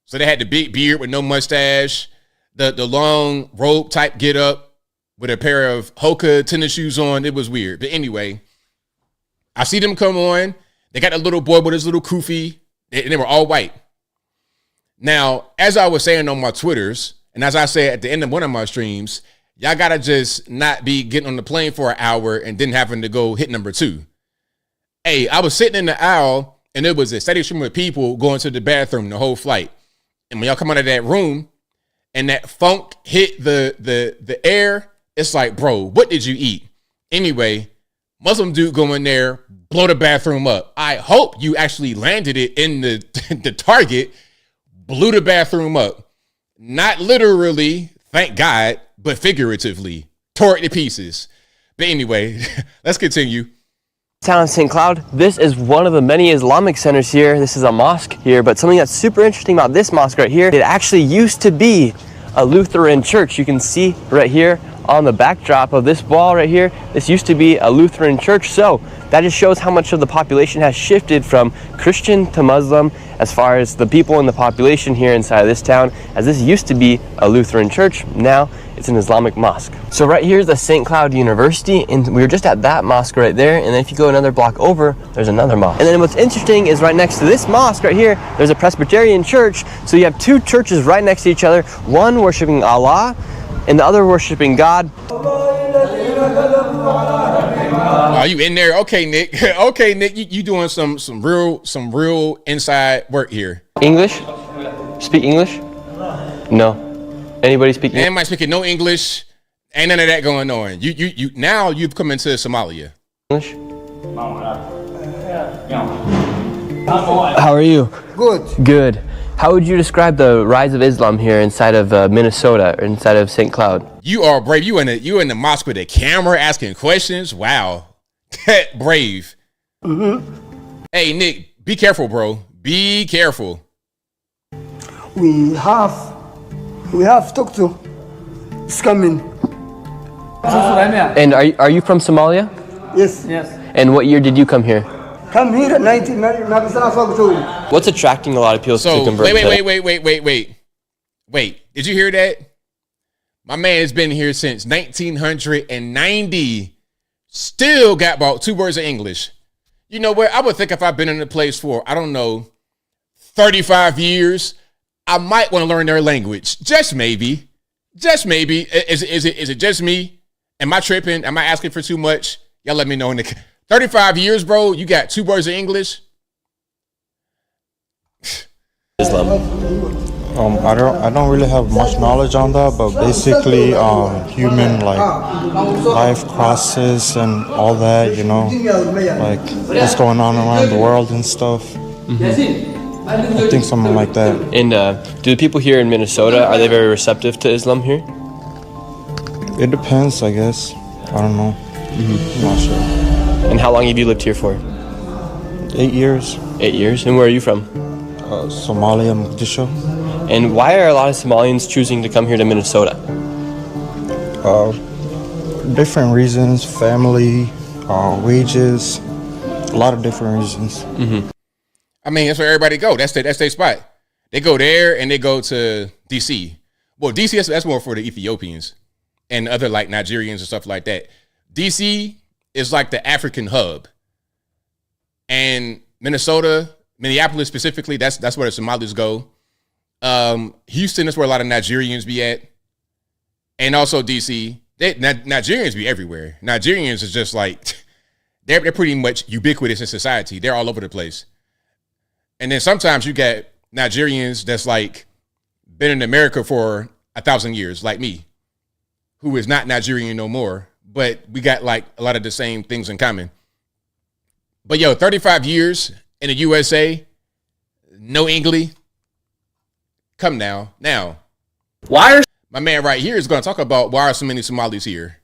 [SPEAKER 1] So they had the big beard with no mustache, the long robe type get up with a pair of Hoka tennis shoes on. It was weird. But anyway, I see them come on. They got a little boy with his little kufi, and they were all white. Now, as I was saying on my Twitters, and as I said at the end of one of my streams, y'all got to just not be getting on the plane for an hour and then having to go hit number 2. Hey, I was sitting in the aisle, and there was a steady stream of people going to the bathroom the whole flight. And when y'all come out of that room and that funk hit the air, it's like, bro, what did you eat? Anyway, Muslim dude go in there, blow the bathroom up. I hope you actually landed it in the target, blew the bathroom up. Not literally, thank God, but figuratively. Tore it to pieces. But anyway, let's continue.
[SPEAKER 12] Town St. Cloud. This is one of the many Islamic centers here. This is a mosque here, but something that's super interesting about this mosque right here, it actually used to be a Lutheran church. You can see right here on the backdrop of this wall right here, this used to be a Lutheran church. So that just shows how much of the population has shifted from Christian to Muslim as far as the people in the population here inside of this town, as this used to be a Lutheran church. Now it's an Islamic mosque. So right here is the St. Cloud University, and we were just at that mosque right there, and then if you go another block over, there's another mosque. And then what's interesting is right next to this mosque right here, there's a Presbyterian church. So you have two churches right next to each other, one worshiping Allah and the other worshiping God.
[SPEAKER 1] Are you in there? Okay, Nick. Okay, Nick, you doing some real inside work here.
[SPEAKER 12] English? Speak English? No. Anybody speak English?
[SPEAKER 1] Anybody speaking no English? Ain't none of that going on. You now you've come into Somalia.
[SPEAKER 12] English? How are you?
[SPEAKER 23] Good.
[SPEAKER 12] Good. How would you describe the rise of Islam here inside of Minnesota or inside of St. Cloud?
[SPEAKER 1] You are brave. You in the mosque with a camera asking questions. Wow. Brave. Mm-hmm. Hey, Nick, be careful, bro. Be careful.
[SPEAKER 23] We have talked to. It's coming.
[SPEAKER 12] And are you from Somalia?
[SPEAKER 23] Yes.
[SPEAKER 12] And what year did you come here?
[SPEAKER 23] Come here at 1990.
[SPEAKER 12] What's attracting a lot of people to convert?
[SPEAKER 1] Wait. Did you hear that? My man has been here since 1990. Still got about 2 words of English. You know what? I would think if I've been in a place for, I don't know, 35 years, I might want to learn their language. Just maybe. Just maybe. Is it just me? Am I tripping? Am I asking for too much? Y'all let me know in the 35 years, bro. You got 2 words of English.
[SPEAKER 12] Islam.
[SPEAKER 15] I don't really have much knowledge on that, but basically human life process and all that, like what's going on around the world and stuff. Mm-hmm. I think something like that.
[SPEAKER 12] And do the people here in Minnesota, are they very receptive to Islam here?
[SPEAKER 15] It depends, I guess. I don't know. Mm-hmm. I'm not sure.
[SPEAKER 12] And how long have you lived here for?
[SPEAKER 15] 8 years.
[SPEAKER 12] 8 years? And where are you from?
[SPEAKER 15] Somalia, Mogadishu.
[SPEAKER 12] And why are a lot of Somalians choosing to come here to Minnesota?
[SPEAKER 15] Different reasons, family, wages, a lot of different reasons.
[SPEAKER 12] Mm-hmm.
[SPEAKER 1] I mean, that's where everybody go. That's their spot. They go there and they go to D.C. Well, D.C., that's more for the Ethiopians and other like Nigerians and stuff like that. D.C. is like the African hub. And Minneapolis specifically, that's where the Somalis go. Houston is where a lot of Nigerians be at. And also D.C. Nigerians be everywhere. Nigerians is just like, they're pretty much ubiquitous in society. They're all over the place. And then sometimes you get Nigerians that's like been in America for 1,000 years, like me, who is not Nigerian no more, but we got like a lot of the same things in common. But 35 years in the USA, no English. Come now. Why are my man right here is going to talk about why are so many Somalis here?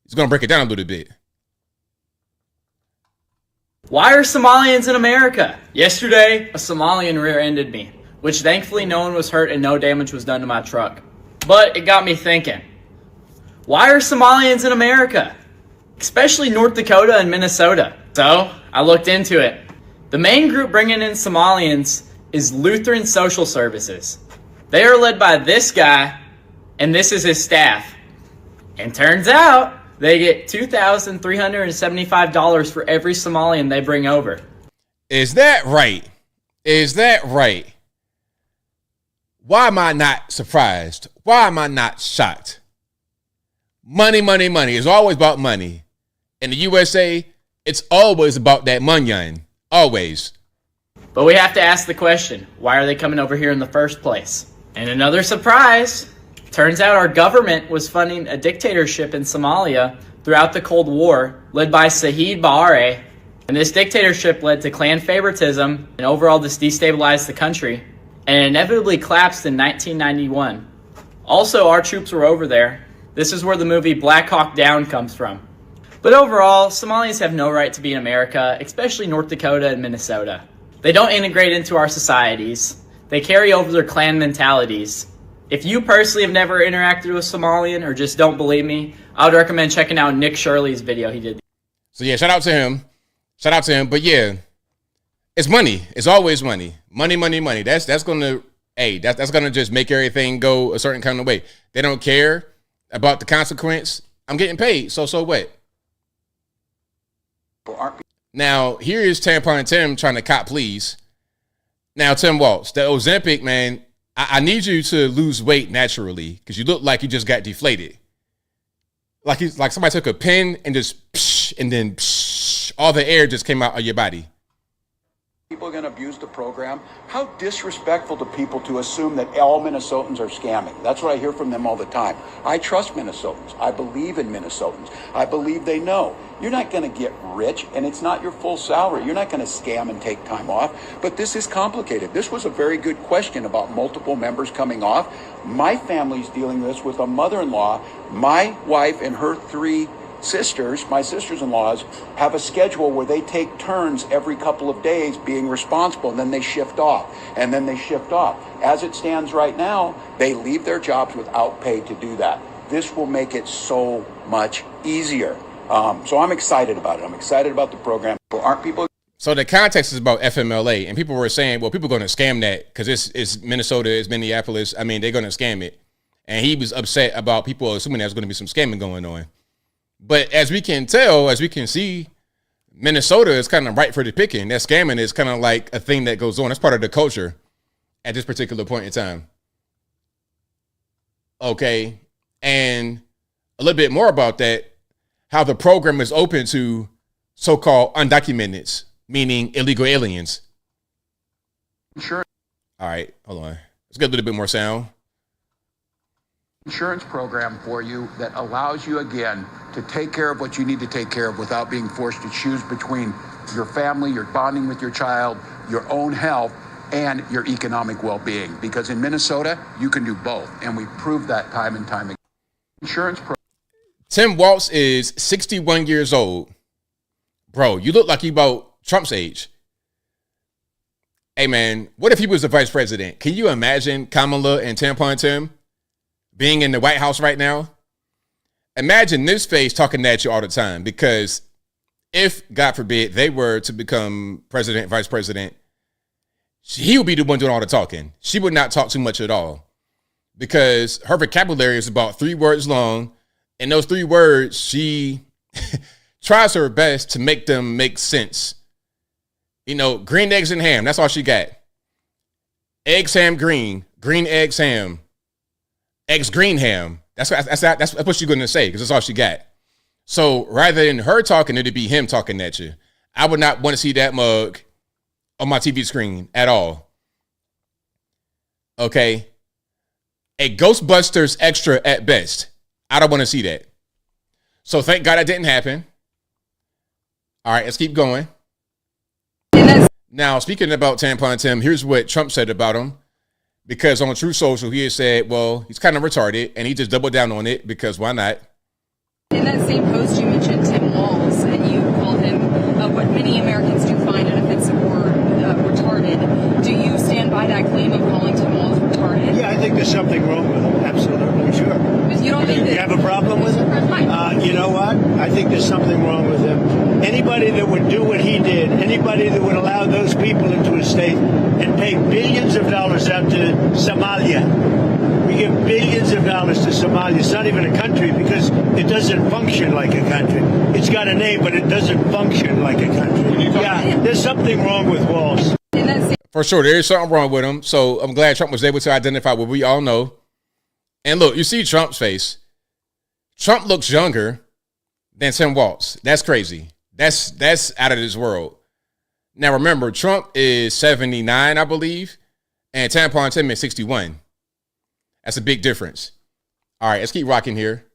[SPEAKER 1] He's going to break it down a little bit.
[SPEAKER 16] Why are Somalians in America? Yesterday, a Somalian rear-ended me, which thankfully no one was hurt and no damage was done to my truck. But it got me thinking, why are Somalians in America? Especially North Dakota and Minnesota. So, I looked into it. The main group bringing in Somalians is Lutheran Social Services. They are led by this guy, and this is his staff. And turns out, they get $2,375 for every Somalian they bring over.
[SPEAKER 1] Is that right? Why am I not surprised? Why am I not shocked? Money. It's always about money. In the USA, it's always about that money. Always.
[SPEAKER 16] But we have to ask the question, why are they coming over here in the first place? And another surprise, turns out our government was funding a dictatorship in Somalia throughout the Cold War, led by Saeed Barre. And this dictatorship led to clan favoritism and overall this destabilized the country. And it inevitably collapsed in 1991. Also, our troops were over there. This is where the movie Black Hawk Down comes from. But overall, Somalians have no right to be in America, especially North Dakota and Minnesota. They don't integrate into our societies. They carry over their clan mentalities. If you personally have never interacted with Somalian or just don't believe me, I would recommend checking out Nick Shirley's video he did.
[SPEAKER 1] So yeah, shout out to him. But yeah, it's money. It's always money. Money. That's gonna just make everything go a certain kind of way. They don't care about the consequence. I'm getting paid, so what? Now, here is Tampon Tim trying to cop please. Now, Tim Walz, the Ozempic, man, I need you to lose weight naturally because you look like you just got deflated. Like somebody took a pen and just psh, and then psh, all the air just came out of your body.
[SPEAKER 17] People are going to abuse the program. How disrespectful to people to assume that all Minnesotans are scamming. That's what I hear from them all the time. I trust Minnesotans. I believe in Minnesotans. I believe they know. You're not going to get rich, and it's not your full salary. You're not going to scam and take time off. But this is complicated. This was a very good question about multiple members coming off. My family's dealing with this with a mother-in-law. My wife and her 3 sisters, my sisters-in-laws, have a schedule where they take turns every couple of days being responsible, and then they shift off, and then they shift off. As it stands right now, they leave their jobs without pay to do that. This will make it so much easier. So I'm excited about it. I'm excited about the program. Aren't people?
[SPEAKER 1] So the context is about FMLA, and people were saying, well, people are going to scam that because it's Minnesota, it's Minneapolis. I mean, they're going to scam it. And he was upset about people assuming there's going to be some scamming going on. But as we can tell, as we can see, Minnesota is kind of ripe for the picking. That scamming is kind of like a thing that goes on. That's part of the culture at this particular point in time. Okay. And a little bit more about that, how the program is open to so-called undocumented, meaning illegal aliens.
[SPEAKER 17] Sure.
[SPEAKER 1] All right, hold on. Let's get a little bit more sound.
[SPEAKER 17] Insurance program for you that allows you, again, to take care of what you need to take care of without being forced to choose between your family, your bonding with your child, your own health, and your economic well-being. Because in Minnesota, you can do both, and we proved that time and time again. Insurance program.
[SPEAKER 1] Tim Walz is 61 years old. Bro, you look like you about Trump's age. Hey, man, what if he was the vice president? Can you imagine Kamala and Tampon Tim being in the White House right now? Imagine this face talking at you all the time, because if, God forbid, they were to become president, vice president, he would be the one doing all the talking. She would not talk too much at all, because her vocabulary is about 3 words long. And those 3 words, she tries her best to make them make sense. You know, green, eggs, and ham. That's all she got. Eggs, ham, green. Green, eggs, ham. Eggs, green, ham. That's what she's going to say, because that's all she got. So rather than her talking, it'd be him talking at you. I would not want to see that mug on my TV screen at all. Okay. A Ghostbusters extra at best. I don't want to see that. So thank God that didn't happen. All right, let's keep going. Now, speaking about Tampon Tim, here's what Trump said about him. Because on True Social, he had said, well, he's kind of retarded, and he just doubled down on it, because why not?
[SPEAKER 18] In that same post, you mentioned Tim Walz, and you called him what many Americans do find an offensive word, retarded. Do you stand by that claim of calling Tim Walz retarded?
[SPEAKER 23] Yeah, I think there's something wrong with him. Absolutely, sure.
[SPEAKER 18] But you don't think that
[SPEAKER 23] you have a problem with him? You know what? I think there's something wrong with him. Anybody that would do what he did, anybody that would allow those people into his state and pay billions of dollars out to Somalia. We give billions of dollars to Somalia. It's not even a country, because it doesn't function like a country. It's got a name, but it doesn't function like a country. Yeah, there's something wrong with Walz.
[SPEAKER 1] For sure, there is something wrong with him. So I'm glad Trump was able to identify what we all know. And look, you see Trump's face. Trump looks younger than Tim Walz. That's crazy. That's out of this world. Now remember, Trump is 79, I believe, and Tampon Tim is 61. That's a big difference. All right, let's keep rocking here.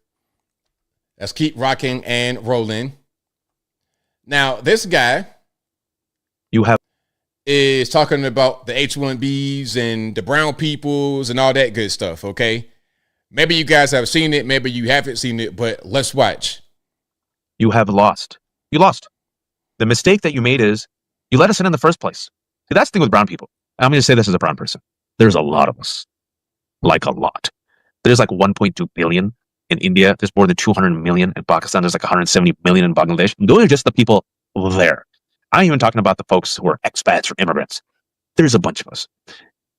[SPEAKER 1] Let's keep rocking and rolling. Now, this guy is talking about the H-1Bs and the brown peoples and all that good stuff, okay? Maybe you guys have seen it, maybe you haven't seen it, but let's watch.
[SPEAKER 19] You have lost. You lost. The mistake that you made is you let us in the first place. See, that's the thing with brown people. I'm going to say this as a brown person. There's a lot of us. Like a lot. There's like 1.2 billion in India. There's more than 200 million in Pakistan. There's like 170 million in Bangladesh. Those are just the people there. I'm even talking about the folks who are expats or immigrants. There's a bunch of us.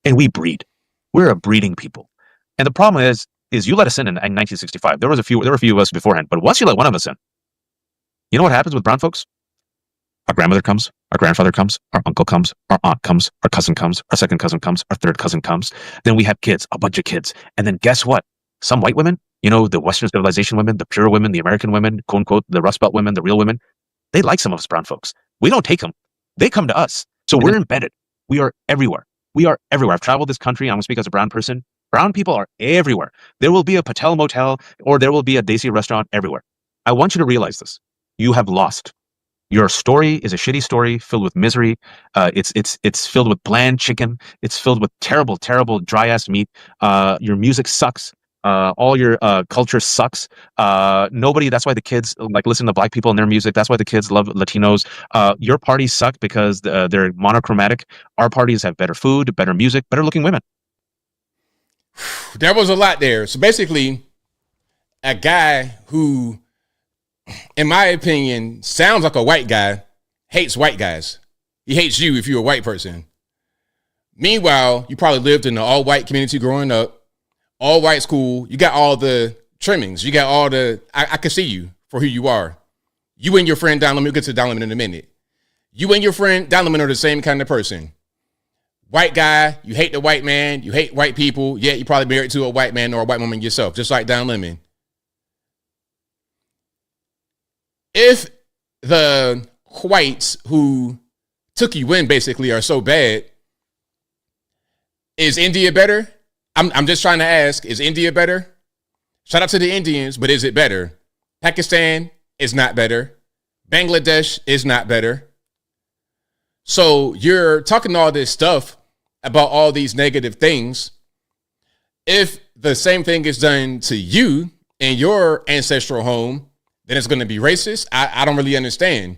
[SPEAKER 19] And we breed. We're a breeding people. And the problem is you let us in 1965. There were a few of us beforehand. But once you let one of us in, you know what happens with brown folks? Our grandmother comes, our grandfather comes, our uncle comes, our aunt comes, our cousin comes, our second cousin comes, our third cousin comes. Then we have kids, a bunch of kids. And then guess what? Some white women, you know, the Western civilization women, the pure women, the American women, quote unquote, the Rust Belt women, the real women, they like some of us brown folks. We don't take them. They come to us. So we're embedded. We are everywhere. We are everywhere. I've traveled this country. I'm going to speak as a brown person. Brown people are everywhere. There will be a Patel motel or there will be a Desi restaurant everywhere. I want you to realize this. You have lost. Your story is a shitty story filled with misery. It's filled with bland chicken. It's filled with terrible, terrible dry ass meat. Your music sucks. All your culture sucks. Nobody. That's why the kids like listen to black people and their music. That's why the kids love Latinos. Your parties suck because they're monochromatic. Our parties have better food, better music, better looking women.
[SPEAKER 1] There was a lot there. So basically, a guy who, in my opinion, sounds like a white guy, hates white guys. He hates you if you're a white person. Meanwhile, you probably lived in an all-white community growing up, all-white school. You got all the trimmings. You got all the, I can see you for who you are. You and your friend Don Lemon, we'll get to Don Lemon in a minute. You and your friend Don Lemon are the same kind of person. White guy, you hate the white man, you hate white people, yet you probably married to a white man or a white woman yourself, just like Don Lemon. If the whites who took you in basically are so bad, is India better? I'm just trying to ask, is India better? Shout out to the Indians, but is it better? Pakistan is not better. Bangladesh is not better. So you're talking all this stuff about all these negative things. If the same thing is done to you in your ancestral home, then it's going to be racist. I don't really understand.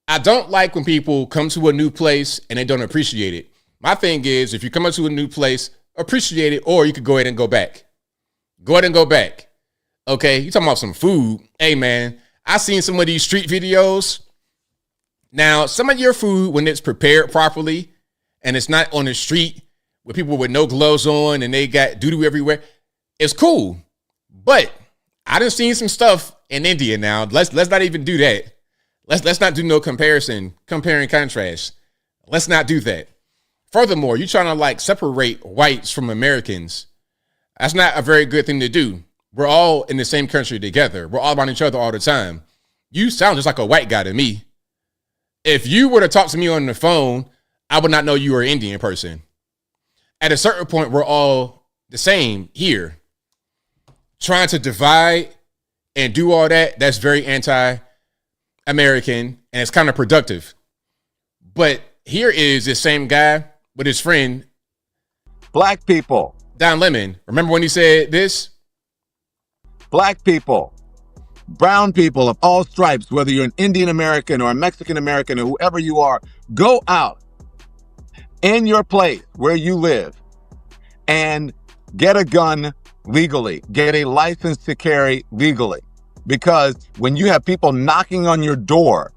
[SPEAKER 1] I don't like when people come to a new place and they don't appreciate it. My thing is, if you come into a new place, appreciate it, or you could go ahead and go back. Go ahead and go back. Okay, you talking about some food. Hey, man, I seen some of these street videos. Now, some of your food, when it's prepared properly and it's not on the street with people with no gloves on and they got doo-doo everywhere, it's cool. But I done seen some stuff in India now. Let's not even do that. Let's not do no compare and contrast. Let's not do that. Furthermore, you're trying to like separate whites from Americans. That's not a very good thing to do. We're all in the same country together. We're all around each other all the time. You sound just like a white guy to me. If you were to talk to me on the phone, I would not know you were an Indian person. At a certain point, we're all the same here. Trying to divide and do all that, that's very anti-American, and it's kind of productive. But here is this same guy with his friend,
[SPEAKER 20] Black people.
[SPEAKER 1] Don Lemon. Remember when he said this?
[SPEAKER 20] Black people, brown people of all stripes, whether you're an Indian American or a Mexican American or whoever you are, go out in your place where you live and get a gun legally, get a license to carry legally. Because when you have people knocking on your door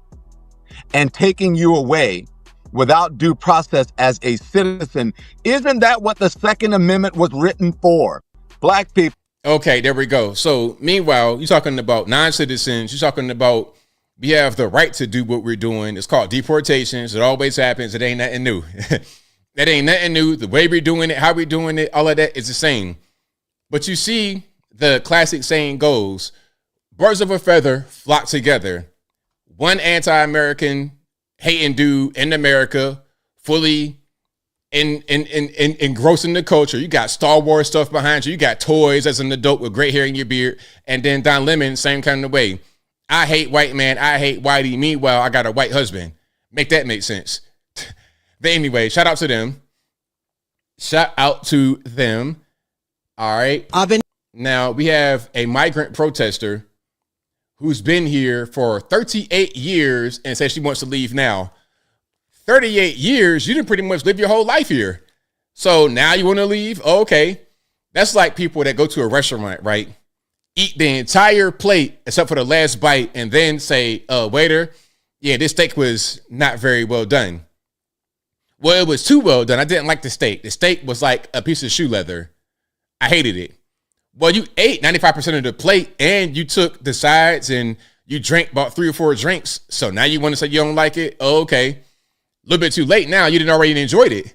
[SPEAKER 20] and taking you away without due process as a citizen, isn't that what the Second Amendment was written for? Black people.
[SPEAKER 1] Okay, there we go. So meanwhile, you're talking about non-citizens. You're talking about we have the right to do what we're doing. It's called deportations. It always happens. It ain't nothing new. That ain't nothing new. The way we're doing it, how we're doing it, all of that is the same. But you see, the classic saying goes, birds of a feather flock together. One anti-American hating dude in America, fully engrossing the culture. You got Star Wars stuff behind you. You got toys as an adult with gray hair in your beard. And then Don Lemon, same kind of way. I hate white man. I hate whitey. Meanwhile, I got a white husband. Make that make sense. But anyway, shout out to them. Shout out to them. All right. Now we have a migrant protester who's been here for 38 years and says she wants to leave now. 38 years, you didn't pretty much live your whole life here. So now you want to leave? Oh, okay. That's like people that go to a restaurant, right? Eat the entire plate except for the last bite and then say, waiter, yeah, this steak was not very well done. Well, it was too well done. I didn't like the steak. The steak was like a piece of shoe leather. I hated it. Well, you ate 95% of the plate and you took the sides and you drank about 3 or 4 drinks. So now you want to say you don't like it? Oh, okay. A little bit too late now. You didn't already enjoyed it.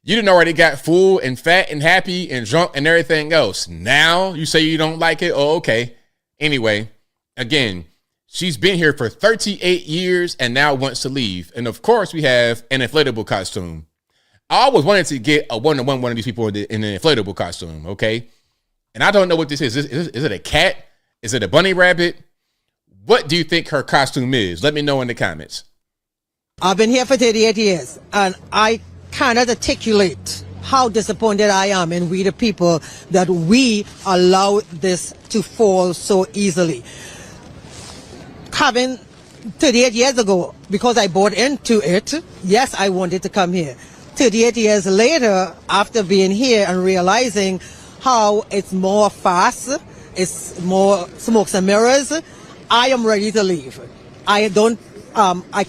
[SPEAKER 1] You didn't already got full and fat and happy and drunk and everything else. Now you say you don't like it? Oh, okay. Anyway, again, she's been here for 38 years and now wants to leave. And of course, we have an inflatable costume. I always wanted to get a one-on-one one of these people in an inflatable costume, okay? And I don't know what this is. Is it a cat? Is it a bunny rabbit? What do you think her costume is? Let me know in the comments.
[SPEAKER 21] I've been here for 38 years, and I cannot articulate how disappointed I am in we the people that we allow this to fall so easily. Having 38 years ago, because I bought into it, yes, I wanted to come here. 38 years later, after being here and realizing how it's more fast, it's more smokes and mirrors, I am ready to leave. I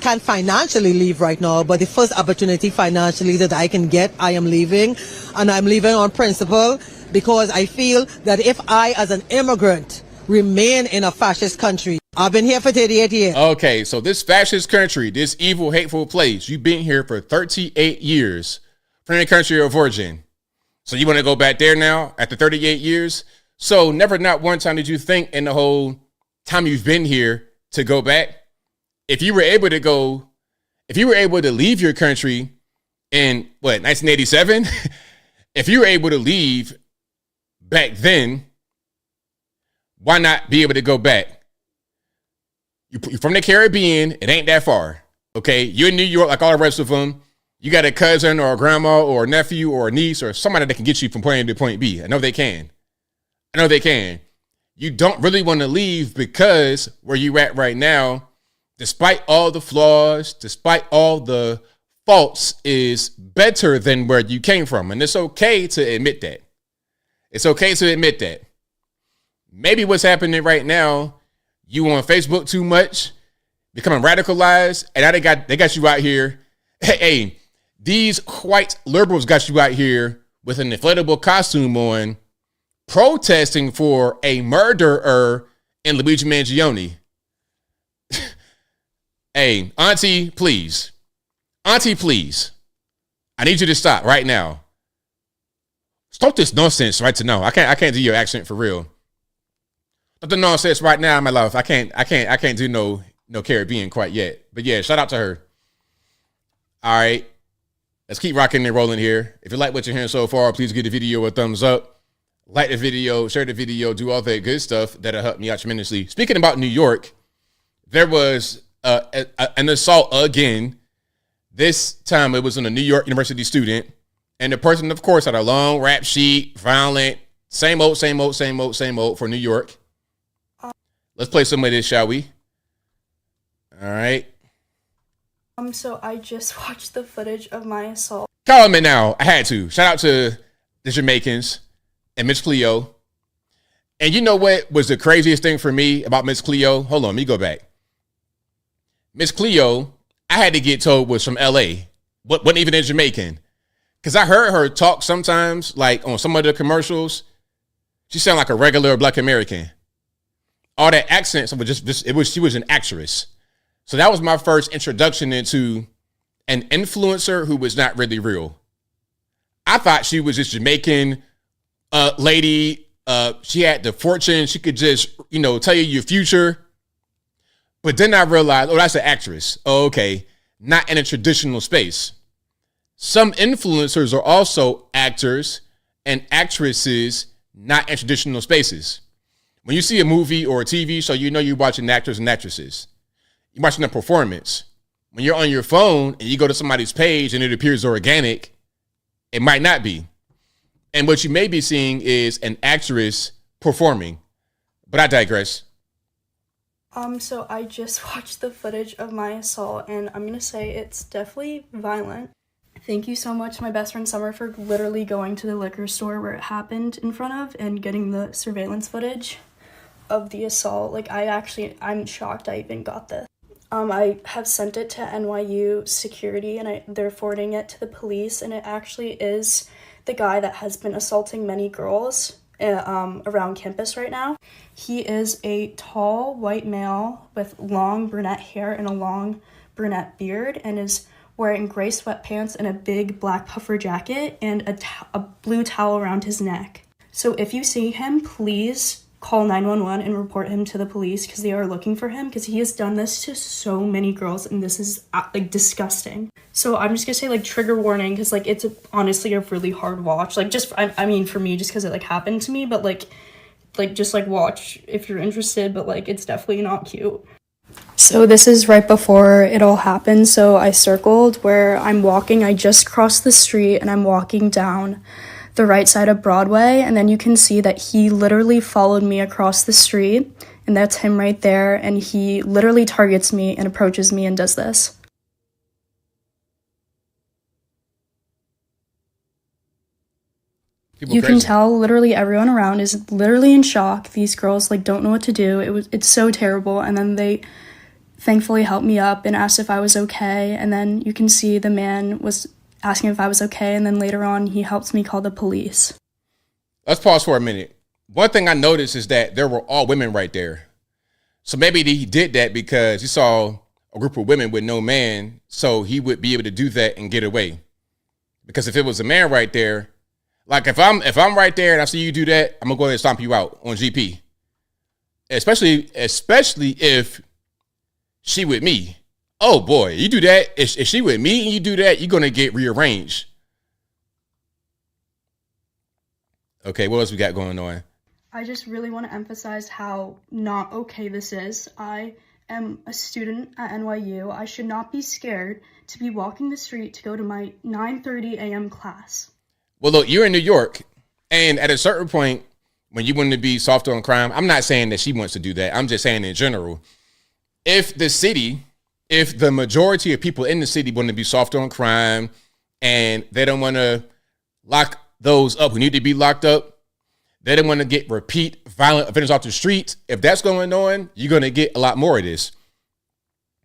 [SPEAKER 21] can't financially leave right now, but the first opportunity financially that I can get, I am leaving. And I'm leaving on principle because I feel that if I, as an immigrant, remain in a fascist country, I've been here for 38 years.
[SPEAKER 1] Okay, so this fascist country, this evil, hateful place, you've been here for 38 years from your country of origin. So you want to go back there now after 38 years? So never not one time did you think in the whole time you've been here to go back? If you were able to leave your country in 1987, if you were able to leave back then, why not be able to go back? You're from the Caribbean. It ain't that far. Okay. You're in New York like all the rest of them. You got a cousin or a grandma or a nephew or a niece or somebody that can get you from point A to point B. I know they can. You don't really want to leave because where you're at right now, despite all the flaws, despite all the faults, is better than where you came from. And it's okay to admit that. Maybe what's happening right now, you on Facebook too much, becoming radicalized, and now they got you out here. Hey, these white liberals got you out here with an inflatable costume on, protesting for a murderer in Luigi Mangione. Hey, Auntie, please. I need you to stop right now. Stop this nonsense right to now. I can't do your accent for real. Stop the nonsense right now, my love. I can't do no Caribbean quite yet. But yeah, shout out to her. All right. Let's keep rocking and rolling here. If you like what you're hearing so far, please give the video a thumbs up. Like the video, share the video, do all that good stuff. That'll help me out tremendously. Speaking about New York, there was an assault again. This time it was on a New York University student. And the person, of course, had a long rap sheet, violent, same old for New York. Let's play some of this, shall we? All right.
[SPEAKER 3] So I just watched the footage of my assault.
[SPEAKER 1] Call me now. I had to. Shout out to the Jamaicans and Miss Cleo. And you know what was the craziest thing for me about Miss Cleo? Hold on, let me go back. Miss Cleo, I had to get told was from LA. Wasn't even a Jamaican. Because I heard her talk sometimes, like on some of the commercials. She sounded like a regular Black American. All that accent, she was an actress. So that was my first introduction into an influencer who was not really real. I thought she was this Jamaican lady. She had the fortune. She could just, tell you your future. But then I realized, that's an actress. Oh, okay. Not in a traditional space. Some influencers are also actors and actresses, not in traditional spaces. When you see a movie or a TV show, you're watching actors and actresses. You're watching a performance. When you're on your phone and you go to somebody's page and it appears organic, it might not be. And what you may be seeing is an actress performing. But I digress.
[SPEAKER 3] So I just watched the footage of my assault, and I'm going to say it's definitely violent. Thank you so much, my best friend Summer, for literally going to the liquor store where it happened in front of and getting the surveillance footage of the assault. I'm shocked I even got this. I have sent it to NYU security, and they're forwarding it to the police, and it actually is the guy that has been assaulting many girls around campus right now. He is a tall white male with long brunette hair and a long brunette beard, and is wearing gray sweatpants and a big black puffer jacket and a blue towel around his neck. So if you see him, please call 911 and report him to the police, because they are looking for him, because he has done this to so many girls, and this is disgusting. So I'm just gonna say trigger warning, because it's honestly a really hard watch. For me, just because it happened to me, but watch if you're interested, but it's definitely not cute. So this is right before it all happened. So I circled where I'm walking. I just crossed the street and I'm walking down the right side of Broadway, and then you can see that he literally followed me across the street, and that's him right there, and he literally targets me and approaches me and does this. You can tell literally everyone around is literally in shock. These girls don't know what to do. It's so terrible. And then they thankfully helped me up and asked if I was okay. And then you can see the man was asking if I was okay. And then later on, he helped me call the police.
[SPEAKER 1] Let's pause for a minute. One thing I noticed is that there were all women right there. So maybe he did that because he saw a group of women with no man, so he would be able to do that and get away. Because if it was a man right there, like if I'm right there and I see you do that, I'm gonna go ahead and stomp you out on GP. Especially if she with me. Oh boy, you do that. If she with me and you do that, you're gonna get rearranged. Okay, what else we got going on?
[SPEAKER 3] I just really want to emphasize how not okay this is. I am a student at NYU. I should not be scared to be walking the street to go to my 9:30 a.m. class.
[SPEAKER 1] Well, look, you're in New York, and at a certain point, when you want to be soft on crime, I'm not saying that she wants to do that. I'm just saying in general, if the majority of people in the city want to be soft on crime and they don't want to lock those up who need to be locked up, they don't want to get repeat violent offenders off the streets. If that's going on, you're going to get a lot more of this.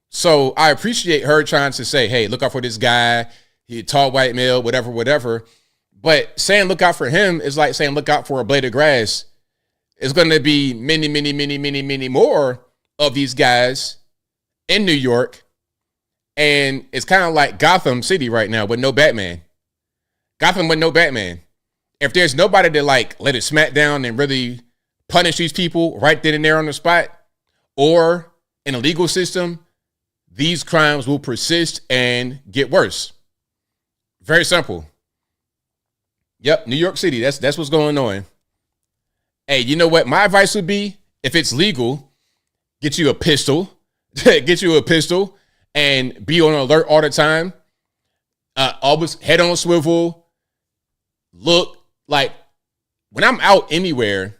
[SPEAKER 1] So I appreciate her trying to say, hey, look out for this guy. He's a tall white male, whatever. But saying look out for him is like saying look out for a blade of grass. It's going to be many more of these guys in New York. And it's kind of like Gotham City right now with no Batman. Gotham with no Batman. If there's nobody to like let it smack down and really punish these people right then and there on the spot, or in a legal system, these crimes will persist and get worse. Very simple. Yep, New York City, that's what's going on. Hey, you know what? My advice would be, if it's legal, get you a pistol. Get you a pistol and be on alert all the time. Always head on swivel. Look, like when I'm out anywhere,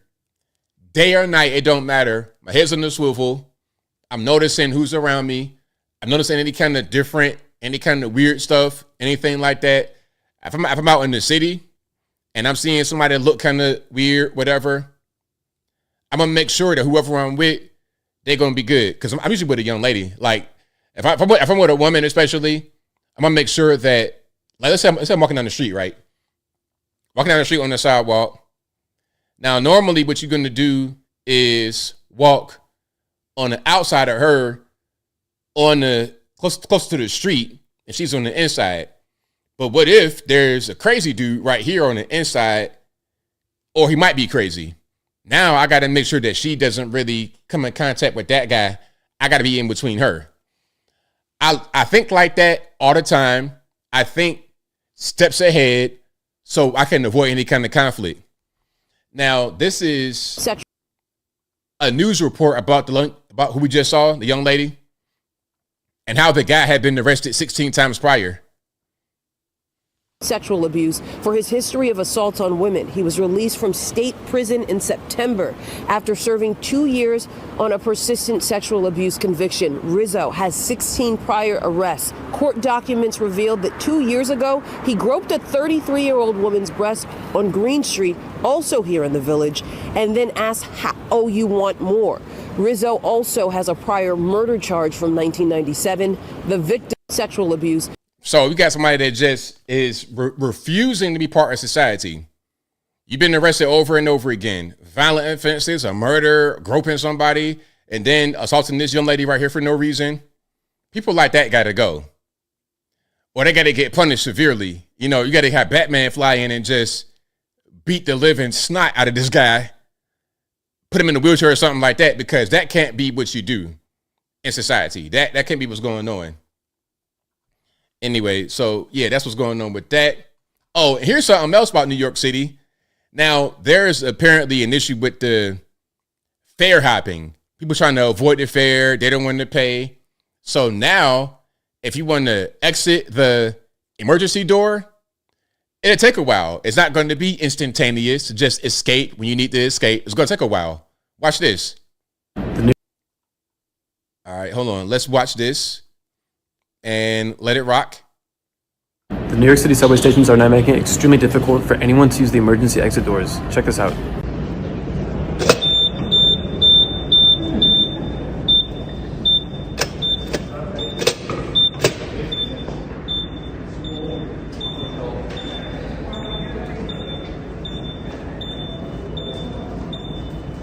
[SPEAKER 1] day or night, it don't matter. My head's on the swivel. I'm noticing who's around me. I'm noticing any kind of different, any kind of weird stuff, anything like that. If I'm out in the city and I'm seeing somebody that look kind of weird, whatever, I'm going to make sure that whoever I'm with, they're going to be good. Because I'm usually with a young lady. Like, if I'm with a woman especially, I'm going to make sure that, like, let's say I'm walking down the street, right? Walking down the street on the sidewalk. Now, normally what you're going to do is walk on the outside of her, on the close to the street, and she's on the inside. But what if there's a crazy dude right here on the inside, or he might be crazy? Now I got to make sure that she doesn't really come in contact with that guy. I got to be in between her. I think like that all the time. I think steps ahead so I can avoid any kind of conflict. Now, this is a news report about who we just saw, the young lady, and how the guy had been arrested 16 times prior.
[SPEAKER 4] Sexual abuse for his history of assaults on women. He was released from state prison in September after serving 2 years on a persistent sexual abuse conviction. Rizzo has 16 prior arrests. Court documents revealed that 2 years ago, he groped a 33-year-old woman's breast on Green Street, also here in the Village, and then asked, "Oh, you want more?" Rizzo also has a prior murder charge from 1997. The victim sexual abuse.
[SPEAKER 1] So we got somebody that just is refusing to be part of society. You've been arrested over and over again. Violent offenses, a murder, groping somebody, and then assaulting this young lady right here for no reason. People like that got to go. Or they got to get punished severely. You know, you got to have Batman fly in and just beat the living snot out of this guy. Put him in a wheelchair or something like that, because that can't be what you do in society. That can't be what's going on. Anyway, so yeah, that's what's going on with that. Oh, here's something else about New York City. Now, there's apparently an issue with the fare hopping. People trying to avoid the fare. They don't want to pay. So now, if you want to exit the emergency door, it'll take a while. It's not going to be instantaneous to just escape when you need to escape. It's going to take a while. Watch this. All right, hold on. Let's watch this and let it rock.
[SPEAKER 12] The New York City subway stations are now making it extremely difficult for anyone to use the emergency exit doors. Check this out.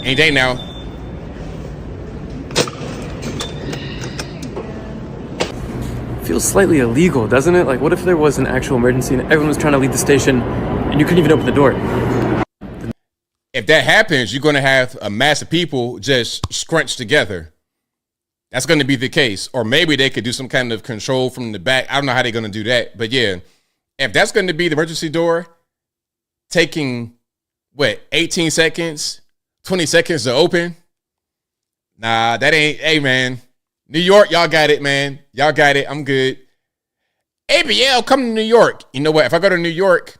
[SPEAKER 1] Any day now.
[SPEAKER 12] feels slightly illegal, doesn't it? Like, what if there was an actual emergency and everyone was trying to leave the station and you couldn't even open the door?
[SPEAKER 1] If that happens, you're going to have a mass of people just scrunched together. That's going to be the case. Or maybe they could do some kind of control from the back. I don't know how they're going to do that. But yeah, if that's going to be the emergency door, taking, 18 seconds, 20 seconds to open? Nah, that ain't, hey, man. New York, y'all got it, man. Y'all got it. I'm good. ABL, come to New York. You know what? If I go to New York,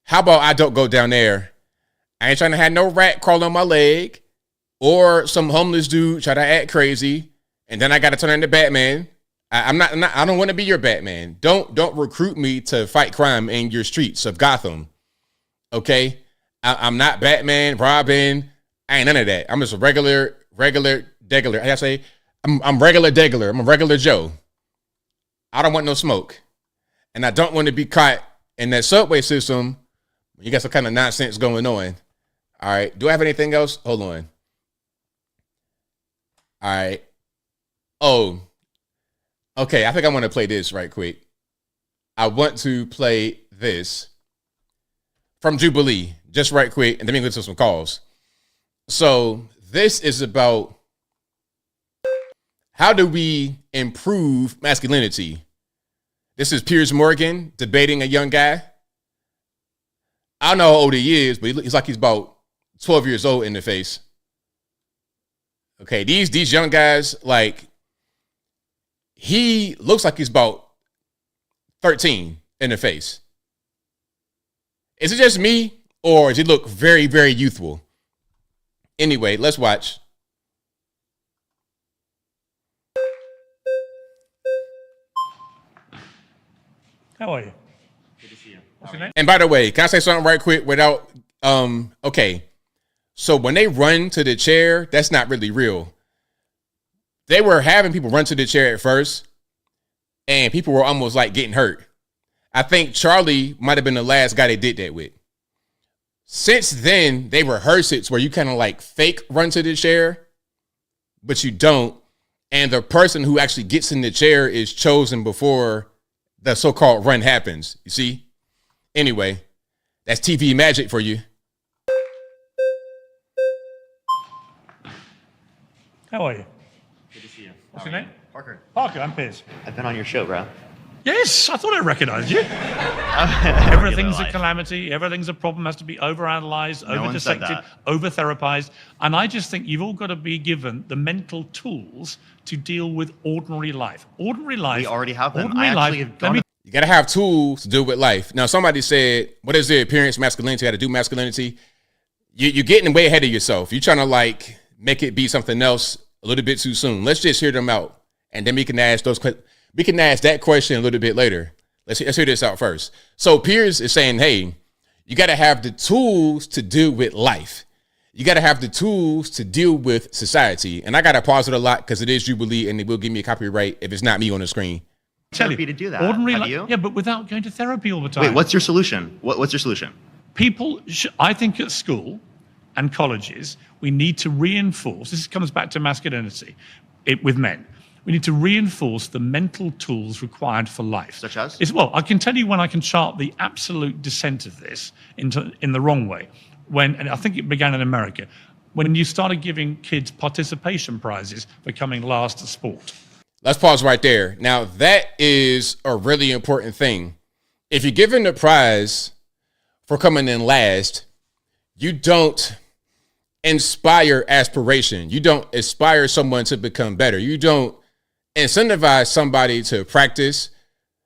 [SPEAKER 1] how about I don't go down there? I ain't trying to have no rat crawl on my leg or some homeless dude try to act crazy. And then I got to turn into Batman. I don't want to be your Batman. Don't recruit me to fight crime in your streets of Gotham. Okay? I'm not Batman, Robin. I ain't none of that. I'm just a regular degular. I say, I'm regular degular. I'm a regular Joe. I don't want no smoke. And I don't want to be caught in that subway system. You got some kind of nonsense going on. All right. Do I have anything else? Hold on. All right. Oh, okay. I think I want to play this right quick. I want to play this from Jubilee, just right quick, and then we can get to some calls. So this is about how do we improve masculinity? This is Piers Morgan debating a young guy. I don't know how old he is, but he's like he's about 12 years old in the face. Okay, these young guys, like, he looks like he's about 13 in the face. Is it just me, or does he look very, very youthful? Anyway, let's watch.
[SPEAKER 2] How are you? Good to see you. What's your name?
[SPEAKER 1] And by the way, can I say something right quick without, okay. So when they run to the chair, that's not really real. They were having people run to the chair at first, and people were almost like getting hurt. I think Charlie might have been the last guy they did that with. Since then, they rehearse it where you kind of like fake run to the chair, but you don't. And the person who actually gets in the chair is chosen before the so-called run happens. You see? Anyway, that's TV magic for you.
[SPEAKER 2] How are you?
[SPEAKER 5] Good to see you.
[SPEAKER 2] What's your name?
[SPEAKER 5] Parker.
[SPEAKER 2] Parker, I'm Piers.
[SPEAKER 5] I've been on your show, bro.
[SPEAKER 2] Yes, I thought I recognized you. Everything's a calamity. Everything's a problem. Has to be overanalyzed, over-dissected, over-therapized. And I just think you've all got to be given the mental tools to deal with ordinary life. Ordinary life.
[SPEAKER 5] We already have them.
[SPEAKER 1] You got to have tools to deal with life. Now, somebody said, what is the appearance of masculinity? How to do masculinity? You're getting way ahead of yourself. You're trying to like make it be something else a little bit too soon. Let's just hear them out, and then we can ask those questions. We can ask that question a little bit later. Let's hear this out first. So Piers is saying, hey, you got to have the tools to deal with life. You got to have the tools to deal with society. And I got to pause it a lot because it is Jubilee and it will give me a copyright if it's not me on the screen.
[SPEAKER 5] Therapy to do that.
[SPEAKER 2] Ordinary
[SPEAKER 5] Have
[SPEAKER 2] life.
[SPEAKER 5] you?
[SPEAKER 2] Yeah, but without going to therapy all the time.
[SPEAKER 5] Wait, what's your solution? What's your solution?
[SPEAKER 2] People, I think at school and colleges, we need to reinforce, this comes back to masculinity with men. We need to reinforce the mental tools required for life.
[SPEAKER 5] Such as?
[SPEAKER 2] Well, I can tell you when I can chart the absolute descent of this in the wrong way. And I think it began in America, when you started giving kids participation prizes for coming last at sport.
[SPEAKER 1] Let's pause right there. Now, that is a really important thing. If you're given the prize for coming in last, you don't inspire aspiration. You don't inspire someone to become better. You don't incentivize somebody to practice,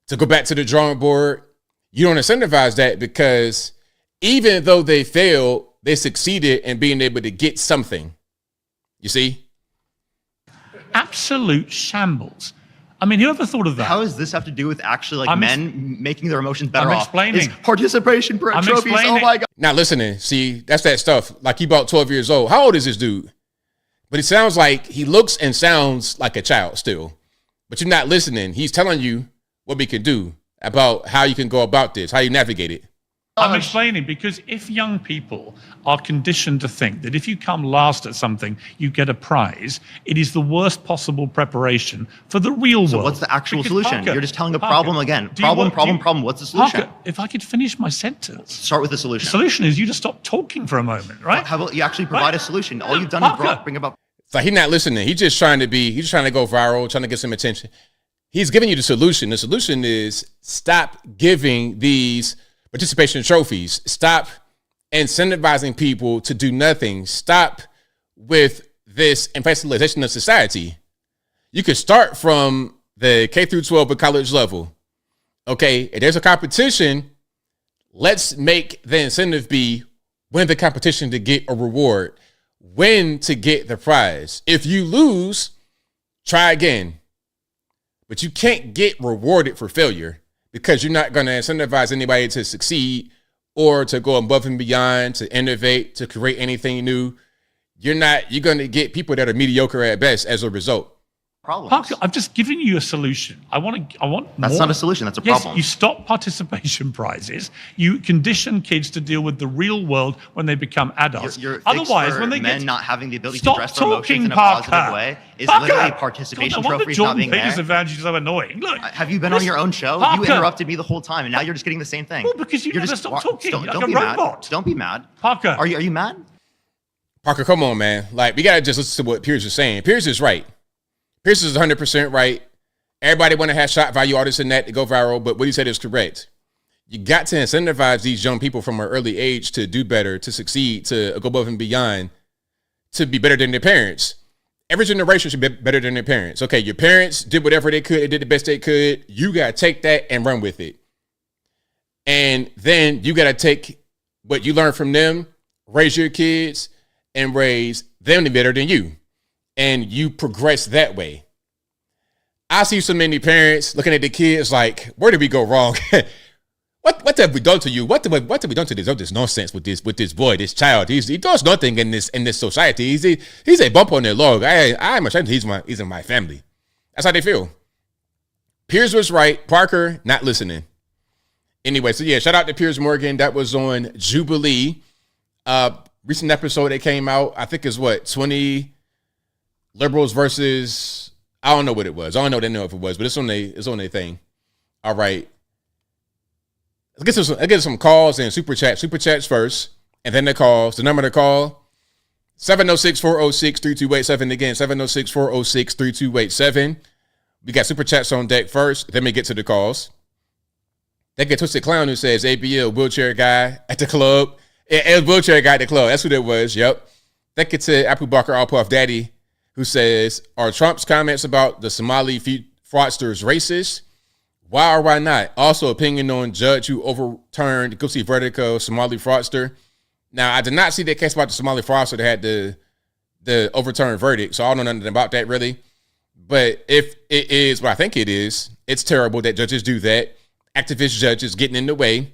[SPEAKER 1] to go back to the drawing board. You don't incentivize that because even though they failed, they succeeded in being able to get something. You see?
[SPEAKER 2] Absolute shambles. I mean, whoever thought of that?
[SPEAKER 5] How does this have to do with actually like men making their emotions better
[SPEAKER 2] I'm
[SPEAKER 5] off?
[SPEAKER 2] explaining.
[SPEAKER 5] It's participation trophies.
[SPEAKER 2] Explaining.
[SPEAKER 5] Oh my God.
[SPEAKER 1] Now listening, see, that's that stuff. Like he about 12 years old. How old is this dude? But it sounds like he looks and sounds like a child still. But you're not listening. He's telling you what we can do about how you can go about this, how you navigate it.
[SPEAKER 2] I'm explaining because if young people are conditioned to think that if you come last at something, you get a prize, it is the worst possible preparation for the real world.
[SPEAKER 5] So what's the actual solution?
[SPEAKER 2] Parker,
[SPEAKER 5] You're just telling the
[SPEAKER 2] Parker,
[SPEAKER 5] problem again. Problem. What's the solution?
[SPEAKER 2] Parker, if I could finish my sentence.
[SPEAKER 5] Start with the solution.
[SPEAKER 2] The solution is you to stop talking for a moment, right?
[SPEAKER 5] How about you actually provide a solution? All you've done is bring about.
[SPEAKER 1] It's like he's not listening. He's just trying to go viral, trying to get some attention. He's giving you the solution. The solution is stop giving these participation trophies. Stop incentivizing people to do nothing. Stop with this infantilization of society. You could start from the K through 12 at college level. Okay, if there's a competition, let's make the incentive be win the competition to get a reward, win to get the prize. If you lose, try again. But you can't get rewarded for failure because you're not going to incentivize anybody to succeed or to go above and beyond, to innovate, to create anything new. You're going to get people that are mediocre at best as a result.
[SPEAKER 2] Parker, I've just given you a solution. I want
[SPEAKER 5] That's
[SPEAKER 2] more.
[SPEAKER 5] not a solution. That's a problem.
[SPEAKER 2] Yes, you stop participation prizes. You condition kids to deal with the real world when they become adults.
[SPEAKER 5] Your
[SPEAKER 2] Otherwise, when they
[SPEAKER 5] men not having the ability to
[SPEAKER 2] stop
[SPEAKER 5] address their emotions in a
[SPEAKER 2] Parker.
[SPEAKER 5] positive way is
[SPEAKER 2] Parker.
[SPEAKER 5] literally participation trophies not being there.
[SPEAKER 2] Advantage is so annoying. Look,
[SPEAKER 5] have you been on your own show?
[SPEAKER 2] Parker.
[SPEAKER 5] You interrupted me the whole time, and now you're just getting the same thing.
[SPEAKER 2] Well, because you're just stop talking.
[SPEAKER 5] Don't
[SPEAKER 2] like a
[SPEAKER 5] be
[SPEAKER 2] robot.
[SPEAKER 5] mad. Don't be mad.
[SPEAKER 2] Parker,
[SPEAKER 5] are you mad?
[SPEAKER 1] Parker, come on, man. Like, we gotta just listen to what Piers is saying. Piers is right. Pierce is 100% right. Everybody want to have shot value, all this and that to go viral, but what he said is correct. You got to incentivize these young people from an early age to do better, to succeed, to go above and beyond, to be better than their parents. Every generation should be better than their parents. Okay, your parents did whatever they could, they did the best they could. You got to take that and run with it. And then you got to take what you learned from them, raise your kids, and raise them to be better than you. And you progress that way. I see so many parents looking at the kids like, where did we go wrong? What have we done to you? What have we done to this nonsense with this boy, this child? He does nothing in this society. He's a bump on their log. I'm ashamed he's in my family. That's how they feel. Piers was right. Parker not listening. Anyway, so yeah, shout out to Piers Morgan. That was on Jubilee. Recent episode that came out. I think is 20 liberals versus, I don't know what it was. I don't know. They know if it was, but it's on their thing. All right. Let's get some calls and super chats. Super chats first, and then the calls. The number to call, 706-406-3287. Again, 706-406-3287. We got super chats on deck first. Then we get to the calls. They get Twisted Clown who says ABL wheelchair guy at the club. It was wheelchair guy at the club. That's what it was. Yep. They get to Abu Bakr Al Puff Daddy, who says, are Trump's comments about the Somali fraudsters racist? Why or why not? Also, opinion on judge who overturned guilty verdict of Somali fraudster. Now, I did not see that case about the Somali fraudster that had the overturned verdict, so I don't know nothing about that really. But if it is what I think it is, it's terrible that judges do that. Activist judges getting in the way.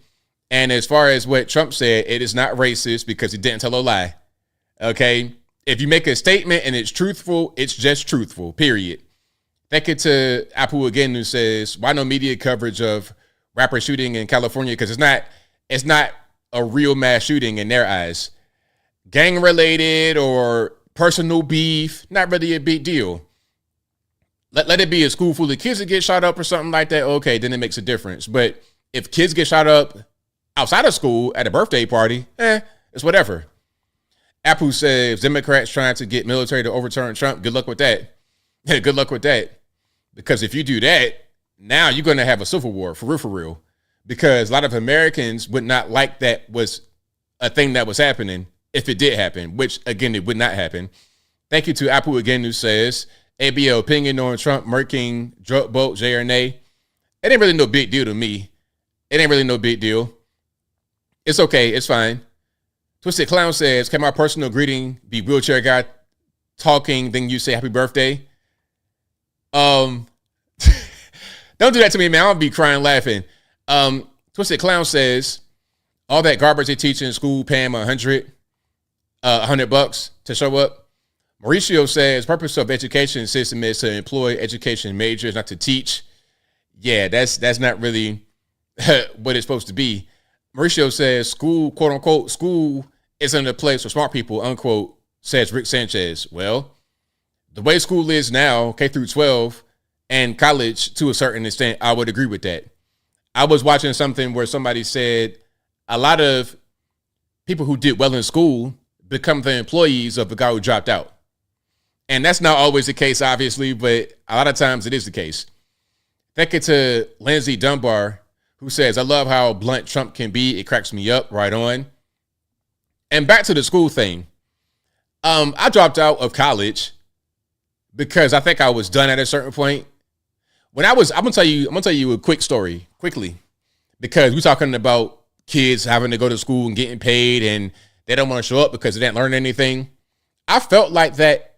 [SPEAKER 1] And as far as what Trump said, it is not racist because he didn't tell a lie. Okay? If you make a statement and it's truthful, it's just truthful, period. Thank you to Apu again, who says, why no media coverage of rapper shooting in California? Because it's not a real mass shooting in their eyes. Gang related or personal beef, not really a big deal. Let it be a school full of kids that get shot up or something like that. Okay, then it makes a difference. But if kids get shot up outside of school at a birthday party, it's whatever. Apu says, Democrats trying to get military to overturn Trump. Good luck with that. Good luck with that. Because if you do that, now you're going to have a civil war, for real. Because a lot of Americans would not like that was a thing that was happening if it did happen, which, again, it would not happen. Thank you to Apu again, who says, ABL opinion on Trump murking drug boat JRNA. It ain't really no big deal to me. It ain't really no big deal. It's okay. It's fine. Twisted Clown says, can my personal greeting be wheelchair guy talking, then you say happy birthday? Don't do that to me, man. I'll be crying laughing. Twisted Clown says, all that garbage they teach in school, pay him $100 to show up. Mauricio says, purpose of education system is to employ education majors, not to teach. Yeah, that's not really what it's supposed to be. Mauricio says school, quote unquote, school isn't a place for smart people, unquote, says Rick Sanchez. Well, the way school is now, K through 12 and college to a certain extent, I would agree with that. I was watching something where somebody said a lot of people who did well in school become the employees of the guy who dropped out. And that's not always the case, obviously, but a lot of times it is the case. Thank you to Lindsay Dunbar, who says, I love how blunt Trump can be. It cracks me up. Right on. And back to the school thing. I dropped out of college because I think I was done at a certain point. I'm gonna tell you a quick story quickly, because we're talking about kids having to go to school and getting paid and they don't want to show up because they didn't learn anything. I felt like that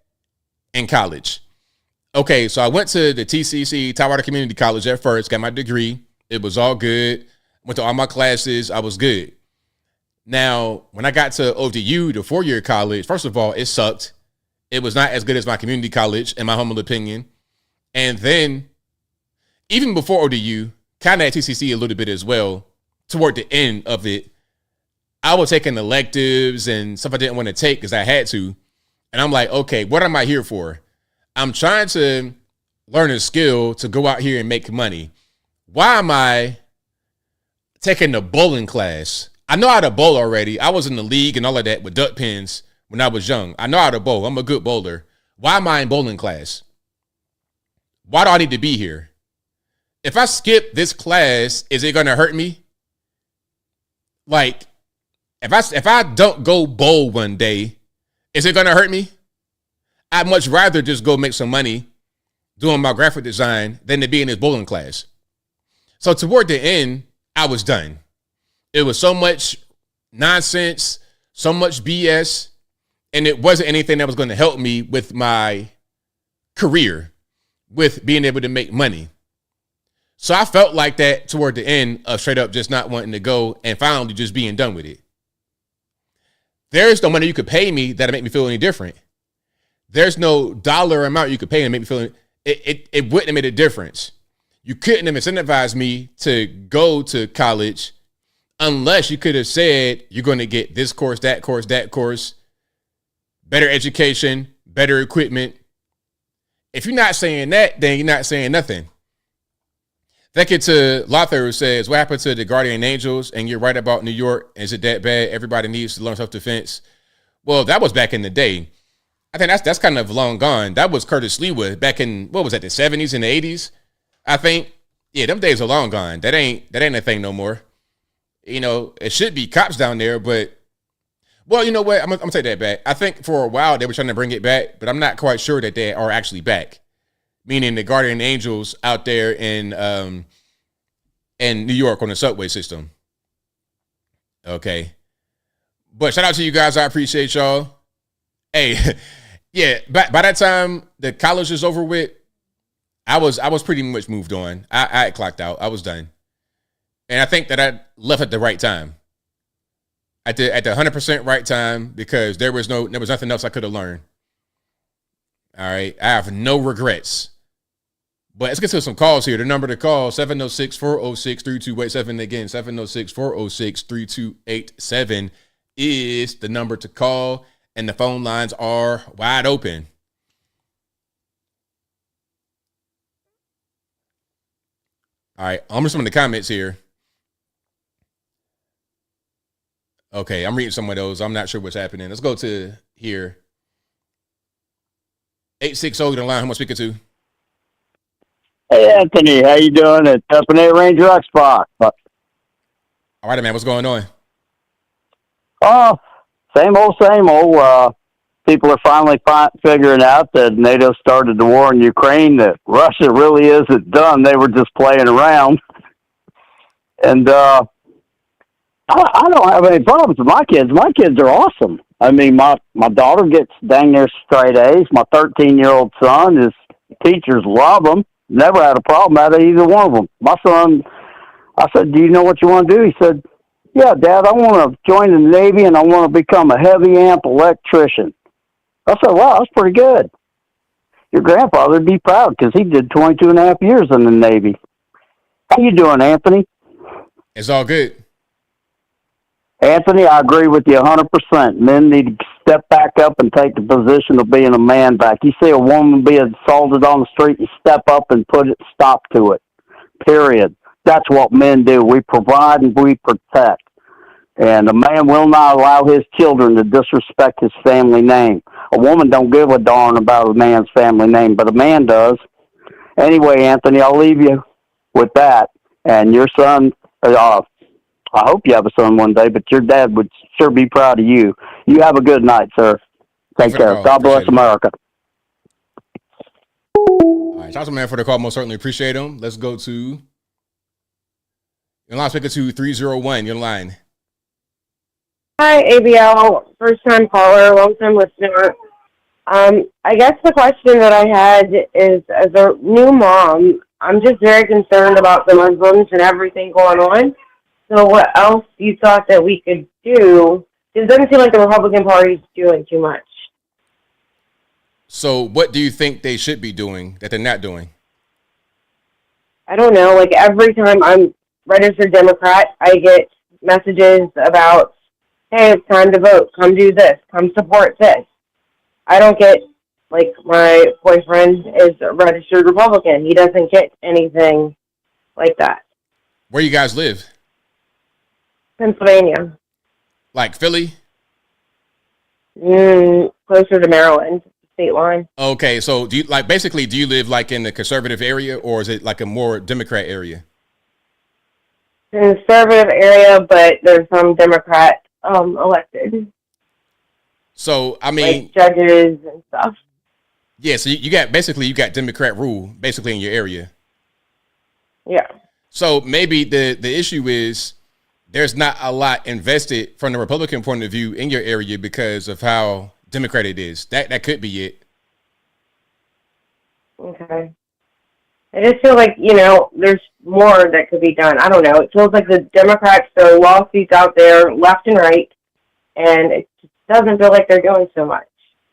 [SPEAKER 1] in college. Okay, so I went to the TCC, Tidewater Community College at first, got my degree. It was all good. Went to all my classes. I was good. Now, when I got to ODU, the 4-year college, first of all, it sucked. It was not as good as my community college, in my humble opinion. And then, even before ODU, kind of at TCC a little bit as well, toward the end of it, I was taking electives and stuff I didn't want to take because I had to. And I'm like, okay, what am I here for? I'm trying to learn a skill to go out here and make money. Why am I taking the bowling class? I know how to bowl already. I was in the league and all of that with duck pins when I was young. I know how to bowl. I'm a good bowler. Why am I in bowling class? Why do I need to be here? If I skip this class, is it going to hurt me? Like, if I don't go bowl one day, is it going to hurt me? I'd much rather just go make some money doing my graphic design than to be in this bowling class. So toward the end, I was done. It was so much nonsense, so much BS, and it wasn't anything that was going to help me with my career, with being able to make money. So I felt like that toward the end of straight up just not wanting to go and finally just being done with it. There's no money you could pay me that'll make me feel any different. There's no dollar amount you could pay and make me feel it wouldn't have made a difference. You couldn't have incentivized me to go to college unless you could have said you're going to get this course, that course, that course, better education, better equipment. If you're not saying that, then you're not saying nothing. Thank you to Lothar, who says, what happened to the Guardian Angels? And you're right about New York. Is it that bad? Everybody needs to learn self-defense. Well, that was back in the day. I think that's kind of long gone. That was Curtis Lewa back in, what was that, the 70s and the 80s? I think. Yeah, them days are long gone. That ain't a thing no more. You know, it should be cops down there, but, well, you know what? I'm gonna take that back. I think for a while they were trying to bring it back, but I'm not quite sure that they are actually back. Meaning the Guardian Angels out there in New York on the subway system. Okay. But shout out to you guys. I appreciate y'all. Hey, yeah, by that time the college is over with, I was pretty much moved on. I had clocked out. I was done. And I think that I left at the right time. At the 100% right time, because there was nothing else I could have learned. All right. I have no regrets. But let's get to some calls here. The number to call, 706-406-3287. Again, 706-406-3287 is the number to call. And the phone lines are wide open. All right. I'm reading some of the comments here. Okay, I'm reading some of those. I'm not sure what's happening. Let's go to here. 860 the line. Who am I speaking to?
[SPEAKER 6] Hey, Anthony. How you doing? It's Up and A Ranger Xbox.
[SPEAKER 1] All right, man. What's going on?
[SPEAKER 6] Oh, same old. People are finally figuring out that NATO started the war in Ukraine, that Russia really isn't done. They were just playing around. And I don't have any problems with my kids. My kids are awesome. I mean, my daughter gets dang near straight A's. My 13-year-old son, his teachers love him. Never had a problem out of either one of them. My son, I said, do you know what you want to do? He said, yeah, Dad, I want to join the Navy and I want to become a heavy amp electrician. I said, wow, that's pretty good. Your grandfather would be proud because he did 22 and a half years in the Navy. How you doing, Anthony?
[SPEAKER 1] It's all good.
[SPEAKER 6] Anthony, I agree with you 100%. Men need to step back up and take the position of being a man back. You see a woman being assaulted on the street, you step up and put a stop to it. Period. That's what men do. We provide and we protect. And a man will not allow his children to disrespect his family name. A woman don't give a darn about a man's family name, but a man does. Anyway, Anthony, I'll leave you with that. And your son, I hope you have a son one day, but your dad would sure be proud of you. You have a good night, sir. Take care. God bless America.
[SPEAKER 1] All right, shout out to man for the call. Most certainly appreciate him. Let's go to your line. Speaker to 301. Your line.
[SPEAKER 7] Hi, ABL. First time caller, long time listener. I guess the question that I had is, as a new mom, I'm just very concerned about the Muslims and everything going on. So what else you thought that we could do? It doesn't seem like the Republican Party is doing too much.
[SPEAKER 1] So what do you think they should be doing that they're not doing?
[SPEAKER 7] I don't know. Like every time I'm registered Democrat, I get messages about, hey, it's time to vote. Come do this. Come support this. I don't get, like, my boyfriend is a registered Republican. He doesn't get anything like that.
[SPEAKER 1] Where you guys live?
[SPEAKER 7] Pennsylvania.
[SPEAKER 1] Like Philly?
[SPEAKER 7] Closer to Maryland, state line.
[SPEAKER 1] Okay, so do you live like in the conservative area, or is it like a more Democrat area?
[SPEAKER 7] Conservative area, but there's some Democrat elected.
[SPEAKER 1] So I mean,
[SPEAKER 7] like judges and stuff.
[SPEAKER 1] Yeah, so you got Democrat rule basically in your area.
[SPEAKER 7] Yeah.
[SPEAKER 1] So maybe the issue is there's not a lot invested from the Republican point of view in your area because of how Democrat it is. That could be it.
[SPEAKER 7] Okay. I just feel like, there's more that could be done. I don't know. It feels like the Democrats, there are lawsuits out there left and right, and it just doesn't feel like they're doing so much.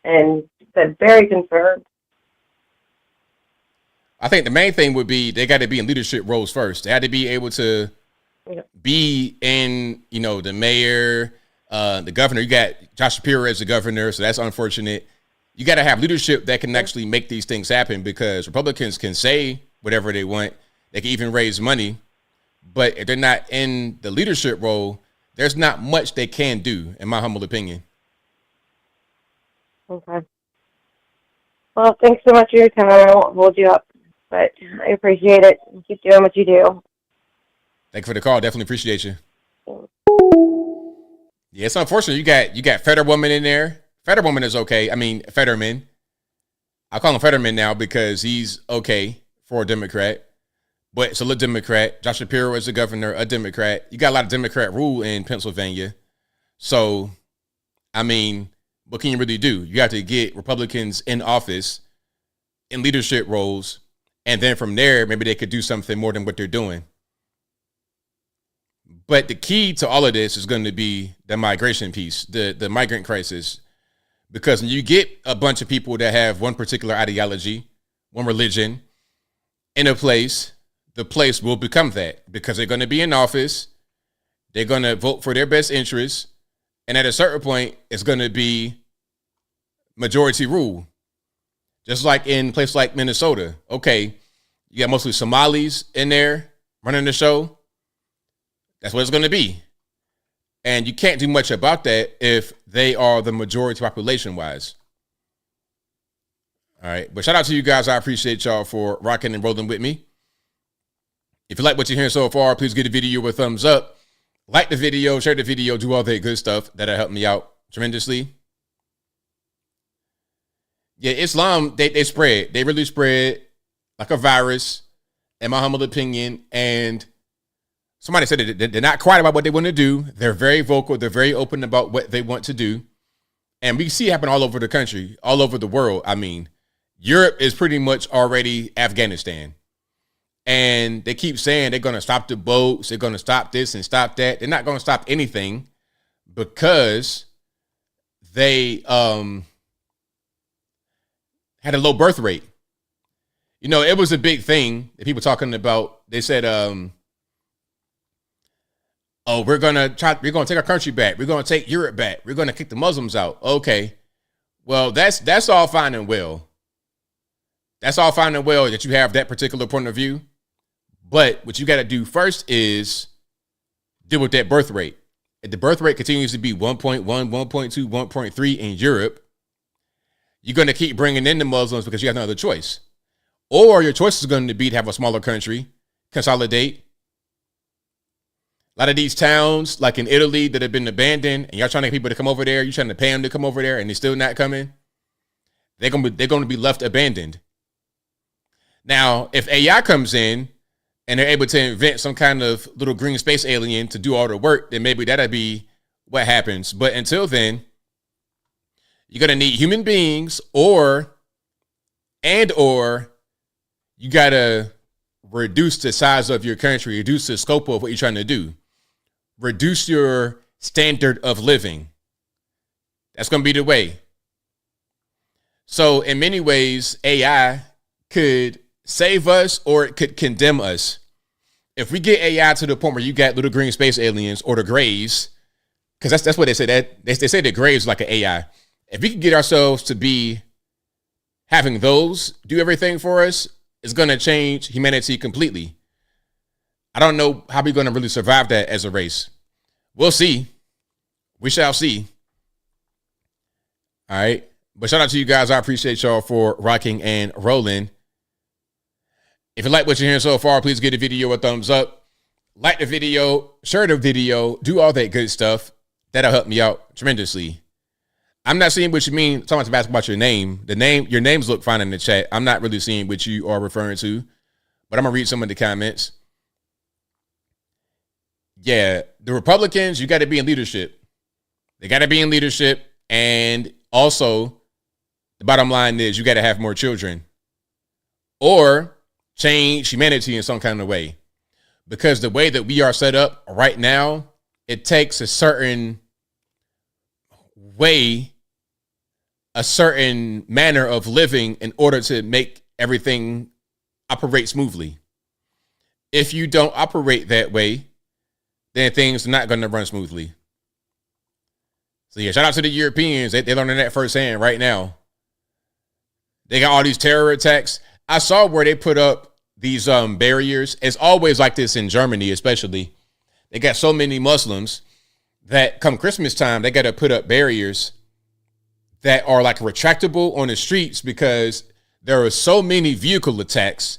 [SPEAKER 7] And I'm very concerned.
[SPEAKER 1] I think the main thing would be they got to be in leadership roles first. They had to be able to be in, the mayor, the governor. You got Josh Shapiro as the governor, so that's unfortunate. You got to have leadership that can actually make these things happen, because Republicans can say whatever they want. They can even raise money. But if they're not in the leadership role, there's not much they can do, in my humble opinion.
[SPEAKER 7] Okay. Well, thanks so much for your time. I won't hold you up, but I appreciate it. Keep doing what you do.
[SPEAKER 1] Thank you for the call. Definitely appreciate you. Yeah, it's unfortunate. You got Fetterwoman in there. Fetterwoman is okay. I mean, Fetterman. I call him Fetterman now because he's okay for a Democrat. But it's a little Democrat. Josh Shapiro is the governor, a Democrat. You got a lot of Democrat rule in Pennsylvania. So, I mean, what can you really do? You have to get Republicans in office, in leadership roles, and then from there, maybe they could do something more than what they're doing. But the key to all of this is going to be the migration piece, the migrant crisis. Because when you get a bunch of people that have one particular ideology, one religion, in a place, the place will become that, because they're going to be in office, they're going to vote for their best interests, and at a certain point, it's going to be majority rule. Just like in places like Minnesota. Okay, you got mostly Somalis in there running the show. That's what it's going to be. And you can't do much about that if they are the majority population-wise. All right. But shout out to you guys. I appreciate y'all for rocking and rolling with me. If you like what you're hearing so far, please give the video a thumbs up. Like the video, share the video, do all that good stuff. That'll help me out tremendously. Yeah, Islam, they spread. They really spread like a virus, in my humble opinion. And somebody said that they're not quiet about what they want to do. They're very vocal. They're very open about what they want to do. And we see it happen all over the country, all over the world. I mean, Europe is pretty much already Afghanistan. And they keep saying they're going to stop the boats. They're going to stop this and stop that. They're not going to stop anything because they had a low birth rate. It was a big thing that people talking about. They said a Oh, we're gonna take our country back. We're gonna take Europe back. We're gonna kick the Muslims out. Okay. Well, that's all fine and well. That's all fine and well that you have that particular point of view. But what you got to do first is deal with that birth rate. If the birth rate continues to be 1.1, 1.2, 1.3 in Europe, you're going to keep bringing in the Muslims because you have no other choice. Or your choice is going to be to have a smaller country, consolidate. A lot of these towns, like in Italy, that have been abandoned, and y'all trying to get people to come over there, you're trying to pay them to come over there, and they're still not coming. They're going to be left abandoned. Now, if AI comes in and they're able to invent some kind of little green space alien to do all the work, then maybe that'll be what happens. But until then, you're going to need human beings or you got to reduce the size of your country, reduce the scope of what you're trying to do, reduce your standard of living. That's going to be the way. So in many ways, AI could save us or it could condemn us. If we get AI to the point where you got little green space aliens or the Greys, because that's what they say, that they say the Greys like an AI. If we could get ourselves to be having those do everything for us, it's going to change humanity completely. I don't know how we're going to really survive that as a race. We'll see. We shall see. All right. But shout out to you guys. I appreciate y'all for rocking and rolling. If you like what you're hearing so far, please give the video a thumbs up. Like the video, share the video, do all that good stuff. That'll help me out tremendously. I'm not seeing what you mean. Someone's asking about your name. Your names look fine in the chat. I'm not really seeing what you are referring to, but I'm going to read some of the comments. Yeah, the Republicans, you got to be in leadership. They got to be in leadership. And also, the bottom line is you got to have more children. Or change humanity in some kind of way. Because the way that we are set up right now, it takes a certain way, a certain manner of living in order to make everything operate smoothly. If you don't operate that way, then things are not going to run smoothly. So yeah, shout out to the Europeans. They're learning that firsthand right now. They got all these terror attacks. I saw where they put up these barriers. It's always like this in Germany, especially. They got so many Muslims that come Christmas time, they got to put up barriers that are like retractable on the streets because there are so many vehicle attacks.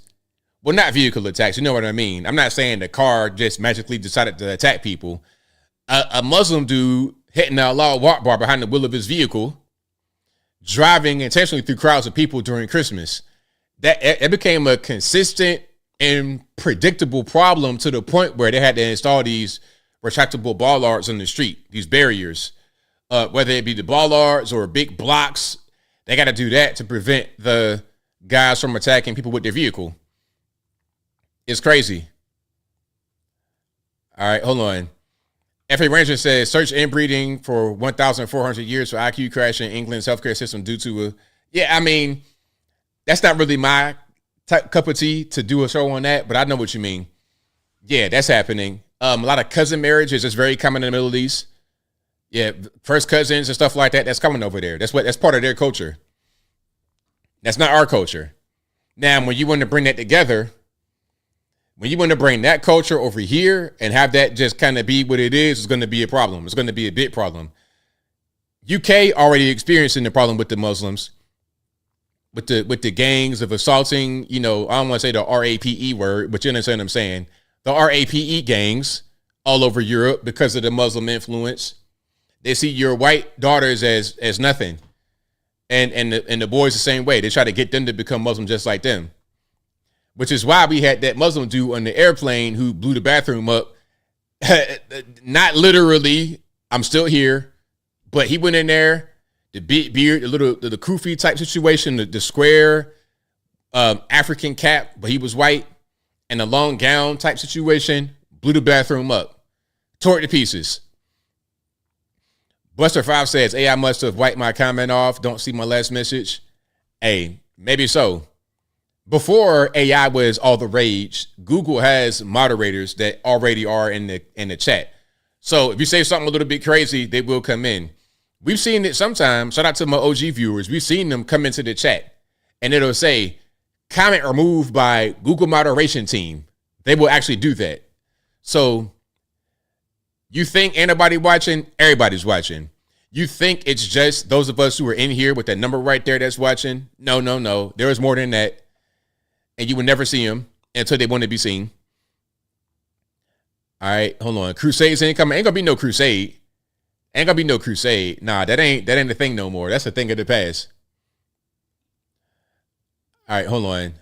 [SPEAKER 1] Well, not vehicle attacks. You know what I mean? I'm not saying the car just magically decided to attack people. A Muslim dude hitting a Allahu Akbar behind the wheel of his vehicle, driving intentionally through crowds of people during Christmas. That it became a consistent and predictable problem to the point where they had to install these retractable bollards on the street, these barriers, whether it be the bollards or big blocks. They got to do that to prevent the guys from attacking people with their vehicle. It's crazy. All right, hold on. F.A. Ranger says, search inbreeding for 1,400 years for IQ crash in England's healthcare system due to a... Yeah, I mean... That's not really my cup of tea to do a show on that, but I know what you mean. Yeah, that's happening. A lot of cousin marriages is very common in the Middle East. Yeah, first cousins and stuff like that, that's coming over there. That's part of their culture. That's not our culture. Now, when you want to bring that together, when you want to bring that culture over here and have that just kind of be what it is, it's going to be a problem. It's going to be a big problem. UK already experiencing the problem with the Muslims. With the gangs of assaulting, I don't want to say the RAPE word, but you understand what I'm saying. The RAPE gangs all over Europe because of the Muslim influence. They see your white daughters as nothing. And the boys the same way. They try to get them to become Muslim just like them. Which is why we had that Muslim dude on the airplane who blew the bathroom up. Not literally, I'm still here, but he went in there. The big beard, the kufi type situation, the square African cap, but he was white, and the long gown type situation, blew the bathroom up, tore it to pieces. Buster5 says, AI must have wiped my comment off. Don't see my last message. Hey, maybe so. Before AI was all the rage, Google has moderators that already are in the chat. So if you say something a little bit crazy, they will come in. We've seen it sometimes. Shout out to my OG viewers. We've seen them come into the chat and it'll say comment removed by Google moderation team. They will actually do that. So you think anybody watching? Everybody's watching. You think it's just those of us who are in here with that number right there that's watching? No. There is more than that. And you will never see them until they want to be seen. All right, hold on. Crusades ain't coming. Ain't gonna be no crusade. Ain't gonna be no crusade. Nah, that ain't the thing no more. That's a thing of the past. All right, hold on.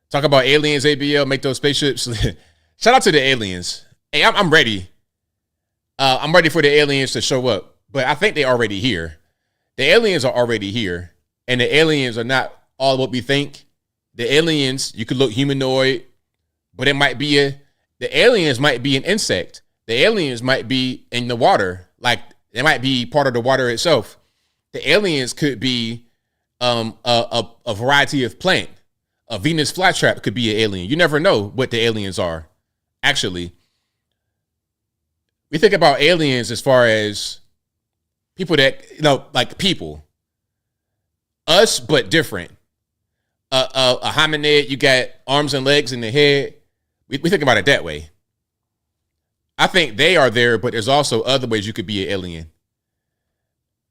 [SPEAKER 1] Talk about aliens, ABL, make those spaceships. Shout out to the aliens. Hey, I'm ready. I'm ready for the aliens to show up, but I think they're already here. The aliens are already here, and the aliens are not all what we think. The aliens, you could look humanoid, but it might be the aliens might be an insect. The aliens might be in the water. Like, they might be part of the water itself. The aliens could be a variety of plant. A Venus flytrap could be an alien. You never know what the aliens are, actually. We think about aliens as far as people that, like people. Us, but different. A hominid, you got arms and legs in the head. We think about it that way. I think they are there, but there's also other ways you could be an alien.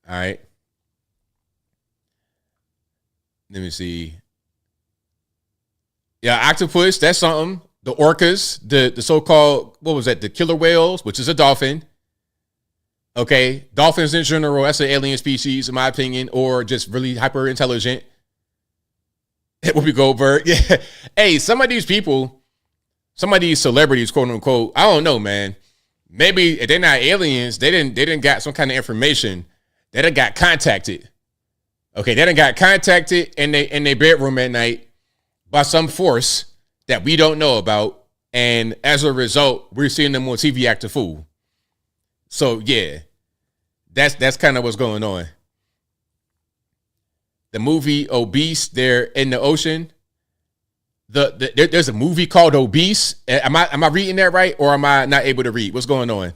[SPEAKER 1] All right. Let me see. Yeah, octopus, that's something. The orcas, the so-called, what was that? The killer whales, which is a dolphin. Okay. Dolphins in general, that's an alien species, in my opinion, or just really hyper intelligent. Whoopi Goldberg. Yeah. Hey, some of these people, some of these celebrities, quote unquote, I don't know, man. Maybe if they're not aliens, they didn't got some kind of information. They done got contacted. Okay, they done got contacted in their bedroom at night by some force that we don't know about. And as a result, we're seeing them on TV act a fool. So yeah, that's kind of what's going on. The movie Obese, they're in the ocean. There's a movie called Obese. Am I reading that right, or am I not able to read? What's going on?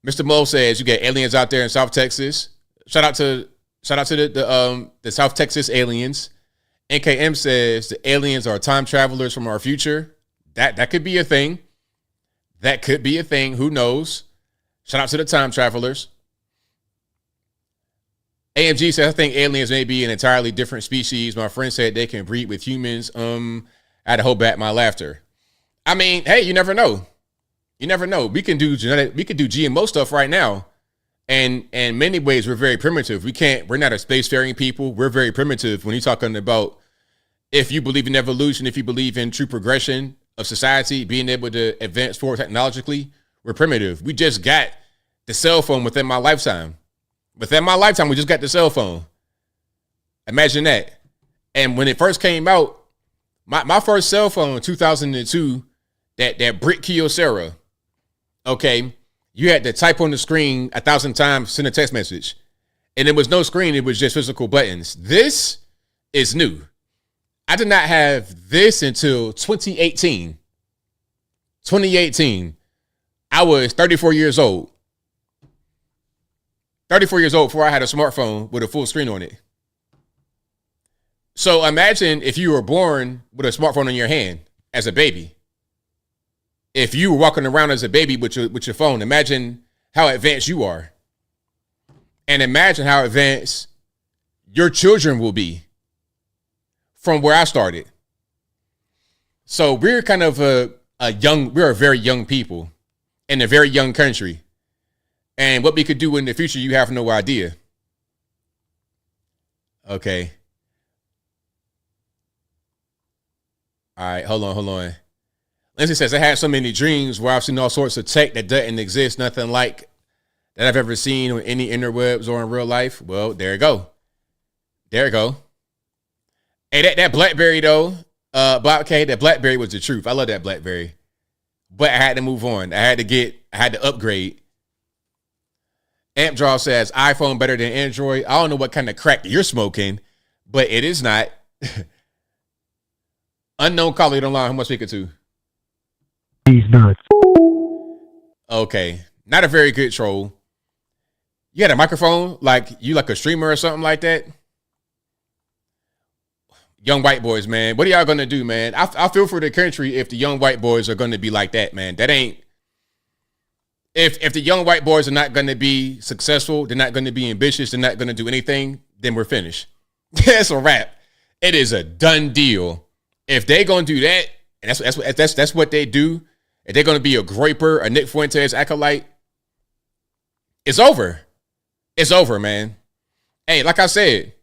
[SPEAKER 1] Mr. Mo says you got aliens out there in South Texas. Shout out to the South Texas aliens. NKM says the aliens are time travelers from our future. That could be a thing. That could be a thing. Who knows? Shout out to the time travelers. AMG says, I think aliens may be an entirely different species. My friend said they can breed with humans. I had to hold back my laughter. I mean, hey, you never know. You never know. We can do GMO stuff right now. And in many ways, we're very primitive. We're not a spacefaring people. We're very primitive when you're talking about if you believe in evolution, if you believe in true progression of society, being able to advance forward technologically, we're primitive. We just got the cell phone within my lifetime. Within my lifetime, we just got the cell phone. Imagine that. And when it first came out, my first cell phone in 2002, that brick Kyocera, okay, you had to type on the screen 1,000 times, send a text message. And there was no screen, it was just physical buttons. This is new. I did not have this until 2018. 2018. I was 34 years old. 34 years old before I had a smartphone with a full screen on it. So imagine if you were born with a smartphone in your hand as a baby. If you were walking around as a baby with your phone, imagine how advanced you are. And imagine how advanced your children will be from where I started. So we're kind of we're a very young people in a very young country. And what we could do in the future, you have no idea. Okay. All right, hold on. Lindsay says, I had so many dreams where I've seen all sorts of tech that doesn't exist, nothing like that I've ever seen on any interwebs or in real life. Well, there you go. Hey, that BlackBerry though, Bob K, that BlackBerry was the truth. I love that BlackBerry. But I had to move on. I had to upgrade. Ampdraw says, iPhone better than Android. I don't know what kind of crack you're smoking, but it is not. Unknown caller, you don't lie. Who am I speaking to?
[SPEAKER 8] He's nuts.
[SPEAKER 1] Okay. Not a very good troll. You had a microphone? Like you like a streamer or something like that? Young white boys, man. What are y'all going to do, man? I feel for the country if the young white boys are going to be like that, man. That ain't... If the young white boys are not going to be successful, they're not going to be ambitious, they're not going to do anything, then we're finished. That's a wrap. It is a done deal. If they going to do that, and that's what they do, if they're going to be a Groiper, a Nick Fuentes acolyte, it's over. It's over, man. Hey, like I said,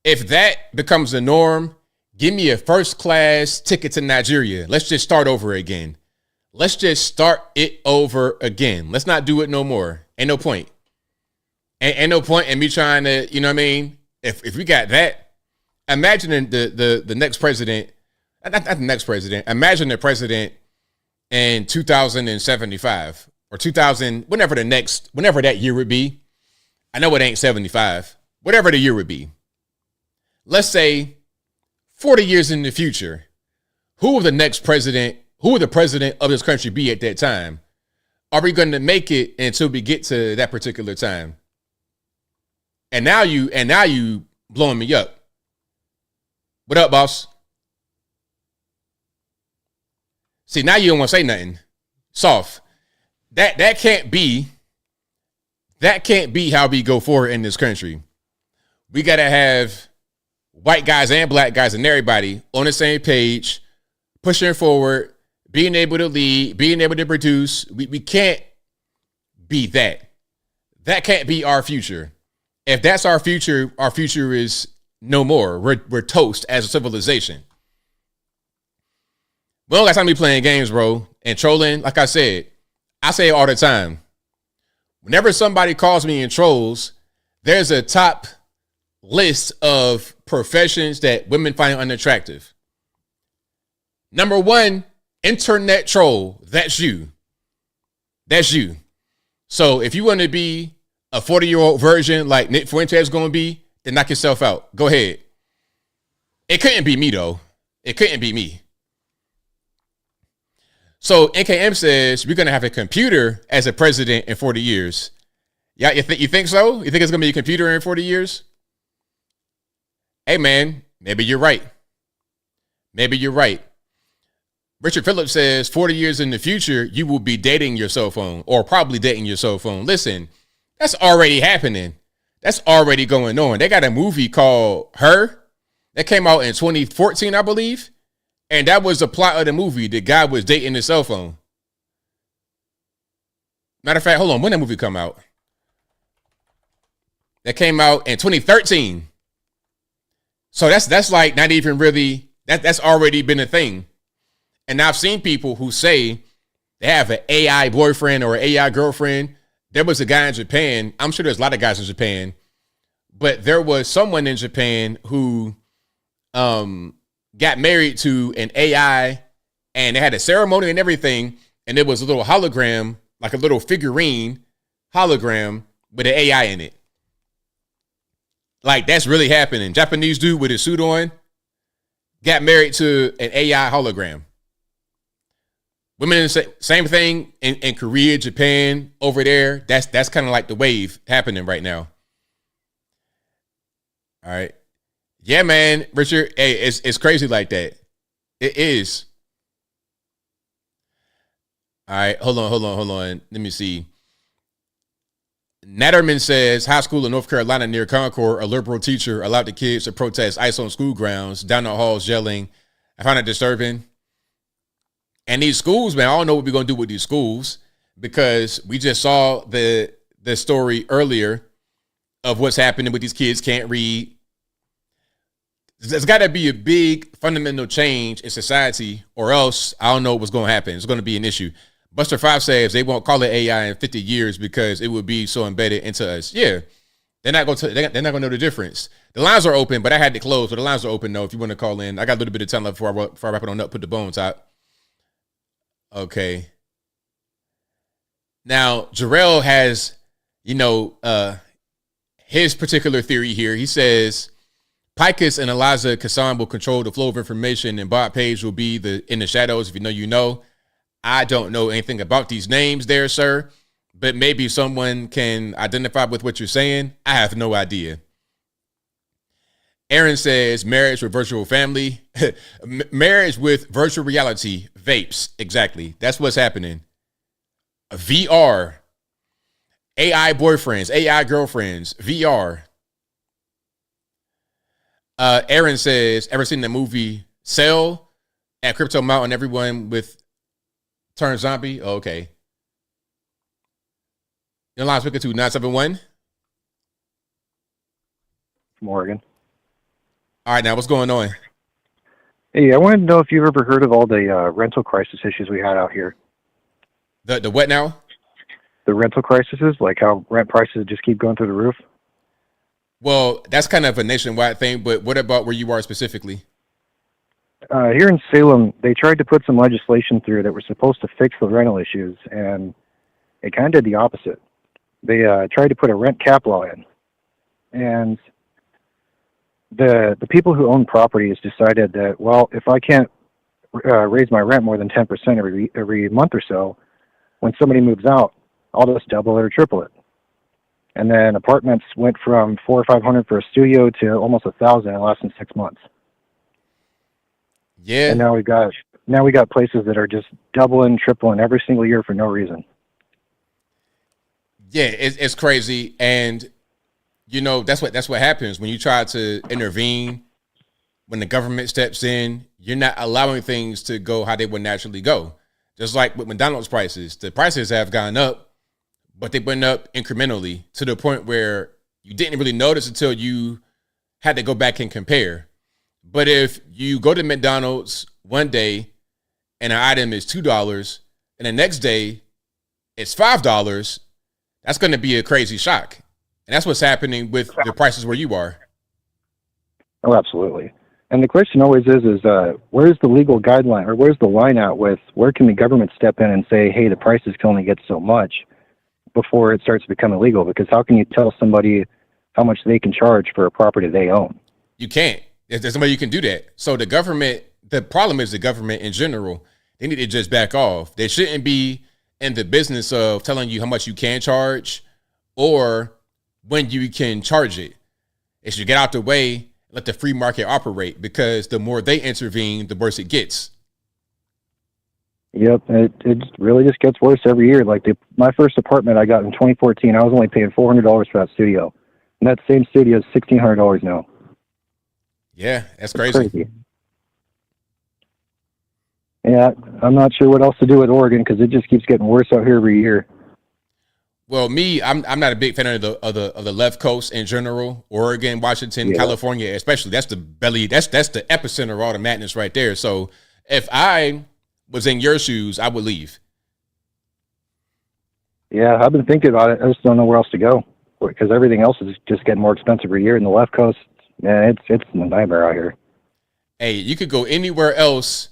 [SPEAKER 1] if that becomes the norm, give me a first class ticket to Nigeria. Let's just start over again. Let's just start it over again. Let's not do it no more. Ain't no point. Ain't no point in me trying to, you know what I mean? If we got that, imagine the next president, not the next president, imagine the president in 2075 or 2000, whenever that year would be. I know it ain't 75, whatever the year would be. Let's say 40 years in the future, who will the next president, who will the president of this country be at that time? Are we going to make it until we get to that particular time? And now you blowing me up. What up, boss? See, now you don't want to say nothing. Soft. That can't be how we go forward in this country. We got to have white guys and black guys and everybody on the same page, pushing forward, being able to lead, being able to produce. We can't be that. That can't be our future. If that's our future is no more. We're toast as a civilization. We don't got time to be playing games, bro, and trolling. Like I say it all the time. Whenever somebody calls me and trolls, there's a top list of professions that women find unattractive. Number one, internet troll. That's you. That's you. So if you want to be a 40-year-old version like Nick Fuentes is going to be, then knock yourself out. Go ahead. It couldn't be me, though. It couldn't be me. So NKM says we're going to have a computer as a president in 40 years. Yeah, you think so? You think it's going to be a computer in 40 years? Hey, man, maybe you're right. Maybe you're right. Richard Phillips says 40 years in the future, you will be dating your cell phone or probably dating your cell phone. Listen, that's already happening. That's already going on. They got a movie called Her that came out in 2014, I believe. And that was the plot of the movie. The guy was dating his cell phone. Matter of fact, hold on. When did that movie come out? That came out in 2013. So that's like not even really, that's already been a thing. And I've seen people who say they have an AI boyfriend or an AI girlfriend. There was a guy in Japan. I'm sure there's a lot of guys in Japan. But there was someone in Japan who got married to an AI, and they had a ceremony and everything, and there was a little hologram, like a little figurine hologram with an AI in it. Like, that's really happening. Japanese dude with his suit on got married to an AI hologram. Women in the same thing in Korea, Japan, over there. That's kind of like the wave happening right now. All right. Yeah, man, Richard. Hey, it's crazy like that. It is. All right, hold on. Let me see. Natterman says high school in North Carolina near Concord, a liberal teacher allowed the kids to protest ICE on school grounds, down the halls yelling. I found it disturbing. And these schools, man, I don't know what we're going to do with these schools because we just saw the story earlier of what's happening with these kids can't read. There's got to be a big fundamental change in society or else I don't know what's going to happen. It's going to be an issue. Buster 5 says they won't call it AI in 50 years because it would be so embedded into us. Yeah, they're not going to know the difference. The lines are open, but I had to close. So the lines are open, though, if you want to call in. I got a little bit of time left before I wrap it on up, put the bones out. Okay. Now, Jarrell has, his particular theory here. He says Picus and Eliza Kassan will control the flow of information and Bob Page will be in the shadows. If you know, you know. I don't know anything about these names there, sir, but maybe someone can identify with what you're saying. I have no idea. Aaron says marriage with virtual family, marriage with virtual reality, vapes. Exactly. That's what's happening. VR, AI boyfriends, AI girlfriends, VR. Aaron says, ever seen the movie Cell at Crypto Mountain? Everyone with turn zombie. Oh, okay. Your line speaker to 971.
[SPEAKER 8] Morgan.
[SPEAKER 1] All right, now what's going on?
[SPEAKER 8] Hey, I wanted to know if you've ever heard of all the rental crisis issues we had out here.
[SPEAKER 1] The what now?
[SPEAKER 8] The rental crises, like how rent prices just keep going through the roof.
[SPEAKER 1] Well, that's kind of a nationwide thing, but what about where you are specifically?
[SPEAKER 8] Here in Salem, they tried to put some legislation through that was supposed to fix the rental issues, and it kind of did the opposite. They tried to put a rent cap law in, and the people who own properties decided that, well, if I can't raise my rent more than 10% every month or so, when somebody moves out, I'll just double or triple it. And then apartments went from $400 or $500 for a studio to almost $1,000 in less than 6 months.
[SPEAKER 1] Yeah.
[SPEAKER 8] And now we got places that are just doubling, tripling every single year for no reason.
[SPEAKER 1] Yeah, it's crazy, and you know that's what happens when you try to intervene. When the government steps in, you're not allowing things to go how they would naturally go. Just like with McDonald's prices, the prices have gone up, but they went up incrementally to the point where you didn't really notice until you had to go back and compare. But if you go to McDonald's one day and an item is $2 and the next day it's $5, that's going to be a crazy shock. And that's what's happening with the prices where you are.
[SPEAKER 8] Oh, absolutely. And the question always is where's the legal guideline, or where's the line out with where can the government step in and say, hey, the prices can only get so much before it starts to become illegal? Because how can you tell somebody how much they can charge for a property they own?
[SPEAKER 1] You can't. There's nobody you can do that. So the government, the problem is the government in general, they need to just back off. They shouldn't be in the business of telling you how much you can charge or when you can charge it. They should get out the way, let the free market operate, because the more they intervene, the worse it gets.
[SPEAKER 8] Yep, it really just gets worse every year. Like my first apartment I got in 2014, I was only paying $400 for that studio, and that same studio is $1,600 now.
[SPEAKER 1] Yeah, that's crazy.
[SPEAKER 8] Yeah, I'm not sure what else to do with Oregon because it just keeps getting worse out here every year.
[SPEAKER 1] Well, I'm not a big fan of the left coast in general. Oregon, Washington, California, especially. That's the epicenter of all the madness right there. So if I was in your shoes, I would leave.
[SPEAKER 8] Yeah, I've been thinking about it. I just don't know where else to go because everything else is just getting more expensive every year. And the left coast, man, it's a nightmare out here.
[SPEAKER 1] Hey, you could go anywhere else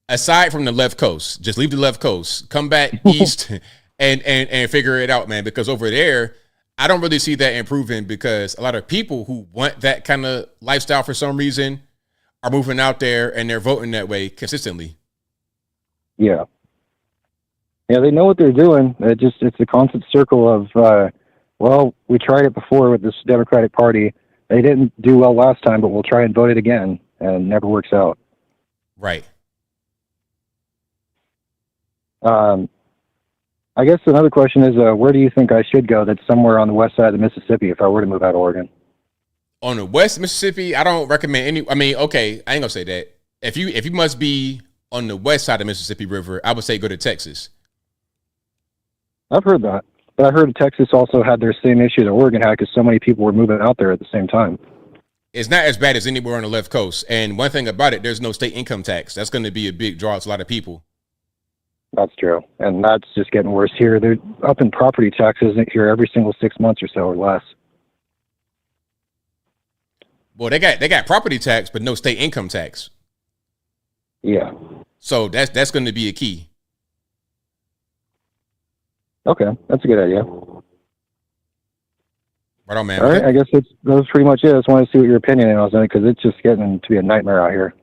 [SPEAKER 1] aside from the left coast. Just leave the left coast. Come back east and figure it out, man. Because over there, I don't really see that improving because a lot of people who want that kind of lifestyle for some reason are moving out there and they're voting that way consistently.
[SPEAKER 8] Yeah. Yeah, they know what they're doing. It's a constant circle of, well, we tried it before with this Democratic Party. They didn't do well last time, but we'll try and vote it again, and it never works out.
[SPEAKER 1] Right.
[SPEAKER 8] I guess another question is, where do you think I should go that's somewhere on the west side of the Mississippi if I were to move out of Oregon?
[SPEAKER 1] On the west Mississippi, I don't recommend any. I mean, okay, I ain't gonna say that. If you must be on the west side of the Mississippi River, I would say go to Texas.
[SPEAKER 8] I've heard that. But I heard Texas also had their same issue that Oregon had because so many people were moving out there at the same time.
[SPEAKER 1] It's not as bad as anywhere on the left coast. And one thing about it, there's no state income tax. That's going to be a big draw to a lot of people.
[SPEAKER 8] That's true. And that's just getting worse here. They're up in property taxes here every single 6 months or so or less.
[SPEAKER 1] Well, they got property tax, but no state income tax.
[SPEAKER 8] Yeah.
[SPEAKER 1] So that's going to be a key.
[SPEAKER 8] Okay, that's a good idea.
[SPEAKER 1] Right on, man.
[SPEAKER 8] All right, I guess that was pretty much it. I just wanted to see what your opinion was on it because it's just getting to be a nightmare out here.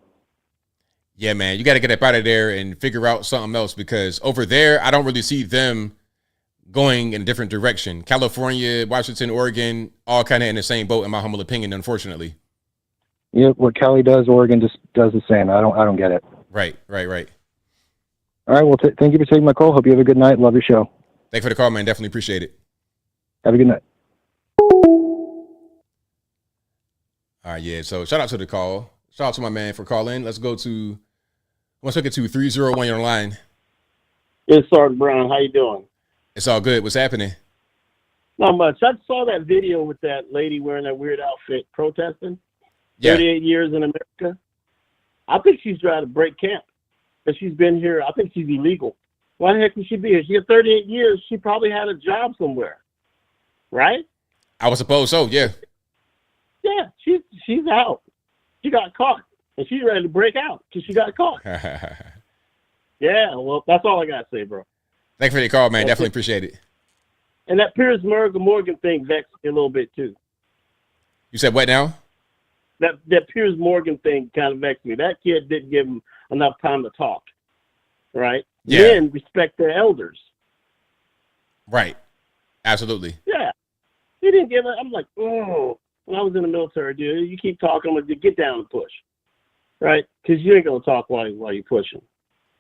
[SPEAKER 1] Yeah, man, you got to get up out of there and figure out something else, because over there, I don't really see them going in a different direction. California, Washington, Oregon, all kind of in the same boat, in my humble opinion, unfortunately.
[SPEAKER 8] Yeah, what Cali does, Oregon just does the same. I don't get it.
[SPEAKER 1] Right.
[SPEAKER 8] All right, well, thank you for taking my call. Hope you have a good night. Love your show.
[SPEAKER 1] Thank you for the call, man. Definitely appreciate it.
[SPEAKER 8] Have a good night.
[SPEAKER 1] All right, yeah. So shout out to the call. Shout out to my man for calling. Let's go to 301. You're on the line.
[SPEAKER 9] It's Sergeant Brown. How you doing?
[SPEAKER 1] It's all good. What's happening?
[SPEAKER 9] Not much. I saw that video with that lady wearing that weird outfit protesting.
[SPEAKER 1] Yeah.
[SPEAKER 9] 38 years in America. I think she's trying to break camp. Because she's been here. I think she's illegal. Why the heck would she be here? She had 38 years. She probably had a job somewhere. Right?
[SPEAKER 1] I would suppose so, yeah.
[SPEAKER 9] Yeah, she's out. She got caught. And she's ready to break out because she got caught. Yeah, well, that's all I got to say, bro.
[SPEAKER 1] Thank you for the call, man.
[SPEAKER 9] That's
[SPEAKER 1] Definitely
[SPEAKER 9] it.
[SPEAKER 1] appreciate it.
[SPEAKER 9] And that Piers Morgan thing vexed me a little bit, too.
[SPEAKER 1] You said what now?
[SPEAKER 9] That Piers Morgan thing kind of vexed me. That kid didn't give him enough time to talk, right?
[SPEAKER 1] Yeah.
[SPEAKER 9] Men respect their elders.
[SPEAKER 1] Right. Absolutely.
[SPEAKER 9] Yeah. He didn't give it. I'm like, oh. When I was in the military, dude, you keep talking, I'm going to get down and push, right? Because you ain't going to talk while you're pushing.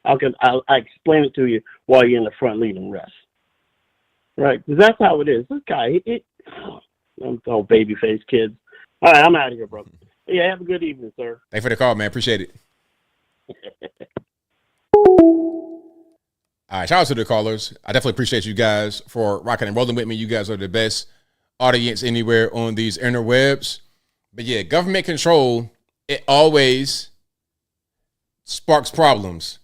[SPEAKER 9] I explain it to you while you're in the front leading rest, right? Because that's how it is. This guy, I'm all baby face kids. All right, I'm out of here, bro. Yeah, have a good evening, sir.
[SPEAKER 1] Thanks for the call, man. Appreciate it. All right, shout out to the callers. I definitely appreciate you guys for rocking and rolling with me. You guys are the best audience anywhere on these interwebs. But yeah, government control, it always sparks problems.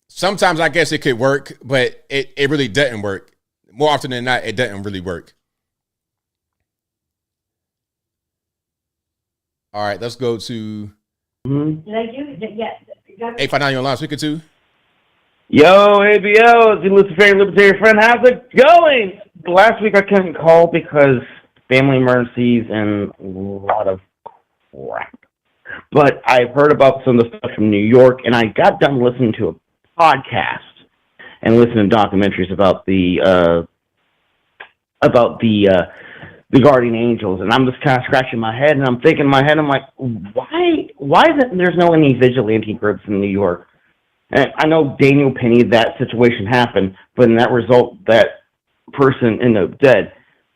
[SPEAKER 1] Sometimes I guess it could work, but it really doesn't work. More often than not, it doesn't really work. All right, let's go to 859 on line. Speaking to.
[SPEAKER 11] Yo, ABL, it's your Luciferian Libertarian friend. How's it going? Last week I couldn't call because family emergencies and a lot of crap. But I've heard about some of the stuff from New York, and I got done listening to a podcast and listening to documentaries about the guardian angels, and I'm just kind of scratching my head, and I'm thinking in my head, I'm like, why isn't there's no any vigilante groups in New York? And I know Daniel Penny, that situation happened, but in that result, that person ended up dead.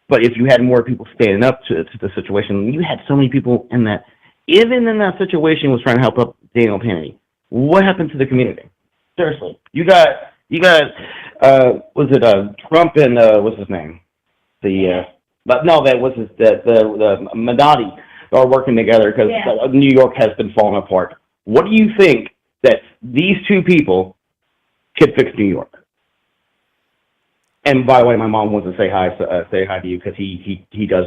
[SPEAKER 11] But if you had more people standing up to the situation, you had so many people in that, even in that situation, was trying to help up Daniel Penny. What happened to the community? Seriously, you got was it Trump and what's his name? But no, that was the Madani are working together because New York has been falling apart. What do you think that these two people could fix New York? And by the way, my mom wants to say hi to you because she does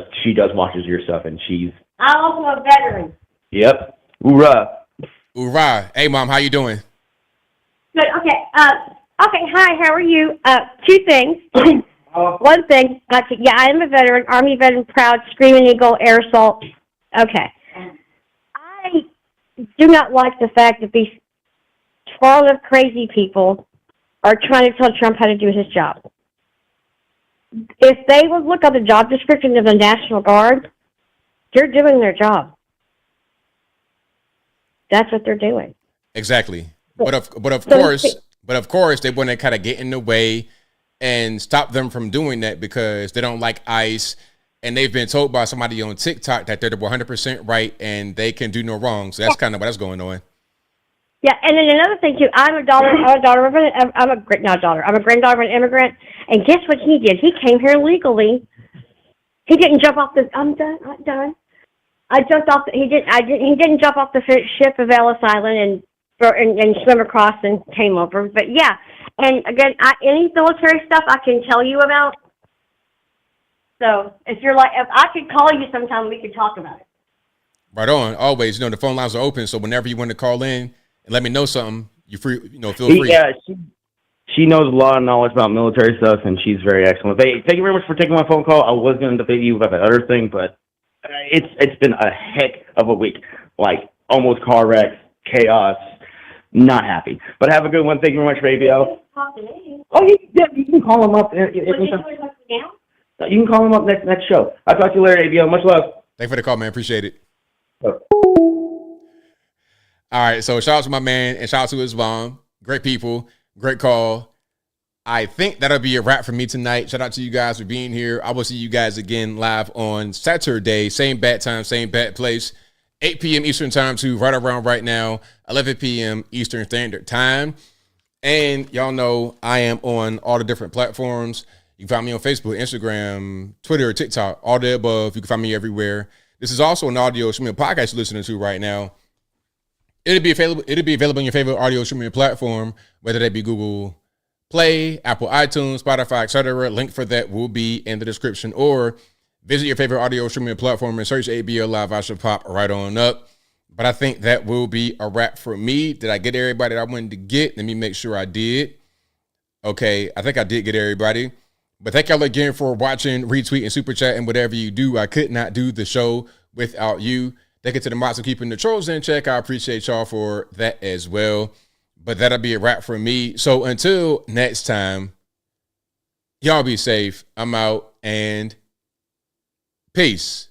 [SPEAKER 11] watches your stuff, and she's
[SPEAKER 22] I'm also a veteran.
[SPEAKER 11] Yep. Hoorah.
[SPEAKER 1] Hoorah. Hey, Mom, how you doing?
[SPEAKER 22] Good. Okay. Okay. Hi. How are you? Two things. One thing. Yeah, I am a veteran, Army veteran, proud, Screaming Eagle, air assault. Okay. I do not like the fact that these twirl of crazy people are trying to tell Trump how to do his job. If they would look at the job description of the National Guard, they're doing their job. That's what they're doing.
[SPEAKER 1] Exactly. But of course, they want to kind of get in the way and stop them from doing that because they don't like ICE, and they've been told by somebody on TikTok that they're 100% right and they can do no wrong. So that's kind of what's going on.
[SPEAKER 22] Yeah, and then another thing too. I'm a granddaughter of an immigrant, and guess what he did? He came here legally. He didn't jump off the. I'm done. I jumped off. He didn't jump off the ship of Ellis Island and swim across and came over. But yeah, and again, any military stuff I can tell you about. So if I could call you sometime, we could talk about it.
[SPEAKER 1] Right on. Always, the phone lines are open. So whenever you want to call in and let me know something, you free. Feel free.
[SPEAKER 11] Yeah, she knows a lot of knowledge about military stuff, and she's very excellent. Thank you very much for taking my phone call. I was going to debate you about that other thing, but it's been a heck of a week. Like almost car wrecks, chaos. Not happy. But have a good one. Thank you very much for ABL. Oh, you can call him up. You can call him up next show. I'll talk to you later, ABL. Much love.
[SPEAKER 1] Thanks for the call, man. Appreciate it. All right, so shout out to my man and shout out to his mom. Great people, great call. I think that'll be a wrap for me tonight. Shout out to you guys for being here. I will see you guys again live on Saturday. Same bat time, same bat place. 8 p.m. Eastern time to right around right now, 11 p.m. Eastern Standard Time. And y'all know I am on all the different platforms. You can find me on Facebook, Instagram, Twitter, TikTok, all the above. You can find me everywhere. This is also an audio streaming podcast you're listening to right now. It'll be available on your favorite audio streaming platform, whether that be Google Play, Apple iTunes, Spotify, etc. Link for that will be in the description, or visit your favorite audio streaming platform and search ABL Live. I should pop right on up. But I think that will be a wrap for me. Did I get everybody that I wanted to get? Let me make sure I did. Okay, I think I did get everybody. But thank y'all again for watching, retweeting, super chat, and whatever you do. I could not do the show without you. Thank you to the mods for keeping the trolls in check. I appreciate y'all for that as well. But that'll be a wrap for me. So until next time, y'all be safe. I'm out and peace.